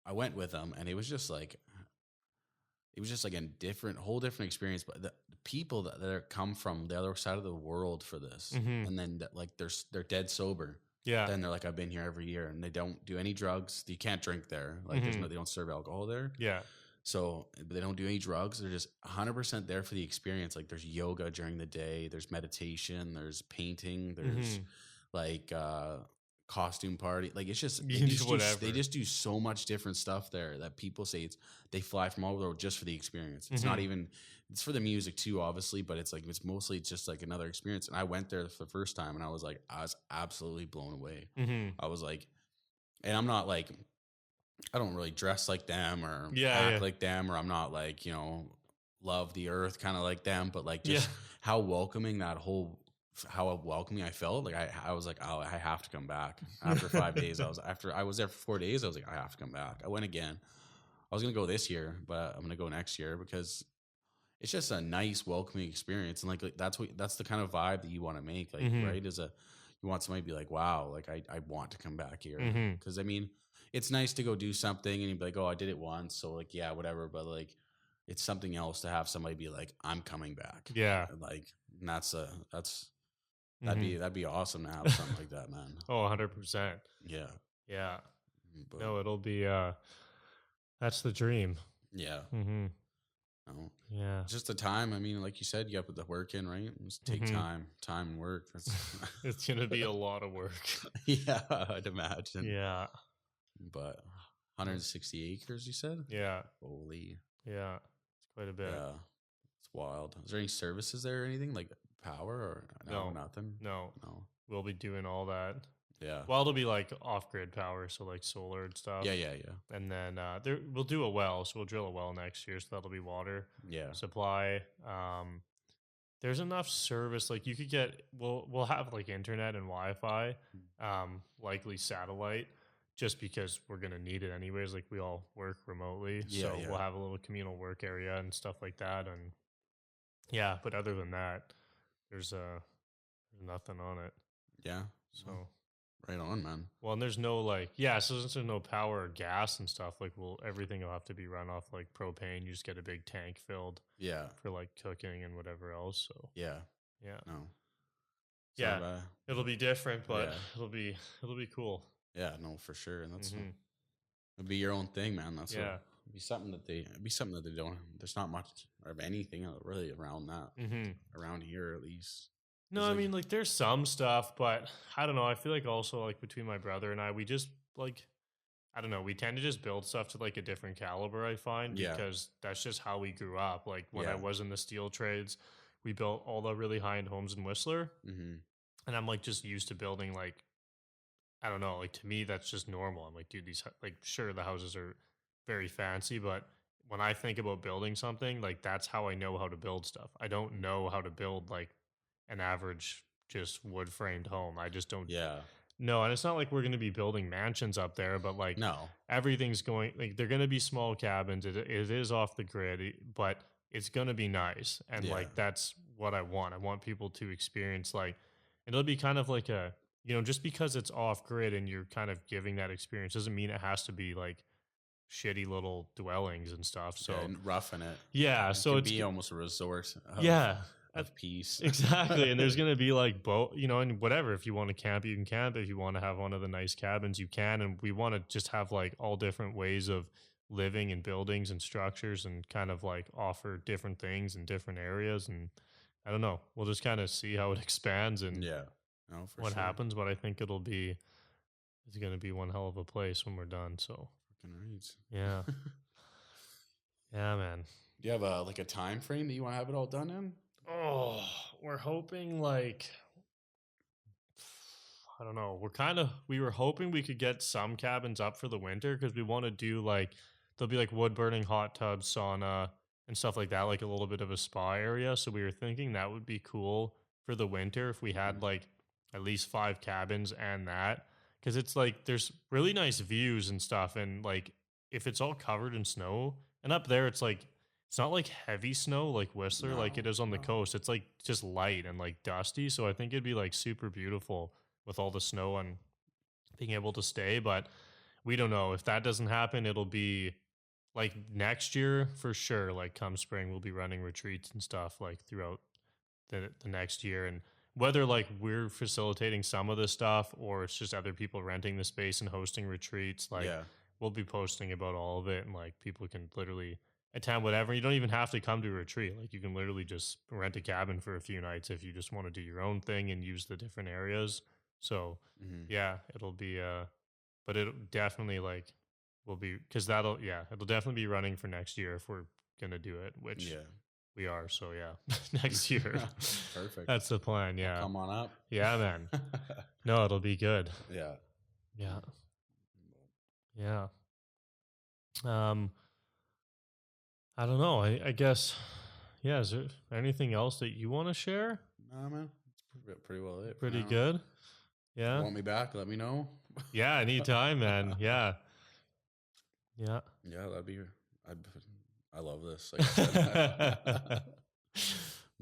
I went with him, and it was just like a whole different experience. But the people that are come from the other side of the world for this, Mhm. and then like they're dead sober. Yeah. Then they're like, I've been here every year, and they don't do any drugs. You can't drink there. Like Mhm. they don't serve alcohol there. Yeah. So but they don't do any drugs. They're just 100% there for the experience. Like there's yoga during the day. There's meditation. There's painting. There's Mhm. like costume party. Like it's just You can do whatever. they just do so much different stuff there that people say they fly from all over the world just for the experience. It's not Mhm. even it's for the music too, obviously, but it's like it's mostly just like another experience. And I went there for the first time, and I was absolutely blown away. Mhm. I was like, and I'm not like I don't really dress like them or Yeah, act yeah. like them, or I'm not like, love the earth kind of like them, but like just Yeah. how welcoming how welcoming I felt. Like I was like, oh, I have to come back. After 5 days, I was there for 4 days, I was like, I have to come back. I went again. I was gonna go this year, but I'm gonna go next year because it's just a nice, welcoming experience. And like that's the kind of vibe that you want to make, like, Mhm. right? You want somebody to be like, wow, like I want to come back here. Mhm. Cause I mean, it's nice to go do something and you'd be like, oh, I did it once. So like, yeah, whatever. But like, it's something else to have somebody be like, I'm coming back. Yeah. And like, and that'd Mhm. be awesome to have something like that, man. Oh, 100%. Yeah. Yeah. But No, it'll be that's the dream. yeah. Mhm. No. Yeah. Just the time. I mean, like you said, you got to put the work in, right? Just take Mhm. time and work. That's It's going to be a lot of work. yeah, I'd imagine. Yeah. But 160 acres, you said? Yeah. Holy. Yeah. It's quite a bit. Yeah. It's wild. Is there any services there or anything like power or No. nothing? No. No. We'll be doing all that. Yeah. Well, it'll be like off-grid power, so like solar and stuff. Yeah. And then we'll do a well, so we'll drill a well next year, so that'll be water Yeah. supply. There's enough service, like you could get. We'll have like internet and Wi-Fi, likely satellite, just because we're gonna need it anyways. Like we all work remotely, Yeah, so yeah. we'll have a little communal work area and stuff like that. And yeah, but other than that, there's nothing on it. Yeah. So. Right on, man. Well, and there's no so since there's no power or gas and stuff, like everything will have to be run off like propane. You just get a big tank filled Yeah. for like cooking and whatever else. So Yeah. yeah, No. yeah, it'll be different, but Yeah. it'll be cool. Yeah, no, for sure. And that's Mhm. it'd be your own thing, man. That's Yeah. it'd be something that they don't. There's not much of anything really around that Mhm. around here, at least. No, It's I like, mean, like, there's some stuff, but I don't know. I feel like also, like, between my brother and I, we just, like, I don't know, we tend to just build stuff to, like, a different caliber, I find, yeah, because that's just how we grew up. Like, when I yeah, was in the steel trades, we built all the really high-end homes in Whistler, hmm and I'm, like, just used to building, like, I don't know, like, to me, that's just normal. I'm like, dude, like, sure, the houses are very fancy, but when I think about building something, like, that's how I know how to build stuff. I don't know how to build, like, an average, just wood framed home. I just don't yeah. know. And it's not like we're going to be building mansions up there, but like No, everything's going, like, they're going to be small cabins. It is off the grid, but it's going to be nice. And yeah, like, that's what I want. I want people to experience, like, it'll be kind of like a, just because it's off grid and you're kind of giving that experience doesn't mean it has to be like shitty little dwellings and stuff. yeah, So, and roughing it. yeah. It So can it's, be almost a resort yeah. of peace. Exactly. And there's going to be like boat, and whatever. If you want to camp, you can camp. If you want to have one of the nice cabins, you can. And we want to just have like all different ways of living and buildings and structures and kind of like offer different things in different areas. And I don't know. We'll just kind of see how it expands and Yeah, no, for what sure. happens. But I think it's going to be one hell of a place when we're done. So Fucking reads. yeah. Yeah, man. Do you have a time frame that you want to have it all done in? Oh, we're hoping like I don't know. We were hoping we could get some cabins up for the winter because we want to do like there'll be like wood burning hot tubs, sauna, and stuff like that, like a little bit of a spa area. So we were thinking that would be cool for the winter if we had like at least 5 cabins and that because it's like there's really nice views and stuff, and like if it's all covered in snow and up there, it's not like heavy snow like Whistler, like it No, is on the no. coast. It's like just light and like dusty. So I think it'd be like super beautiful with all the snow and being able to stay. But we don't know if that doesn't happen. It'll be like next year for sure. Like come spring, we'll be running retreats and stuff like throughout the next year. And whether like we're facilitating some of this stuff or it's just other people renting the space and hosting retreats, like Yeah, we'll be posting about all of it and like people can literally attend whatever. You don't even have to come to a retreat. Like you can literally just rent a cabin for a few nights if you just want to do your own thing and use the different areas. So hmm yeah, it'll be but it'll definitely like will be because it'll definitely be running for next year if we're gonna do it, which yeah. we are. So yeah, next year. Perfect. That's the plan. Well, Yeah. come on up. Yeah, man. No, it'll be good. Yeah. Yeah. Yeah. Um, I don't know. I guess, yeah. Is there anything else that you want to share? Nah, man. It's pretty well it. For Pretty now. good. Yeah. Want me back? Let me know. Yeah. Anytime, man. Yeah. Yeah. Yeah, I'd, I love this. Like I said.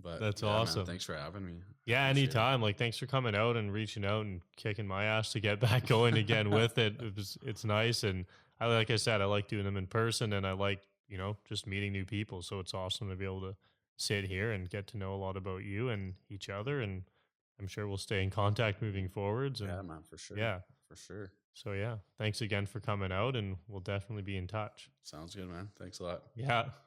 But That's yeah, man, awesome. thanks for having me. Yeah, Appreciate it. anytime. Like, thanks for coming out and reaching out and kicking my ass to get back going again with it. It's nice, and like I said, I like doing them in person, and I like just meeting new people. So it's awesome to be able to sit here and get to know a lot about you and each other, and I'm sure we'll stay in contact moving forwards. And Yeah, man, for sure. yeah, For sure. so yeah, thanks again for coming out, and we'll definitely be in touch. Sounds good, man. Thanks a lot. Yeah.